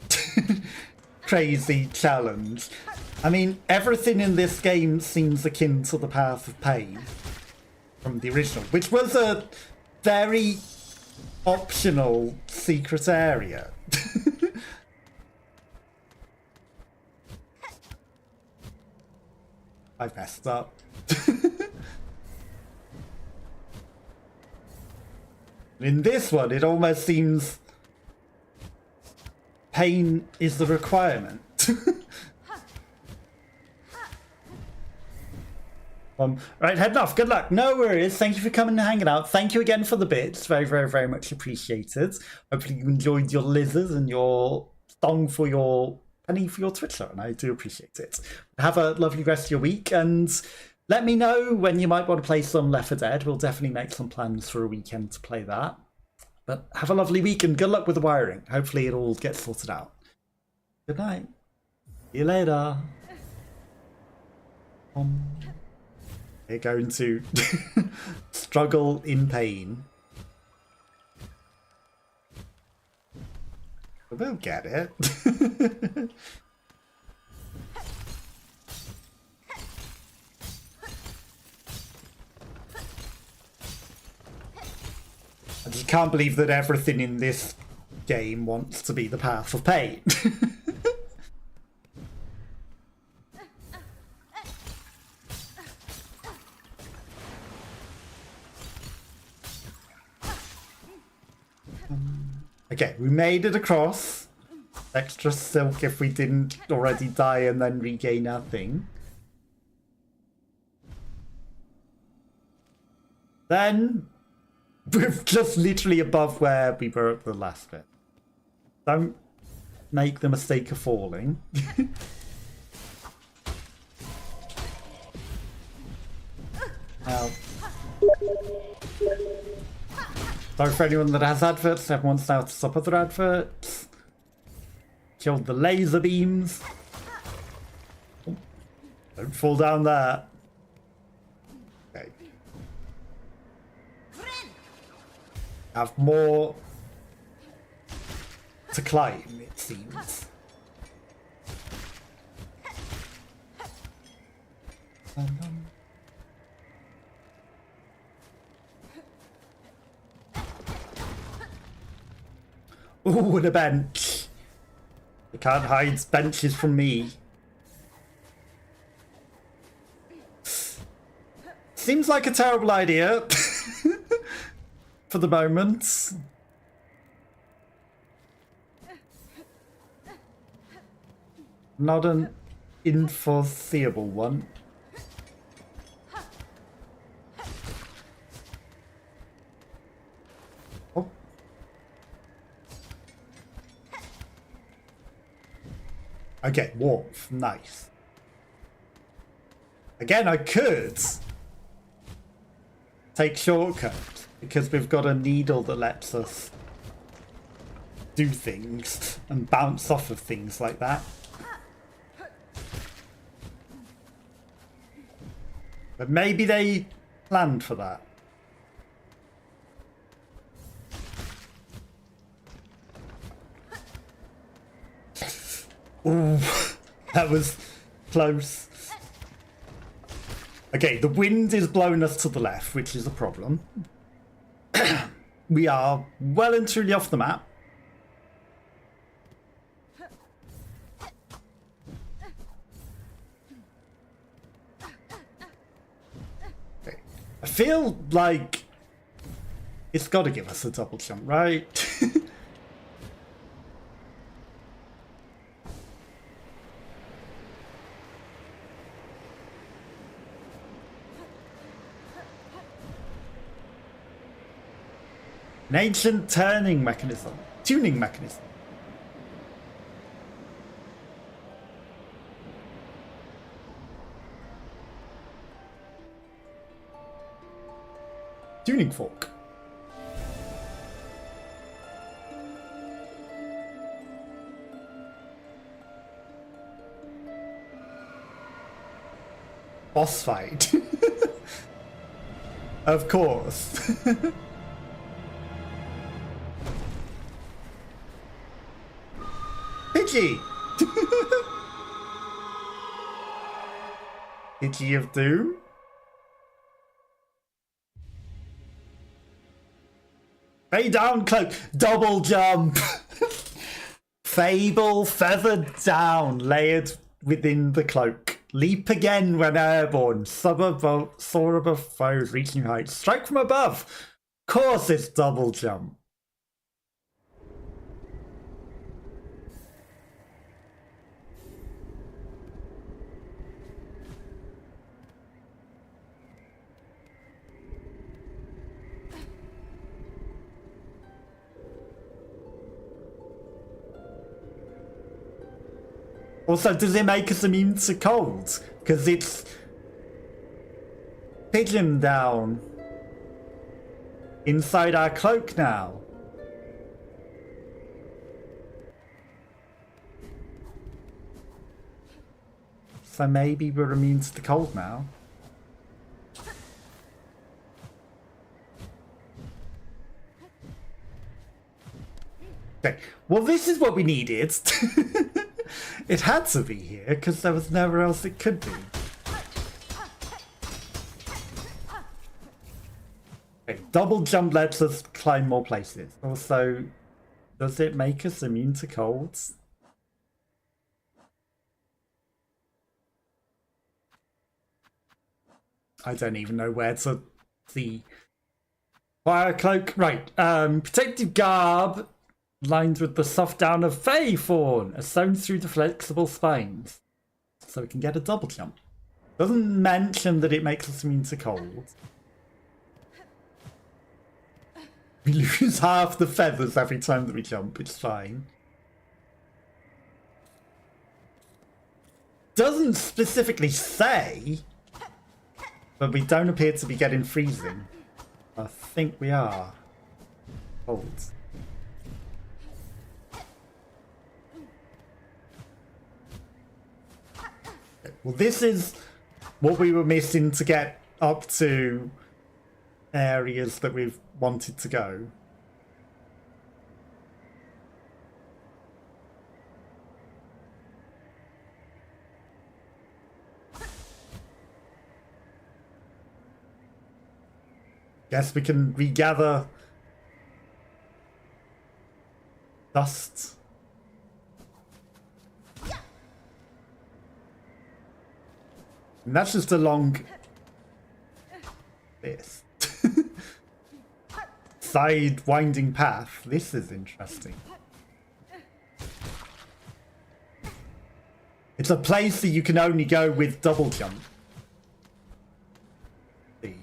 crazy challenge. I mean, everything in this game seems akin to the Path of Pain from the original, which was a very optional secret area. I messed up. In this one, it almost seems pain is the requirement. Right, heading off. Good luck. No worries. Thank you for coming and hanging out. Thank you again for the bits. Very, very, very much appreciated. Hopefully you enjoyed your lizard and your song for your penny for your Twitter, and I do appreciate it. Have a lovely rest of your week, and let me know when you might want to play some Left 4 Dead. We'll definitely make some plans for a weekend to play that. But have a lovely week and good luck with the wiring. Hopefully it all gets sorted out. Good night. See you later. They're going to struggle in pain. But they'll get it. I just can't believe that everything in this game wants to be the path of pain. Okay, we made it across. Extra silk if we didn't already die and then regain our thing. Then we're just literally above where we were at the last bit. Don't make the mistake of falling. Now, sorry for anyone that has adverts. Everyone's now to stop other adverts. Killed the laser beams. Oh, don't fall down there. Okay. Have more to climb, it seems. Ooh, and a bench. You can't hide benches from me. Seems like a terrible idea. For the moment. Not an unforeseeable one. Oh. Okay, warmth. Nice. Again, I could take shortcuts because we've got a needle that lets us do things and bounce off of things like that. But maybe they planned for that. Ooh, that was close. Okay, the wind is blowing us to the left, which is a problem. We are well and truly off the map. Okay. I feel like it's got to give us a double jump, right? An ancient tuning mechanism. Tuning fork. Boss fight. Of course. Pidgey! Pidgey of Doom? Fade down, cloak! Double jump! Fable feathered down, layered within the cloak. Leap again when airborne. Soar above foes, reaching heights. Strike from above! Course it's double jump. Also, does it make us immune to cold? Because it's pigeon down inside our cloak now. So maybe we're immune to the cold now. Okay, well this is what we needed. It had to be here because there was nowhere else it could be. Okay, double jump lets us climb more places. Also, does it make us immune to colds? I don't even know where to see. Fire cloak, right. Protective garb lined with the soft down of fey fawn, are sewn through the flexible spines. So we can get a double jump. Doesn't mention that it makes us immune to cold. We lose half the feathers every time that we jump, it's fine. Doesn't specifically say, but we don't appear to be getting freezing. I think we are. Cold. Well, this is what we were missing to get up to areas that we've wanted to go. Guess we can regather dust. And that's just along this side winding path. This is interesting. It's a place that you can only go with double jump. See.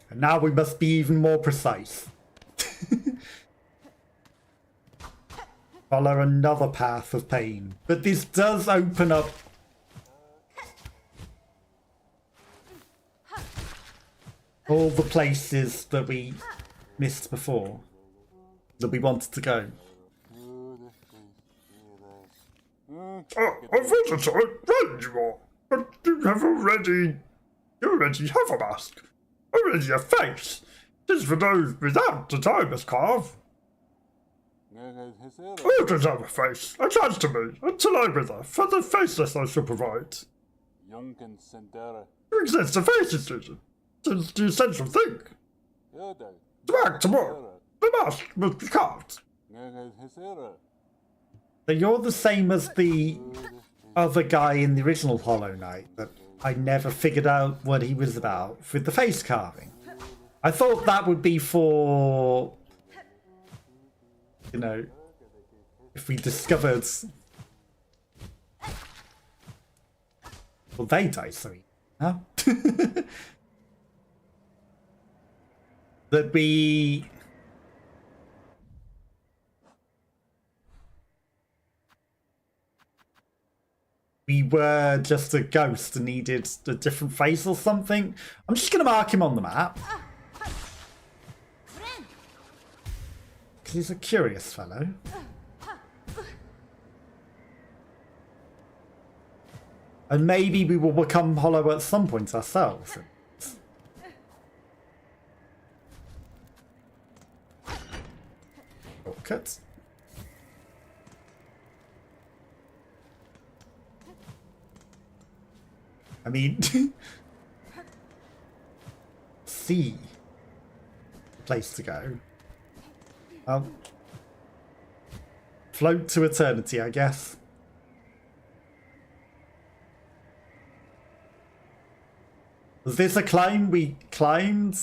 And now we must be even more precise. Follow another path of pain. But this does open up all the places that we missed before, that we wanted to go. A visitor, right you are. But you already have a mask. Already a face. 'Tis for those without the time is carved. I don't have a face. Attached to me, until I wither, for the faceless I shall provide. To exist a face is the essential thing. To act tomorrow, the mask must be carved. So you're the same as the other guy in the original Hollow Knight that I never figured out what he was about with the face carving. I thought that would be for, you know, if we discovered... Well, they die, sorry. Huh? That we... We were just a ghost and needed a different face or something. I'm just going to mark him on the map. Because he's a curious fellow. And maybe we will become hollow at some point ourselves. Shortcut. I mean, C. Place to go. Float to eternity, I guess. Was this a climb we climbed?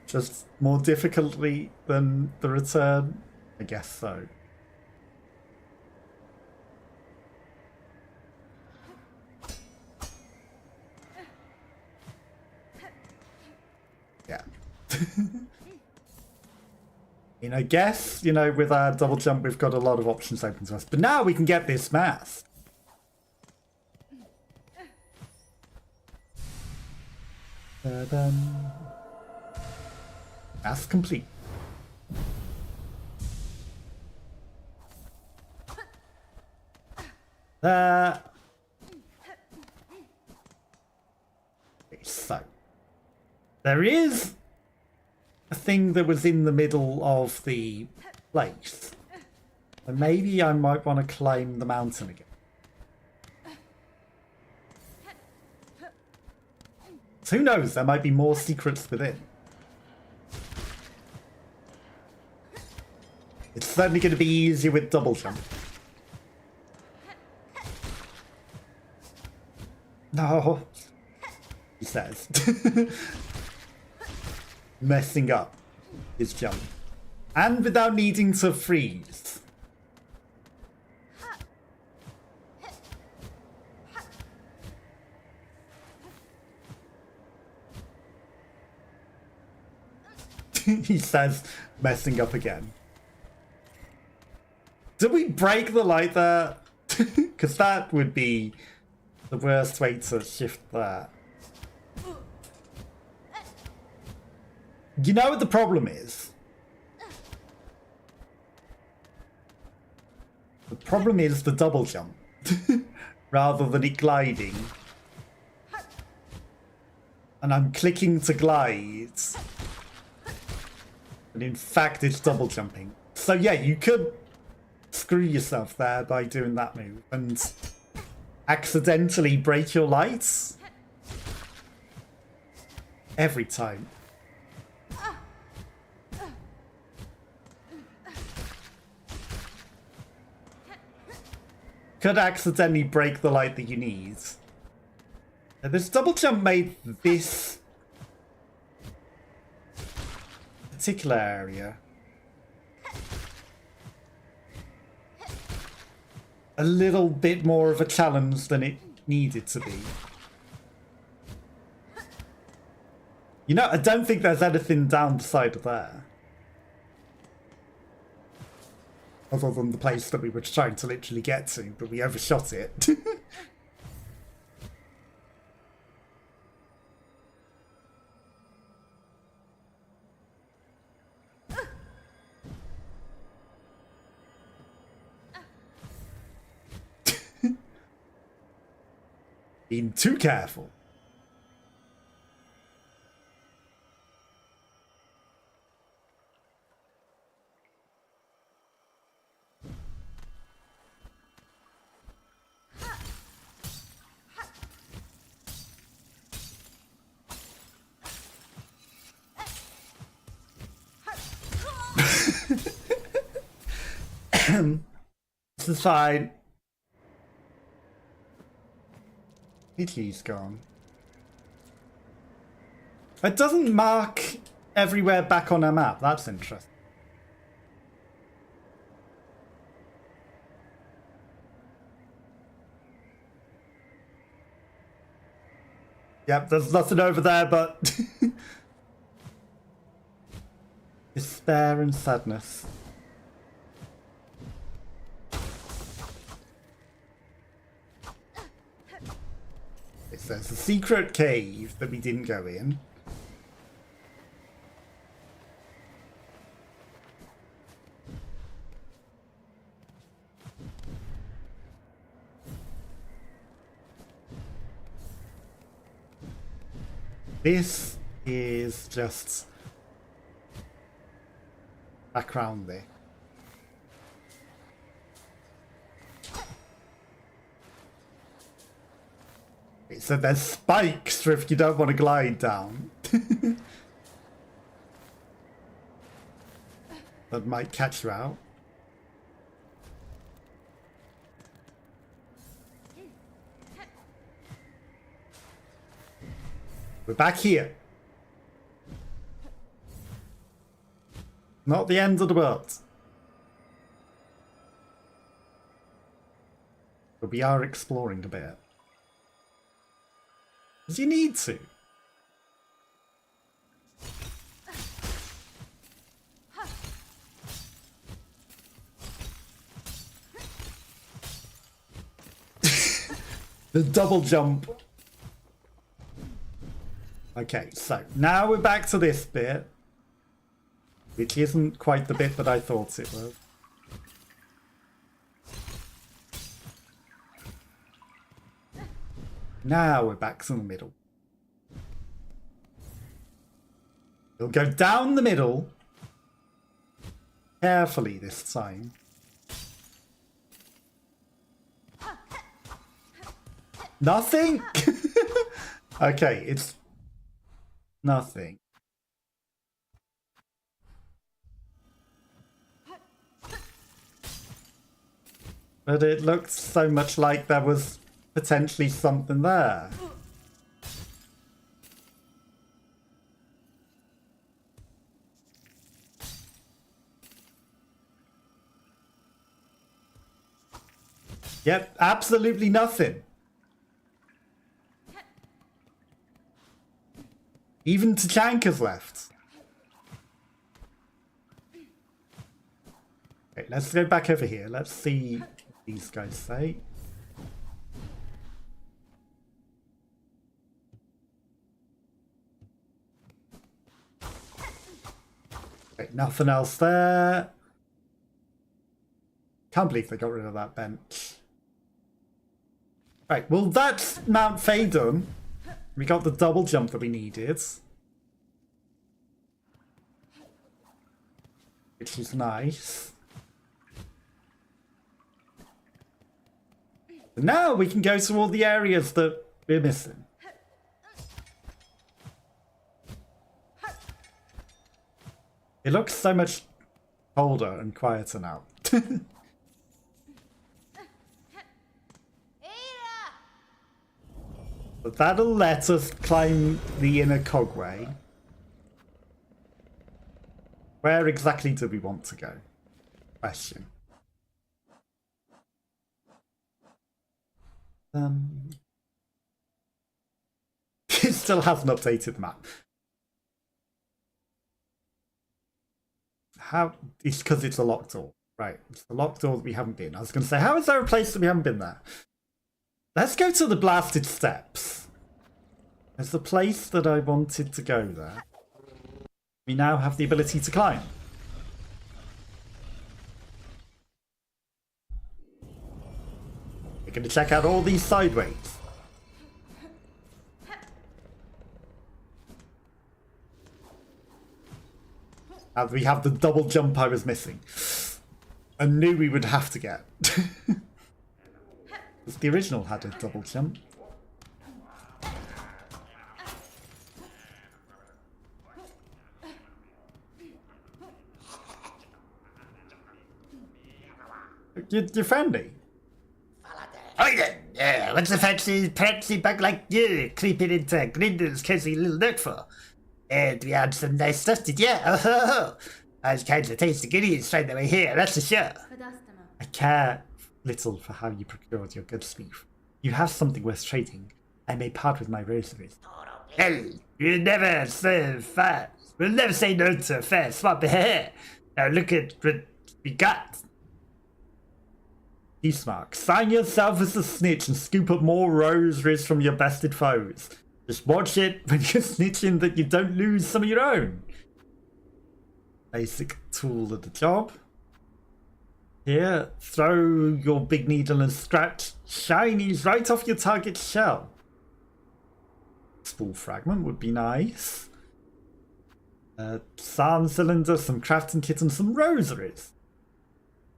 Just more difficultly than the return? I guess so. Yeah. mean, I guess, you know, with our double jump, we've got a lot of options open to us. But now we can get this mask. Ta-dum. Mask complete. Okay, so there is a thing that was in the middle of the place. And maybe I might want to climb the mountain again. Who knows? There might be more secrets within. It's certainly going to be easier with double jump. No, he says. Messing up his jump. And without needing to freeze. He says, messing up again. Did we break the light there? Because that would be the worst way to shift that. You know what the problem is? The problem is the double jump. Rather than it gliding. And I'm clicking to glide. And in fact it's double jumping. So yeah, you could screw yourself there by doing that move and accidentally break your lights every time. Could accidentally break the light that you need. And this double jump made this particular area a little bit more of a challenge than it needed to be. You know, I don't think there's anything down the side of there. Other than the place that we were trying to literally get to, but we overshot it. Being too careful. This is fine. Italy's gone. It doesn't mark everywhere back on our map. That's interesting. Yep, there's nothing over there but despair and sadness. There's a secret cave that we didn't go in. This is just background there. So there's spikes for if you don't want to glide down. That might catch you out. We're back here. Not the end of the world. But we are exploring a bit. Because you need to. The double jump. Okay, so now we're back to this bit, which isn't quite the bit that I thought it was. Now we're back to the middle. We'll go down the middle. Carefully this time. Nothing? Okay, it's nothing. But it looked so much like there was potentially something there. Yep, absolutely nothing. Even Tachanka's left. Okay, let's go back over here. Let's see what these guys say. Okay, nothing else there. Can't believe they got rid of that bench. Right, well that's Mount Phaedon. We got the double jump that we needed. Which is nice. And now we can go to all the areas that we're missing. It looks so much colder and quieter now. But that'll let us climb the inner cogway. Where exactly do we want to go? Question. It still hasn't updated the map. How? It's because it's a locked door. Right, it's a locked door that we haven't been. I was going to say, how is there a place that we haven't been there? Let's go to the blasted steps. There's the place that I wanted to go there. We now have the ability to climb. We're going to check out all these sideways. And we have the double jump I was missing. I knew we would have to get. The original had a double jump. You're friendly. Hi then, what's a fancy bug like you creeping into Grindel's cozy little nook for? And we had some nice stuff, did you? Oh, those kinds of tasty goodies straight away here, that's for sure. I care little for how you procured your goods, Steve. You have something worth trading. I may part with my rosaries. Well, you never say fast. We'll never say no to a fair swap of hair. Now look at what we got. Peacemark, sign yourself as a snitch and scoop up more rosaries from your bested foes. Just watch it when you're snitching that you don't lose some of your own. Basic tool of the job. Here, throw your big needle and scratch shinies right off your target's shell. Spool fragment would be nice. Sand cylinder, some crafting kit and some rosaries.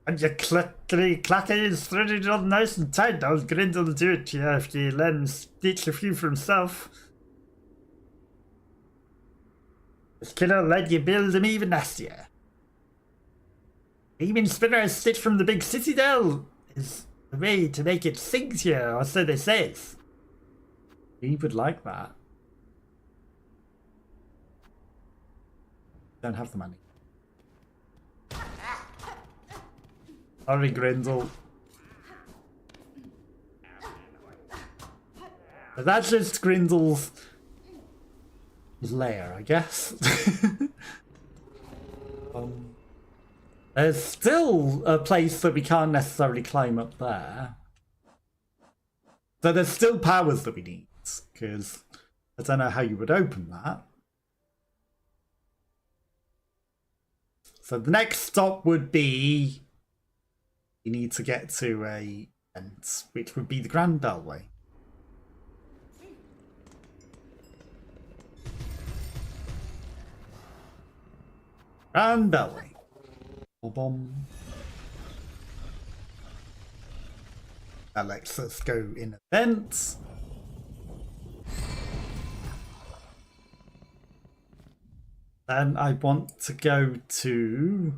And your clacker is threaded on nice and tight. I'll Grindel to do it here if you let him stitch a few for himself. This killer let you build him even nastier. Even spinner a stitch from the big citadel is the way to make it sink here, or so they say. We would like that. Don't have the money. Sorry, Grindel. But that's just Grindel's lair, I guess. There's still a place that we can't necessarily climb up there. So there's still powers that we need, because I don't know how you would open that. So the next stop would be you need to get to a vent, which would be the Grand Bellway. Grand Bellway. Boom. That lets us go in a vent. Then I want to go to...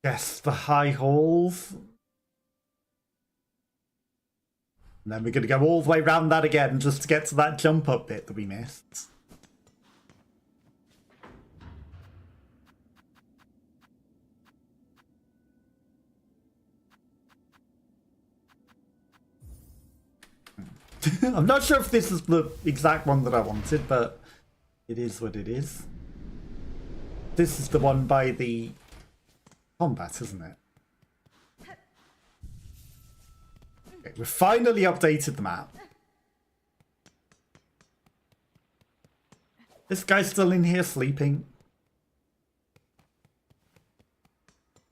Yes, the high halls. And then we're going to go all the way around that again just to get to that jump up bit that we missed. I'm not sure if this is the exact one that I wanted, but it is what it is. This is the one by the combat, isn't it? Okay, we've finally updated the map. This guy's still in here sleeping.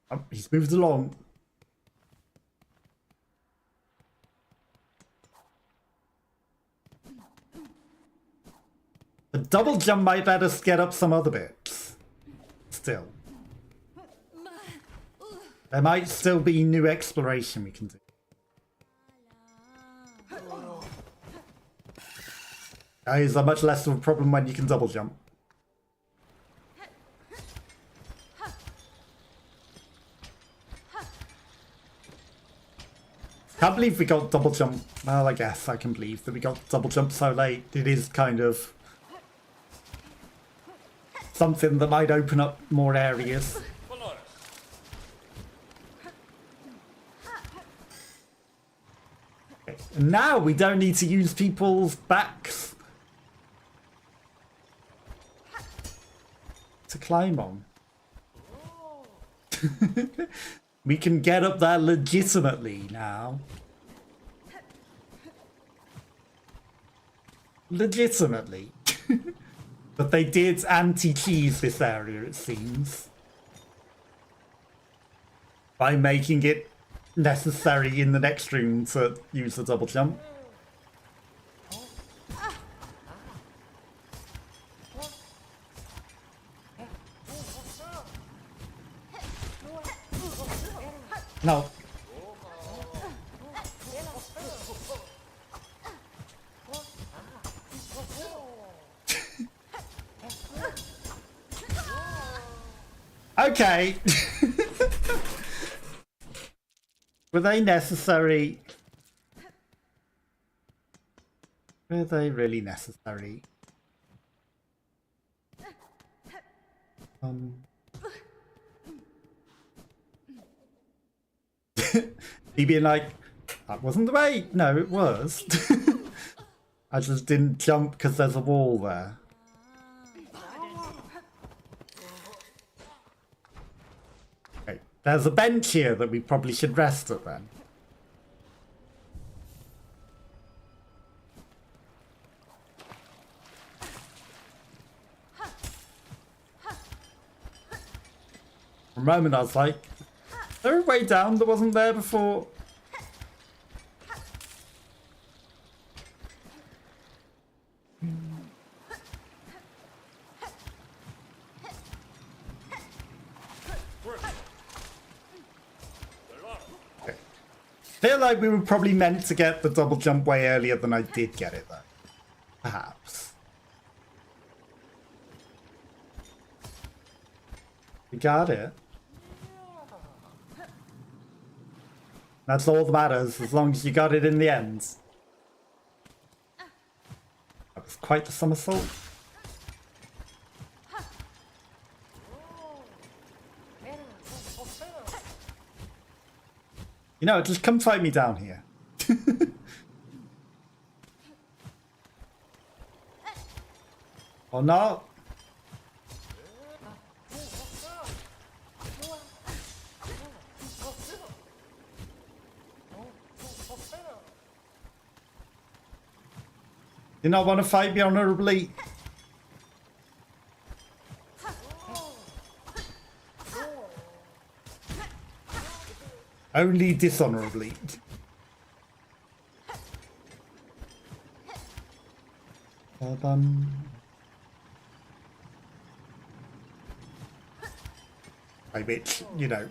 Oh, he's moved along. The double jump might let us get up some other bits. Still. There might still be new exploration we can do. Is that much less of a problem when you can double jump? Can't believe we got double jump. Well, I guess I can believe that we got double jump so late. It is kind of something that might open up more areas. Okay. And now we don't need to use people's backs to climb on. We can get up there legitimately now. Legitimately. But they did anti-cheese this area, it seems. By making it necessary in the next room to use the double jump. No. Okay. Were they necessary? Were they really necessary? Me being like, that wasn't the way. No, it was. I just didn't jump because there's a wall there. Okay, there's a bench here that we probably should rest at then. For a moment I was like, is there a way down that wasn't there before? Okay. Feel like we were probably meant to get the double jump way earlier than I did get it though. Perhaps. We got it. That's all that matters, as long as you got it in the end. That was quite the somersault. You know, just come fight me down here. Or not. You not want to fight me honorably? Only dishonorably. Ba-bum. Which, you know,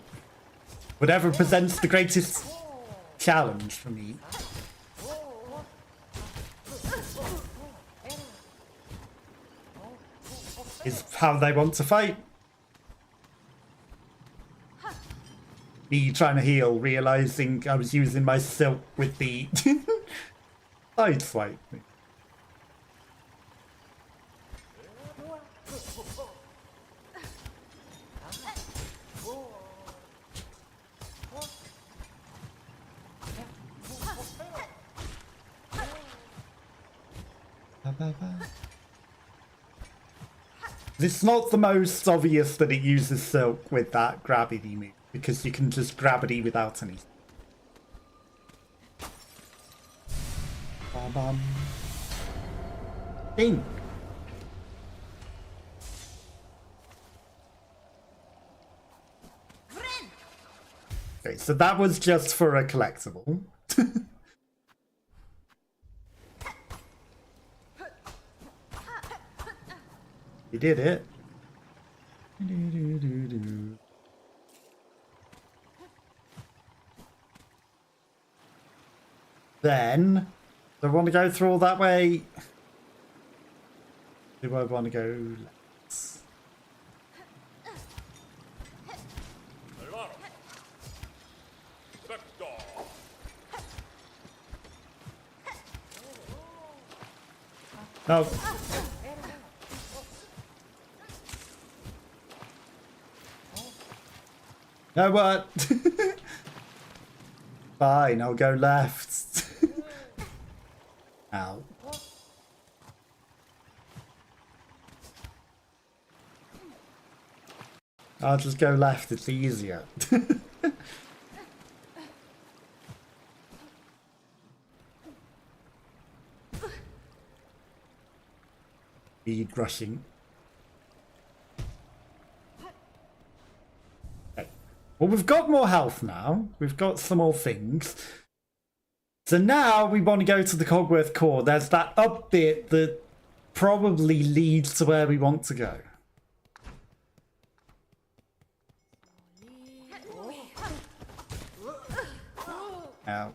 whatever presents the greatest challenge for me. Is how they want to fight. Me trying to heal, realizing I was using my silk with the side swipe. It's not the most obvious that it uses silk with that gravity move, because you can just gravity without any. Ding. Okay, so that was just for a collectible. You did it. Then, do I want to go through all that way? Do I want to go left? No. No, what? Fine, I'll go left. Ow. I'll just go left, it's easier. Speed rushing. Well, we've got more health now. We've got some more things. So now we want to go to the Cogworth core. There's that up bit that probably leads to where we want to go. Ow.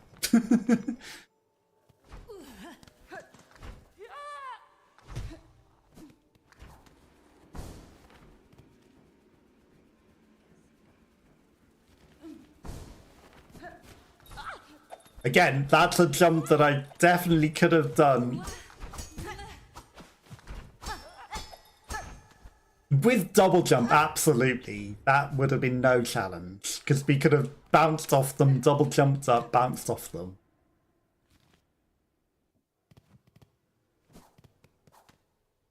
Again, that's a jump that I definitely could have done. With double jump, absolutely. That would have been no challenge. Because we could have bounced off them, double jumped up, bounced off them.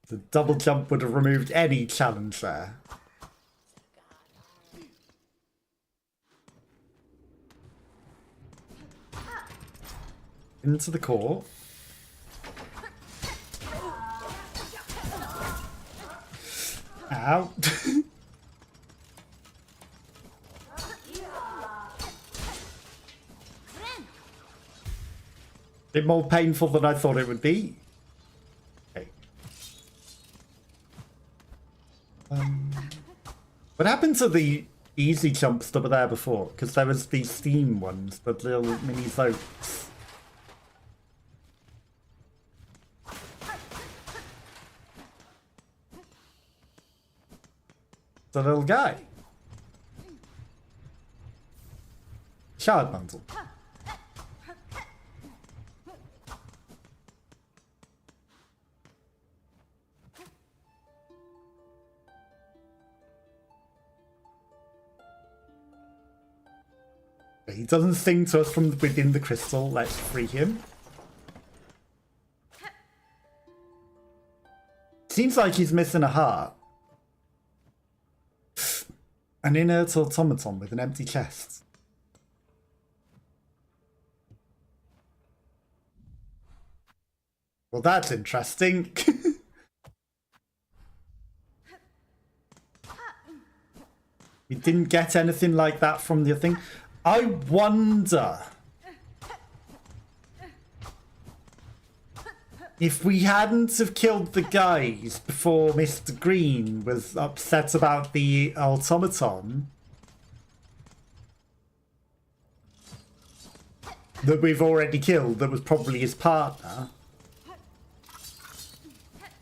The double jump would have removed any challenge there. Into the core. Ow. Bit more painful than I thought it would be. Okay. What happened to the easy jumps that were there before? Because there was these steam ones, the little mini floats. The little guy. Shard bundle. He doesn't sing to us from within the crystal. Let's free him. Seems like he's missing a heart. An inert automaton with an empty chest. Well, that's interesting. We didn't get anything like that from the thing. I wonder if we hadn't have killed the guys before Mr. Green was upset about the automaton that we've already killed, that was probably his partner,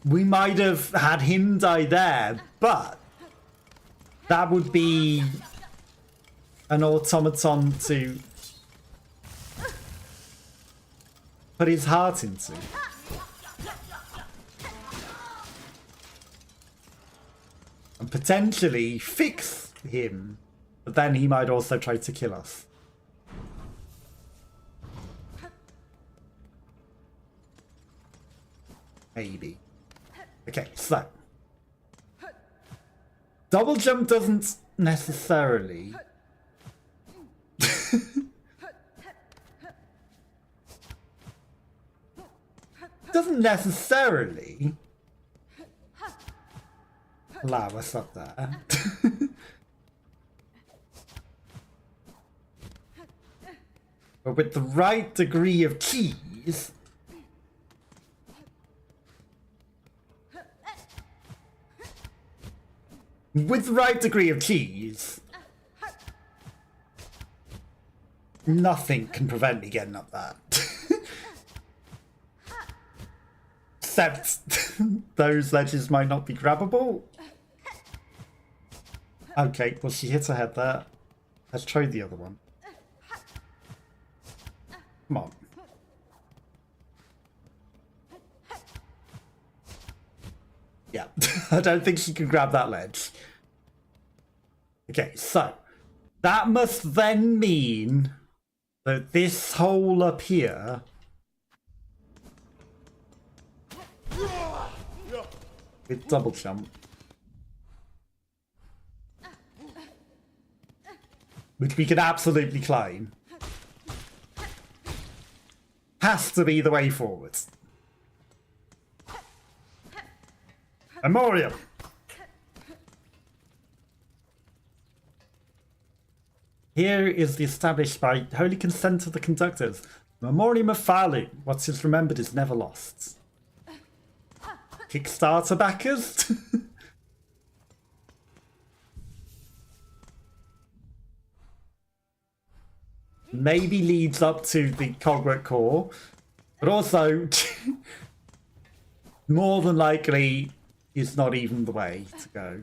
we might have had him die there, but that would be an automaton to put his heart into. And potentially fix him, but then he might also try to kill us. Maybe. Okay, so double jump doesn't necessarily allow us up there. But with the right degree of cheese, nothing can prevent me getting up that. Except those ledges might not be grabbable. Okay, well, she hit her head there. Let's try the other one. Come on. Yeah, I don't think she can grab that ledge. Okay, so that must then mean that this hole up here with double jump, which we can absolutely climb, has to be the way forward. Memoriam! Here is the established by holy consent of the conductors. Memoriam of Falu. What is remembered is never lost. Kickstarter backers? Maybe leads up to the Cogwork core, but also more than likely is not even the way to go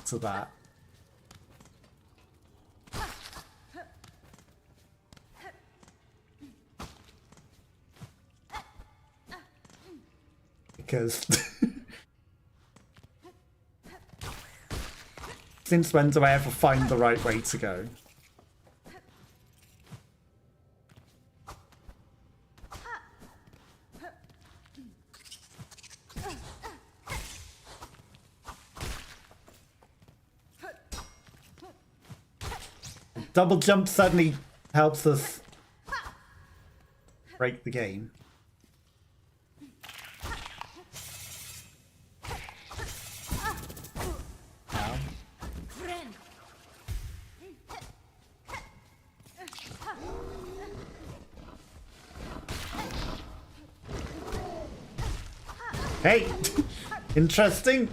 to that. Because since when do I ever find the right way to go? Double jump suddenly helps us break the game. Hey, interesting.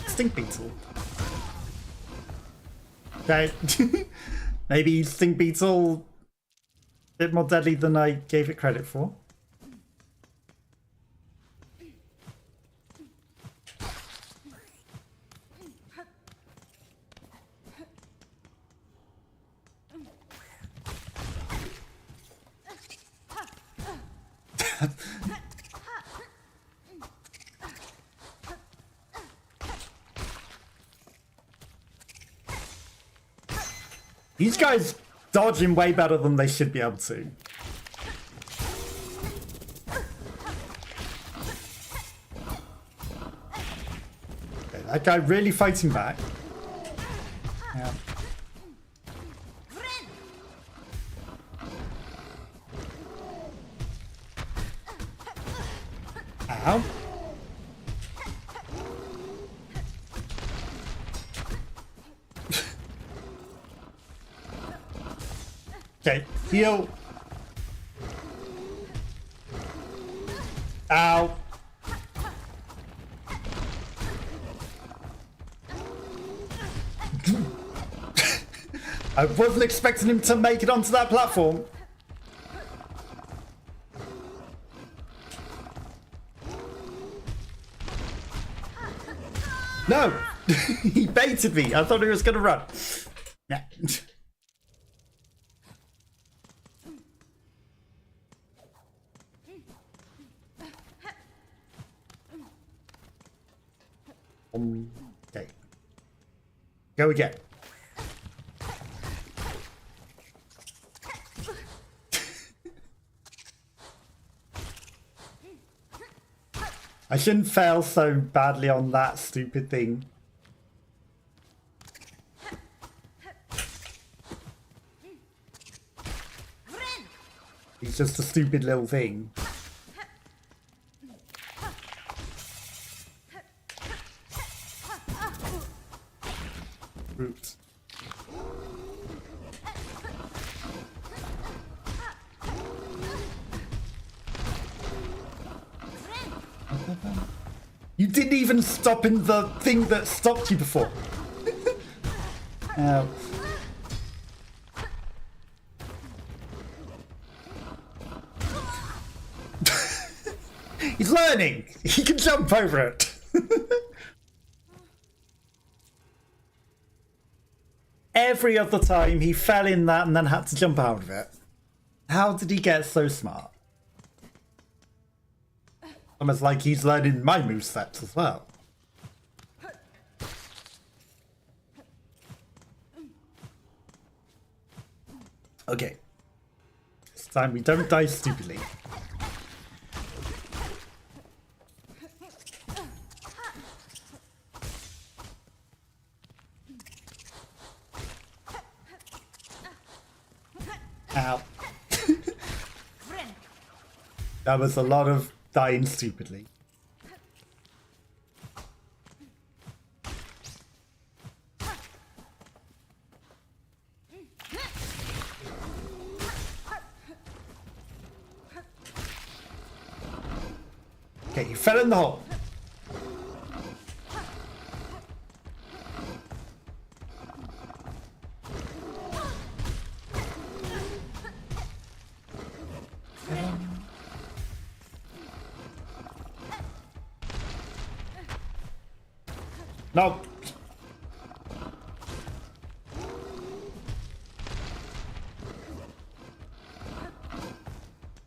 Stink beetle. Okay, maybe stink beetle a bit more deadly than I gave it credit for. These guys dodging way better than they should be able to. Okay, that guy really fighting back. Yeah. Ow. Okay, heal. Ow. I wasn't expecting him to make it onto that platform. No! He baited me. I thought he was going to run. Yeah. Okay. Go again. I shouldn't fail so badly on that stupid thing. It's just a stupid little thing. Oops. You didn't even stop in the thing that stopped you before. He's learning. He can jump over it. Every other time he fell in that and then had to jump out of it. How did he get so smart? Almost like he's learning my movesets as well. Okay. This time we don't die stupidly. Ow. That was a lot of dying stupidly. Okay, you fell in the hole. No.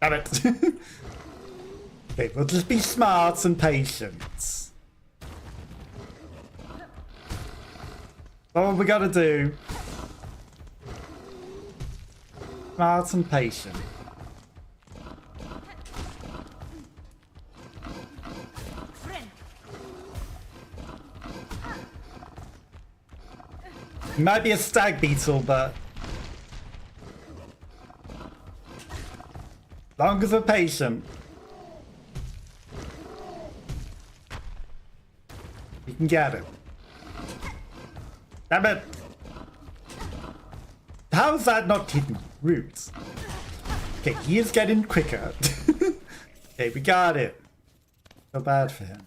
Damn it. Okay, we'll just be smart and patient. What we gotta do? Smart and patient. He might be a stag beetle, but long as we're patient, we can get him. Damn it! How is that not hitting roots? Okay, he is getting quicker. Okay, we got it. So bad for him.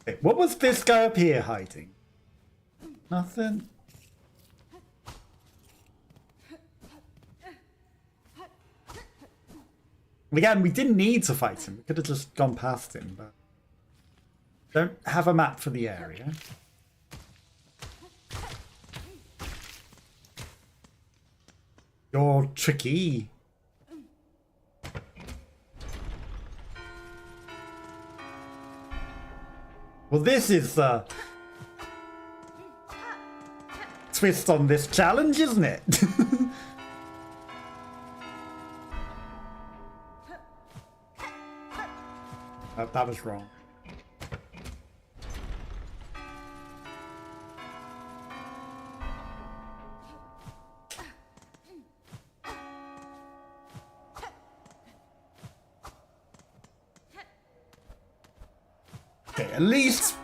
Okay, what was this guy up here hiding? Nothing. Again, we didn't need to fight him. We could have just gone past him, but don't have a map for the area. You're tricky. Well, this is the twist on this challenge, isn't it? That was wrong. Okay, at least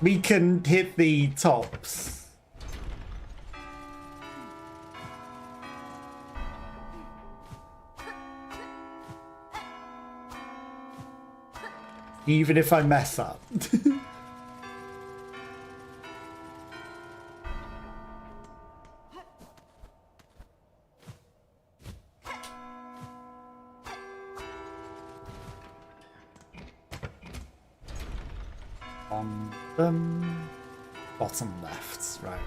we can hit the tops. Even if I mess up. On the bottom left, right.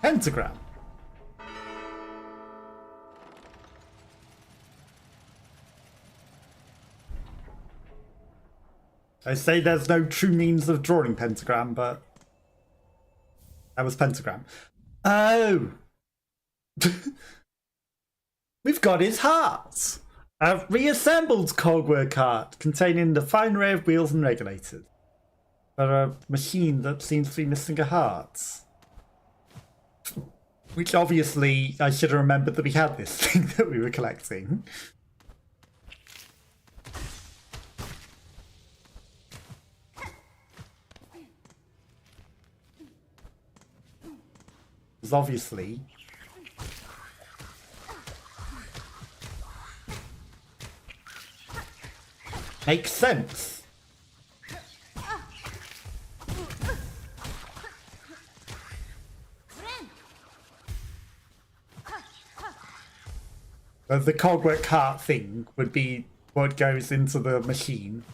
Pentagram. I say there's no true means of drawing pentagram, but that was pentagram. Oh! We've got his heart! A reassembled cogwork heart containing the fine array of wheels and regulators. For a machine that seems to be missing a heart. Which obviously I should have remembered that we had this thing that we were collecting. Because obviously makes sense. The cogwork heart thing would be what goes into the machine.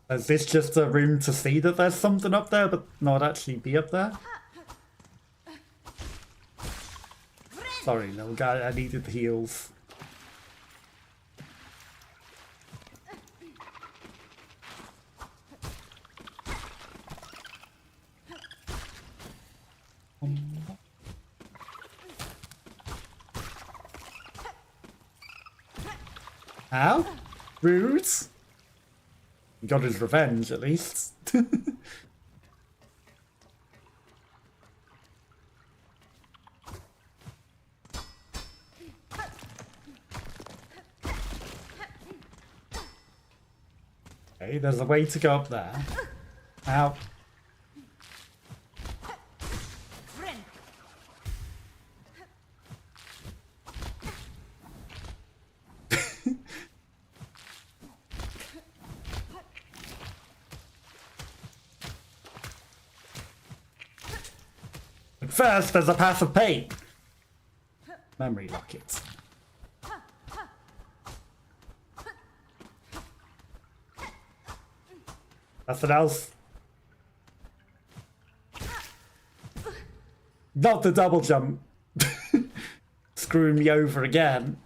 Is this just a room to see that there's something up there, but not actually be up there? Sorry, little guy, I needed the heals. Ow! Rude! He got his revenge, at least. Okay, there's a way to go up there. Ow. But first, there's a path of pain. Memory locket. Nothing else? Not the double jump. Screwing me over again.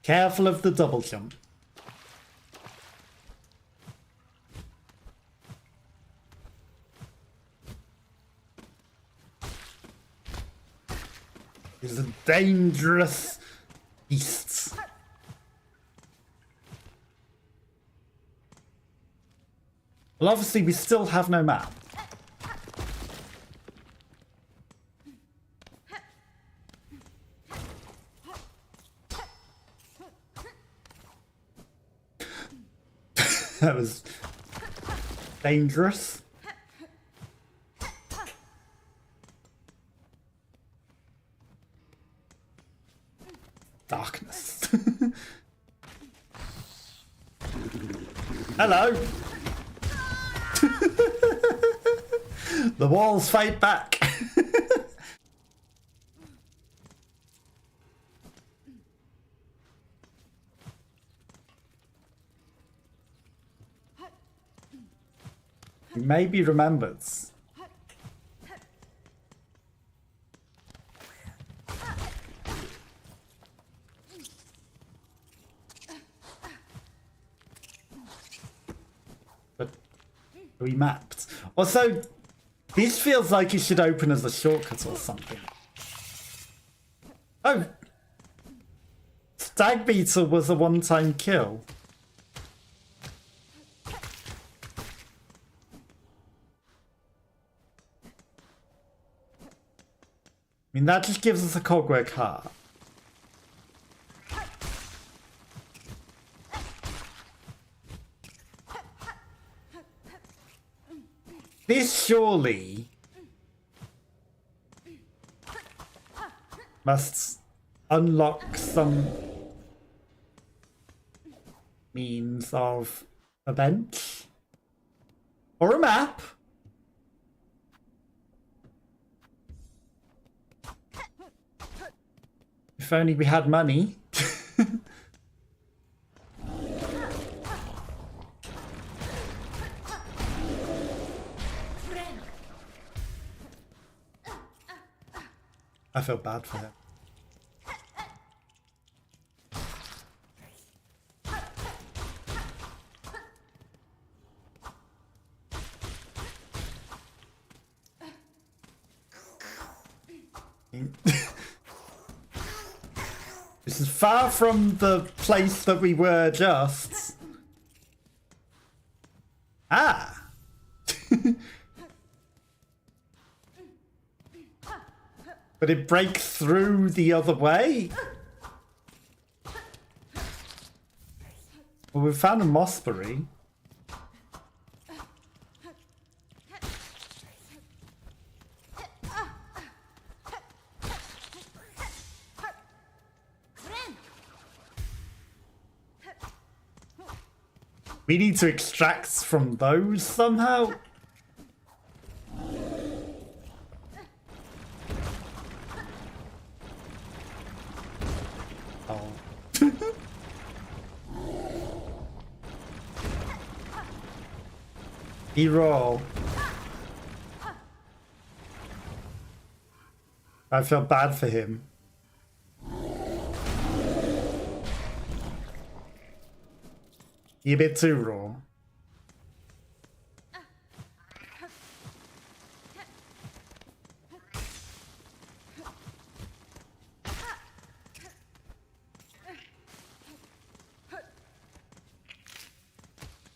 Careful of the double jump. He's a dangerous beast. Well, obviously we still have no map. That was dangerous. Darkness. Hello. The walls fight back. He maybe remembers. We mapped. Also, this feels like it should open as a shortcut or something. Oh! Stag Beetle was a one-time kill. I mean, that just gives us a cogwork heart. This surely must unlock some means of a bench or a map. If only we had money. I feel bad for him. This is far from the place that we were just. Ah! But it breaks through the other way? Well, we found a mossberry. We need to extract from those somehow. Oh. Hero. I feel bad for him. He a bit too raw.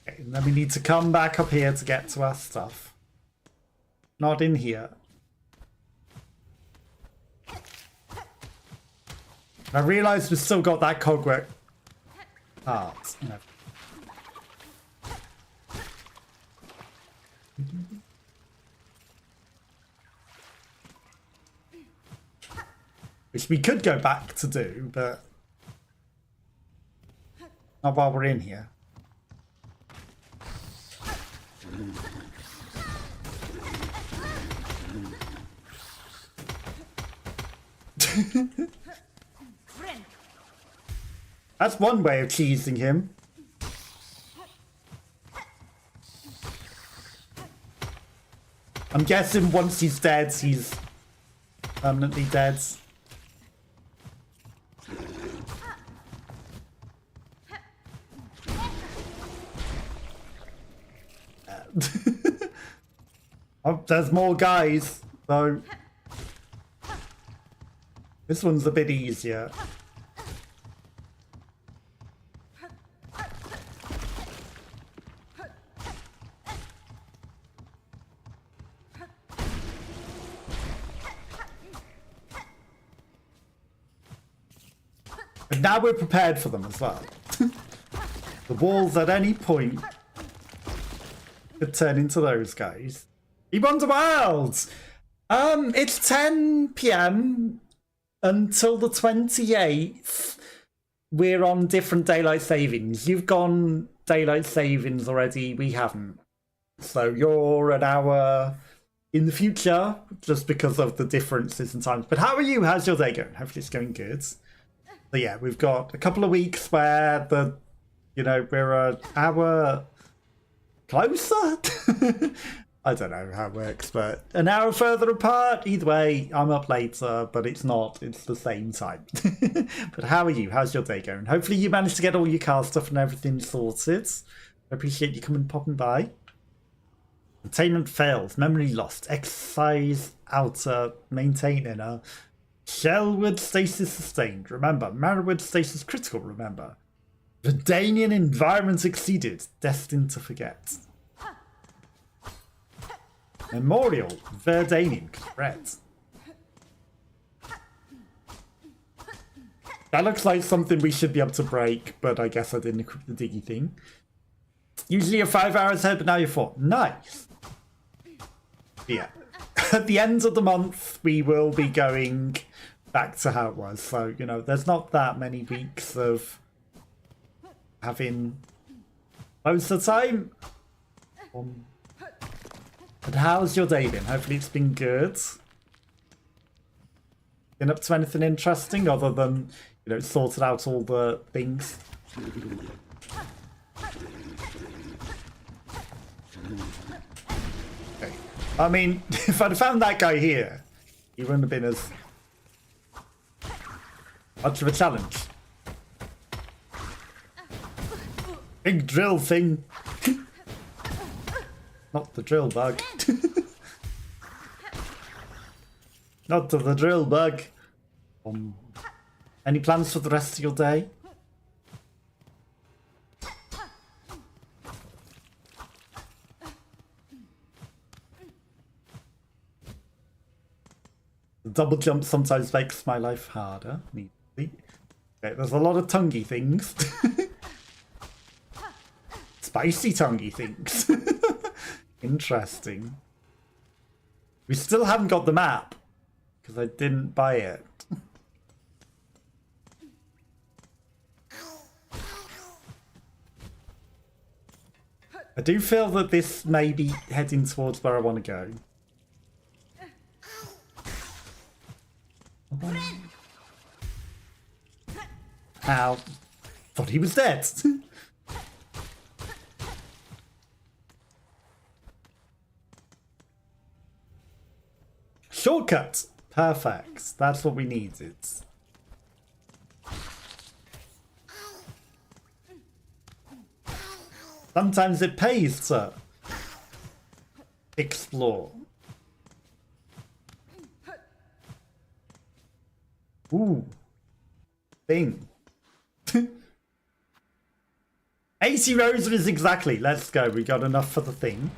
Okay, and then we need to come back up here to get to our stuff. Not in here. I realised we've still got that cogwork part. No. Which we could go back to do, but not while we're in here. That's one way of cheesing him. I'm guessing once he's dead, he's permanently dead. Oh, there's more guys, though. This one's a bit easier. And now we're prepared for them as well. The walls at any point could turn into those guys. Ebon's Wild! It's 10 PM until the 28th. We're on different daylight savings. You've gone daylight savings already, we haven't. So you're an hour in the future, just because of the differences in times. But how are you? How's your day going? Hopefully it's going good. So yeah, we've got a couple of weeks where we're an hour closer? I don't know how it works, but an hour further apart. Either way, I'm up later, but it's not. It's the same time. But how are you? How's your day going? Hopefully you managed to get all your car stuff and everything sorted. I appreciate you coming popping by. Containment fails. Memory lost. Exercise outer. Maintain inner. Shellwood stasis sustained. Remember. Marrowwood stasis critical. Remember. Verdanian environment exceeded. Destined to forget. Memorial. Verdanian. Correct. That looks like something we should be able to break, but I guess I didn't equip the diggy thing. Usually you're 5 hours ahead, but now you're 4. Nice. Yeah. At the end of the month, we will be going back to how it was. So, you know, there's not that many weeks of having loads of time. And how's your day been? Hopefully it's been good. Been up to anything interesting other than, you know, sorted out all the things? Okay. I mean, if I'd found that guy here, he wouldn't have been as much of a challenge. Big drill thing. Not the drill bug. Not to the drill bug. Any plans for the rest of your day? The double jump sometimes makes my life harder. Okay, there's a lot of tonguey things. Spicy tonguey things. Interesting. We still haven't got the map because I didn't buy it. I do feel that this may be heading towards where I want to go. Ow. Thought he was dead. Shortcut. Perfect. That's what we needed. Sometimes it pays to explore. Ooh. Thing. 80 rosaries exactly. Let's go. We got enough for the thing.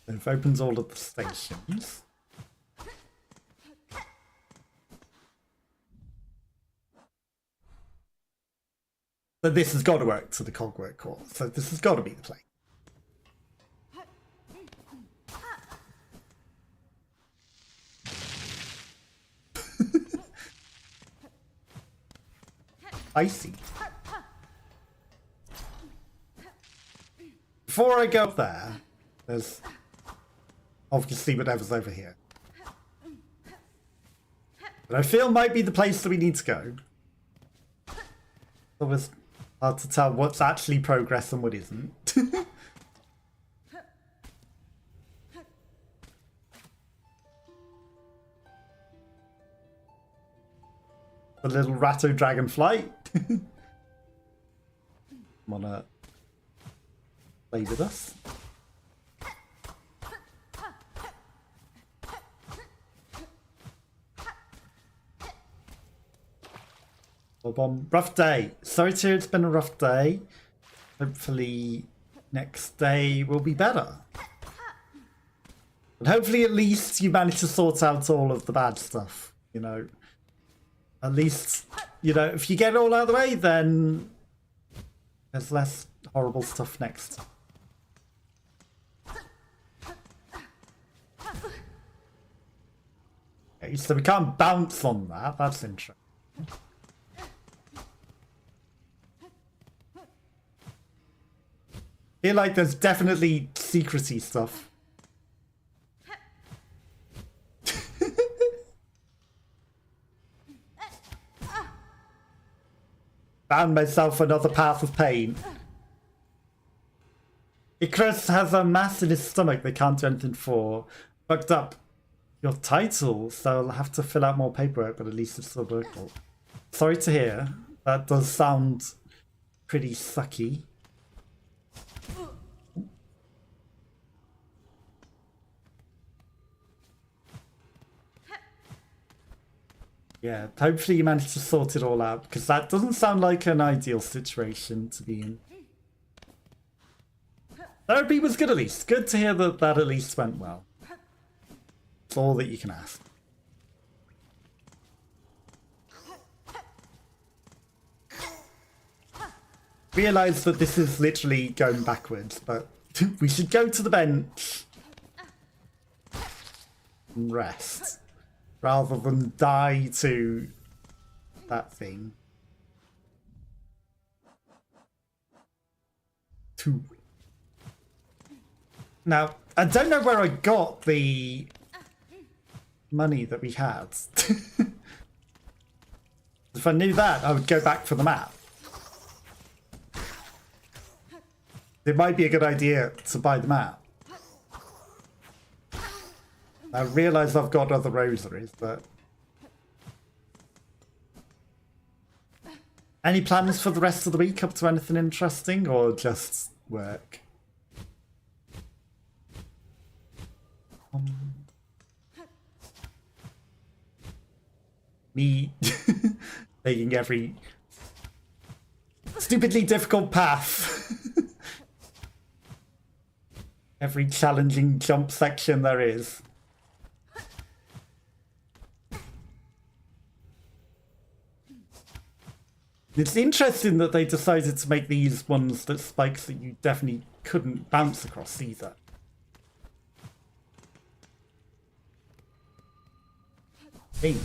It opens all of the stations. But this has got to work to the cogwork core. So this has got to be the plane. I see. Before I go up there, there's obviously whatever's over here. But I feel might be the place that we need to go. Always hard to tell what's actually progress and what isn't. The little ratto dragonfly. Wanna play with us? Rough day. Sorry to hear it's been a rough day. Hopefully next day will be better. But hopefully at least you managed to sort out all of the bad stuff, you know. At least, you know, if you get it all out of the way, then there's less horrible stuff next. Okay, so we can't bounce on that. That's interesting. I feel like there's definitely secrecy stuff. Found myself another path of pain. Icarus has a mass in his stomach they can't do anything for. Fucked up your title, so I'll have to fill out more paperwork, but at least it's still workable. Sorry to hear. That does sound pretty sucky. Yeah, hopefully you managed to sort it all out, because that doesn't sound like an ideal situation to be in. Therapy was good at least. Good to hear that that at least went well. It's all that you can ask. Realise that this is literally going backwards, but we should go to the bench and rest rather than die to that thing. 2. Now, I don't know where I got the money that we had. If I knew that, I would go back for the map. It might be a good idea to buy the map. I realise I've got other rosaries, but... Any plans for the rest of the week up to anything interesting, or just work? Me taking every stupidly difficult path. Every challenging jump section there is. It's interesting that they decided to make these ones that spikes that you definitely couldn't bounce across either. Hey.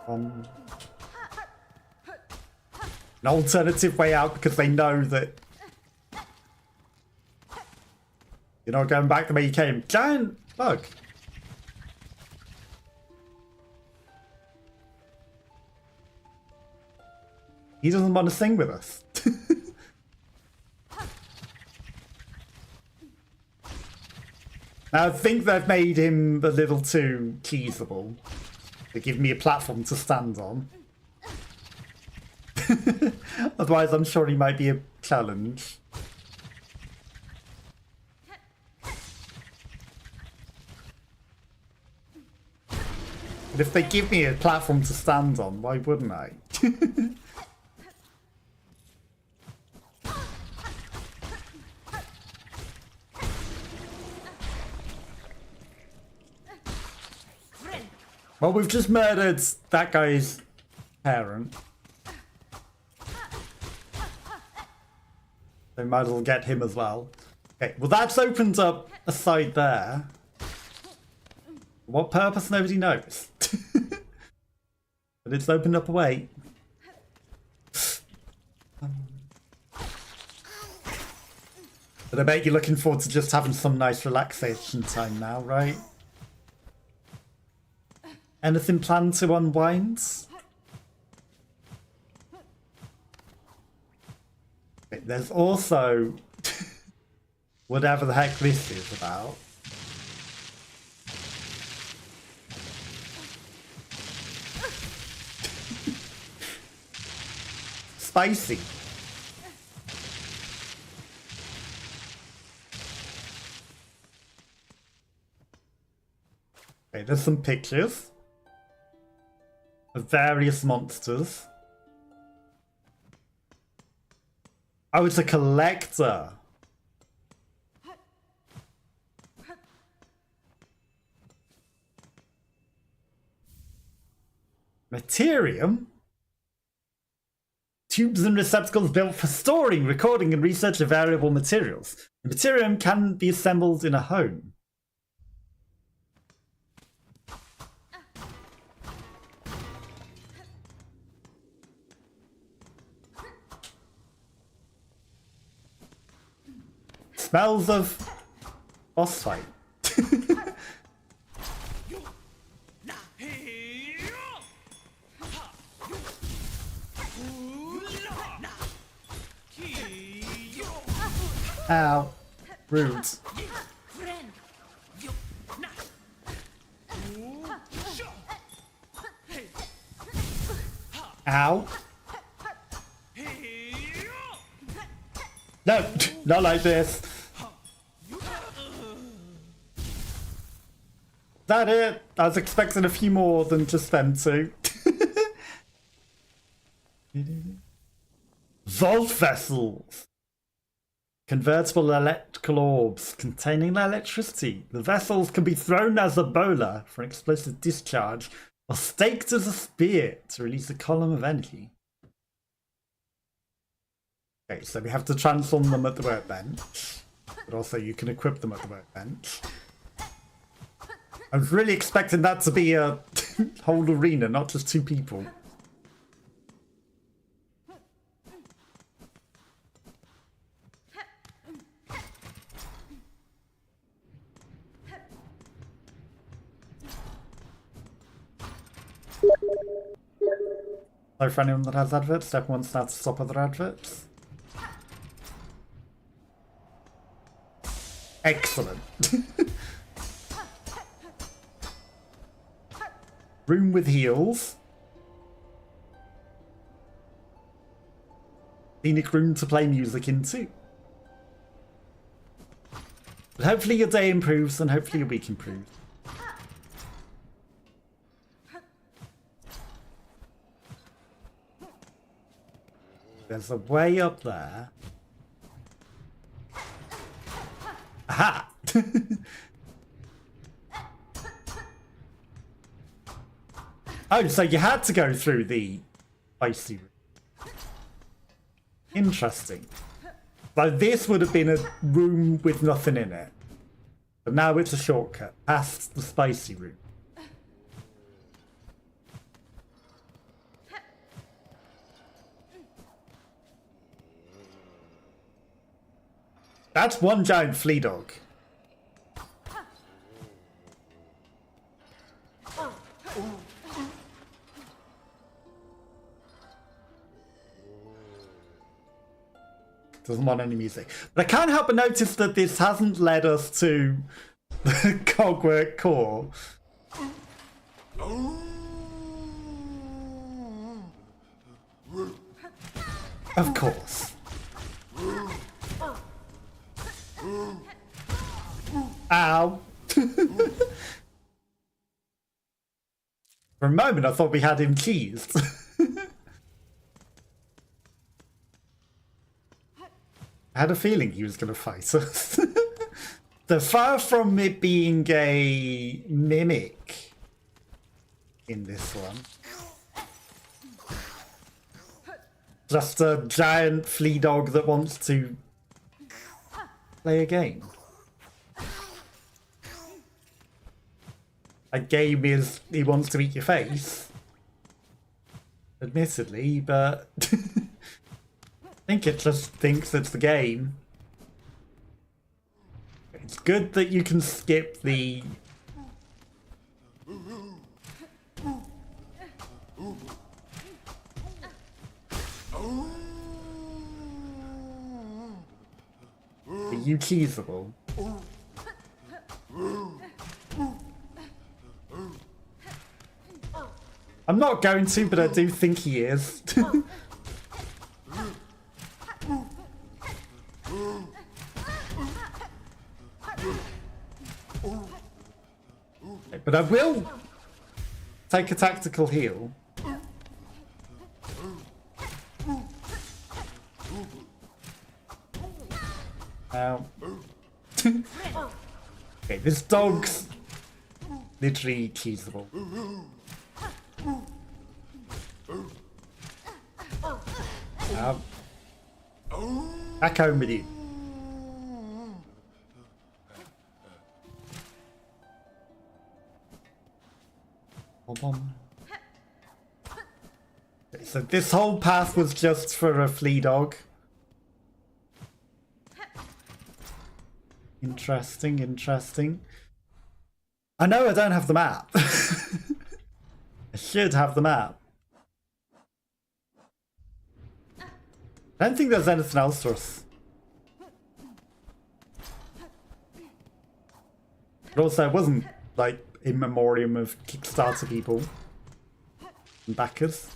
An alternative way out because they know that you're not going back the way you came. Giant bug. He doesn't want to sing with us. Now, I think they've made him a little too teasable. They give me a platform to stand on. Otherwise, I'm sure he might be a challenge. But if they give me a platform to stand on, why wouldn't I? Well, we've just murdered that guy's parent. They might as well get him as well. Okay, well that's opened up a side there. What purpose, nobody knows. But it's opened up a way. But I bet you're looking forward to just having some nice relaxation time now, right? Anything planned to unwind? Okay, there's also whatever the heck this is about. Spicy. Okay, there's some pictures of various monsters. Oh, it's a collector. Materium? Tubes and receptacles built for storing, recording, and research of variable materials. The materium can be assembled in a home. Smells of boss fight. Ow. Rude. Ow. No, not like this. That it? I was expecting a few more than just them two. Vault vessels. Convertible electrical orbs containing electricity. The vessels can be thrown as a bowler for an explosive discharge or staked as a spear to release a column of energy. Okay, so we have to transform them at the workbench, but also you can equip them at the workbench. I was really expecting that to be a whole arena, not just two people. So for anyone that has adverts, step 1 starts to stop other adverts. Excellent. Room with heels. Scenic room to play music into. But hopefully your day improves and hopefully your week improves. There's a way up there. Aha! Oh, so you had to go through the icy room. Interesting. So this would have been a room with nothing in it. But now it's a shortcut past the spicy room. That's one giant flea dog. Doesn't want any music. But I can't help but notice that this hasn't led us to the Cogwork core. Of course. Ow. For a moment I thought we had him cheesed. I had a feeling he was going to fight us. So far from it being a mimic in this one. Just a giant flea dog that wants to play a game. A game is he wants to eat your face. Admittedly, but I think it just thinks it's the game. It's good that you can skip the you cheesable. I'm not going to, but I do think he is. But I will take a tactical heal. Now, okay, this dog's literally cheesable. Now, back home with you. Okay, so this whole path was just for a flea dog. Interesting, interesting. I know I don't have the map. I should have the map. I don't think there's anything else for us. But also, it wasn't like in memoriam of Kickstarter people and backers.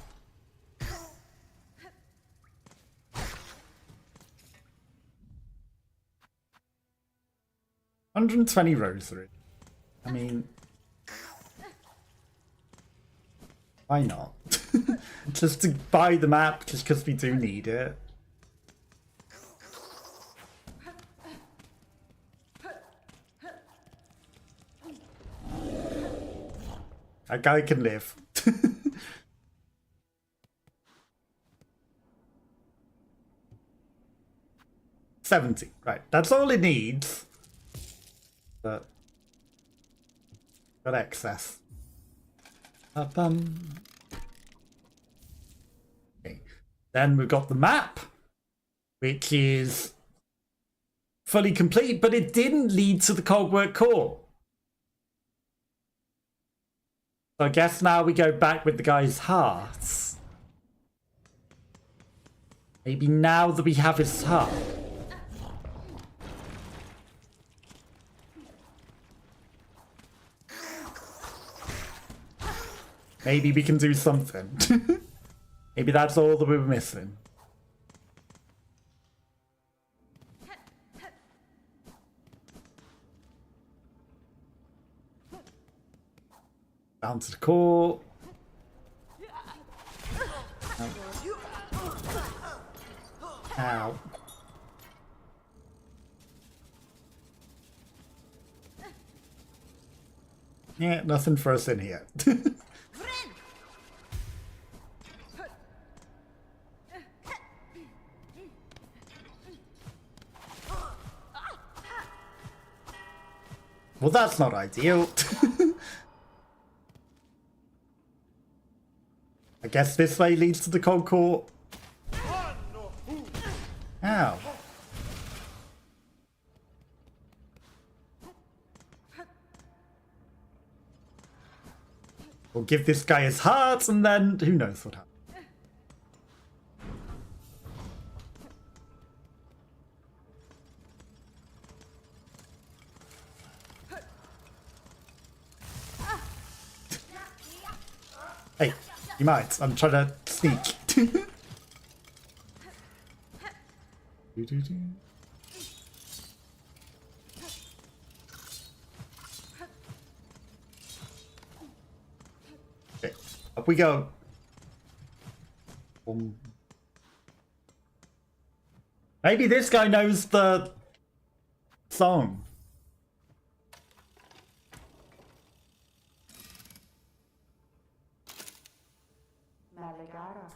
120 rosary. I mean, Why not? Just to buy the map, just because we do need it. That guy can live. 70, right. That's all it needs. But got excess. Okay. Then we've got the map, which is fully complete, but it didn't lead to the Cogwork core. So I guess now we go back with the guy's hearts. Maybe now that we have his heart. Maybe we can do something. Maybe that's all that we were missing. Down to the core. Ow. Yeah, nothing for us in here. Well, that's not ideal. I guess this way leads to the cold core. Ow. We'll give this guy his heart and then who knows what happens. Hey, you might. I'm trying to sneak. Okay, up we go. Maybe this guy knows the song.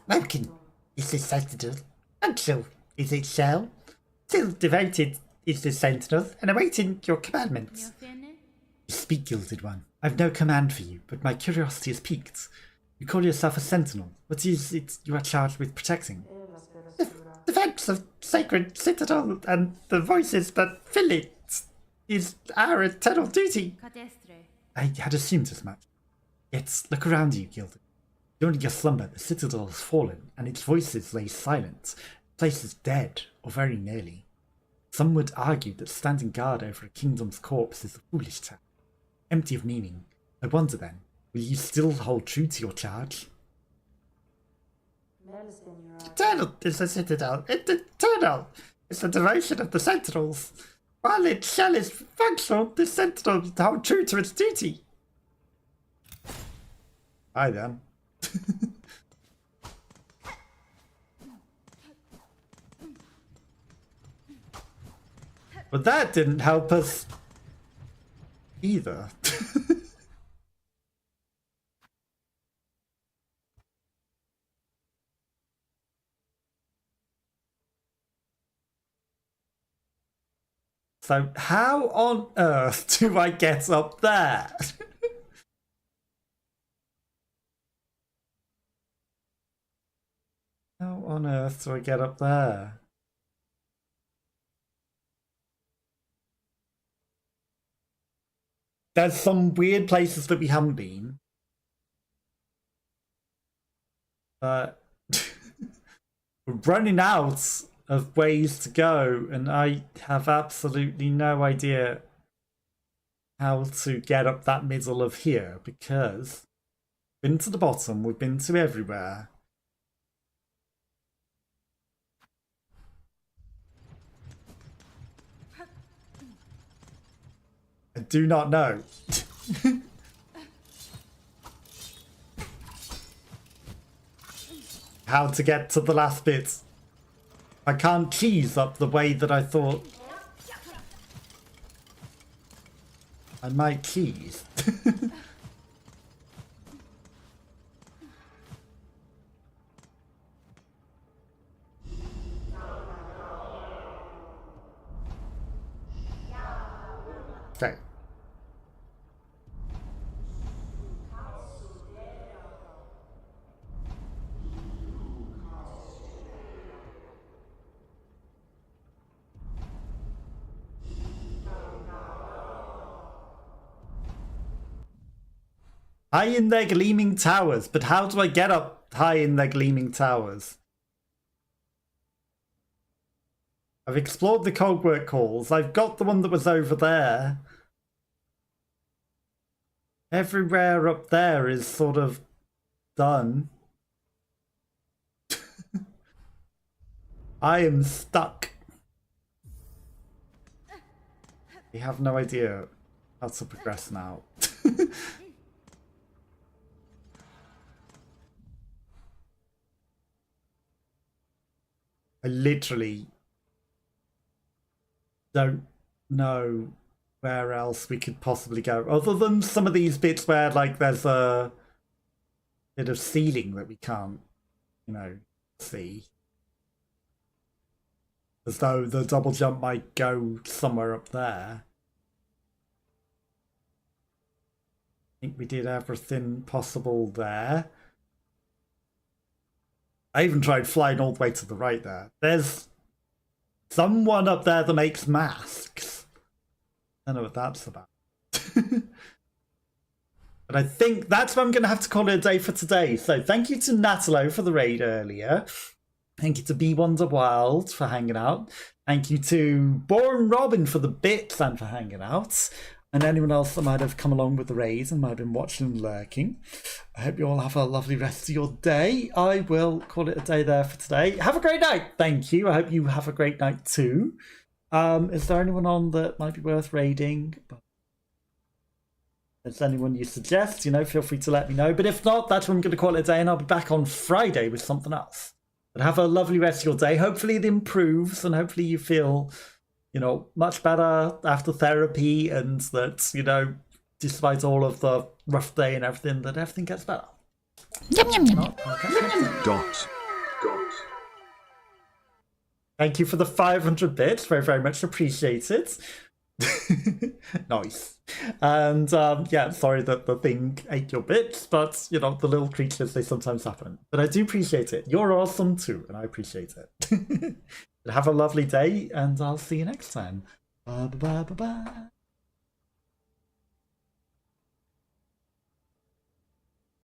Welcome. Is the sentinel? And so, is it so? Still devoted is the sentinel, and awaiting your commandments. Speak, Gilded One. I've no command for you, but my curiosity is piqued. You call yourself a sentinel. What is it you are charged with protecting? The defense of sacred citadel and the voices that fill it is our eternal duty. I had assumed as much. Yet, look around you, Gilded. During your slumber, the citadel has fallen, and its voices lay silent. The place is dead, or very nearly. Some would argue that standing guard over a kingdom's corpse is a foolish task, empty of meaning. I wonder then, will you still hold true to your charge? Eternal is the citadel. Eternal is the devotion of the sentinels. While its shell is functional, the sentinel will hold true to its duty. Hi then. But that didn't help us either. So how on earth do I get up there? How on earth do I get up there? There's some weird places that we haven't been. But we're running out of ways to go, and I have absolutely no idea how to get up that middle of here, because we've been to the bottom, we've been to everywhere. I do not know. how to get to the last bit. I can't cheese up the way that I thought I might cheese. Okay. High in their gleaming towers, but how do I get up high in their gleaming towers? I've explored the cogwork halls. I've got the one that was over there. Everywhere up there is sort of done. I am stuck. We have no idea how to progress now. I literally don't know where else we could possibly go, other than some of these bits where like there's a bit of ceiling that we can't, you know, see. As though the double jump might go somewhere up there. I think we did everything possible there. I even tried flying all the way to the right there. There's someone up there that makes masks. I don't know what that's about. But I think that's what I'm going to have to call it a day for today. So thank you to Natalo for the raid earlier. Thank you to Be Wonder Wild for hanging out. Thank you to Boring Robin for the bits and for hanging out. And anyone else that might have come along with the raid and might have been watching and lurking. I hope you all have a lovely rest of your day. I will call it a day there for today. Have a great night. Thank you. I hope you have a great night too. Is there anyone on that might be worth raiding? If there's anyone you suggest, you know, feel free to let me know. But if not, that's what I'm going to call it a day, and I'll be back on Friday with something else. But have a lovely rest of your day. Hopefully it improves, and hopefully you feel, you know, much better after therapy, and that, you know, despite all of the rough day and everything, that everything gets better. Yum, yum, yum. Dot. Thank you for the 500 bits. Very, very much appreciated. Nice. And yeah, sorry that the thing ate your bits, but you know, the little creatures, they sometimes happen. But I do appreciate it. You're awesome too, and I appreciate it. Have a lovely day, and I'll see you next time. Bye bye bye bye.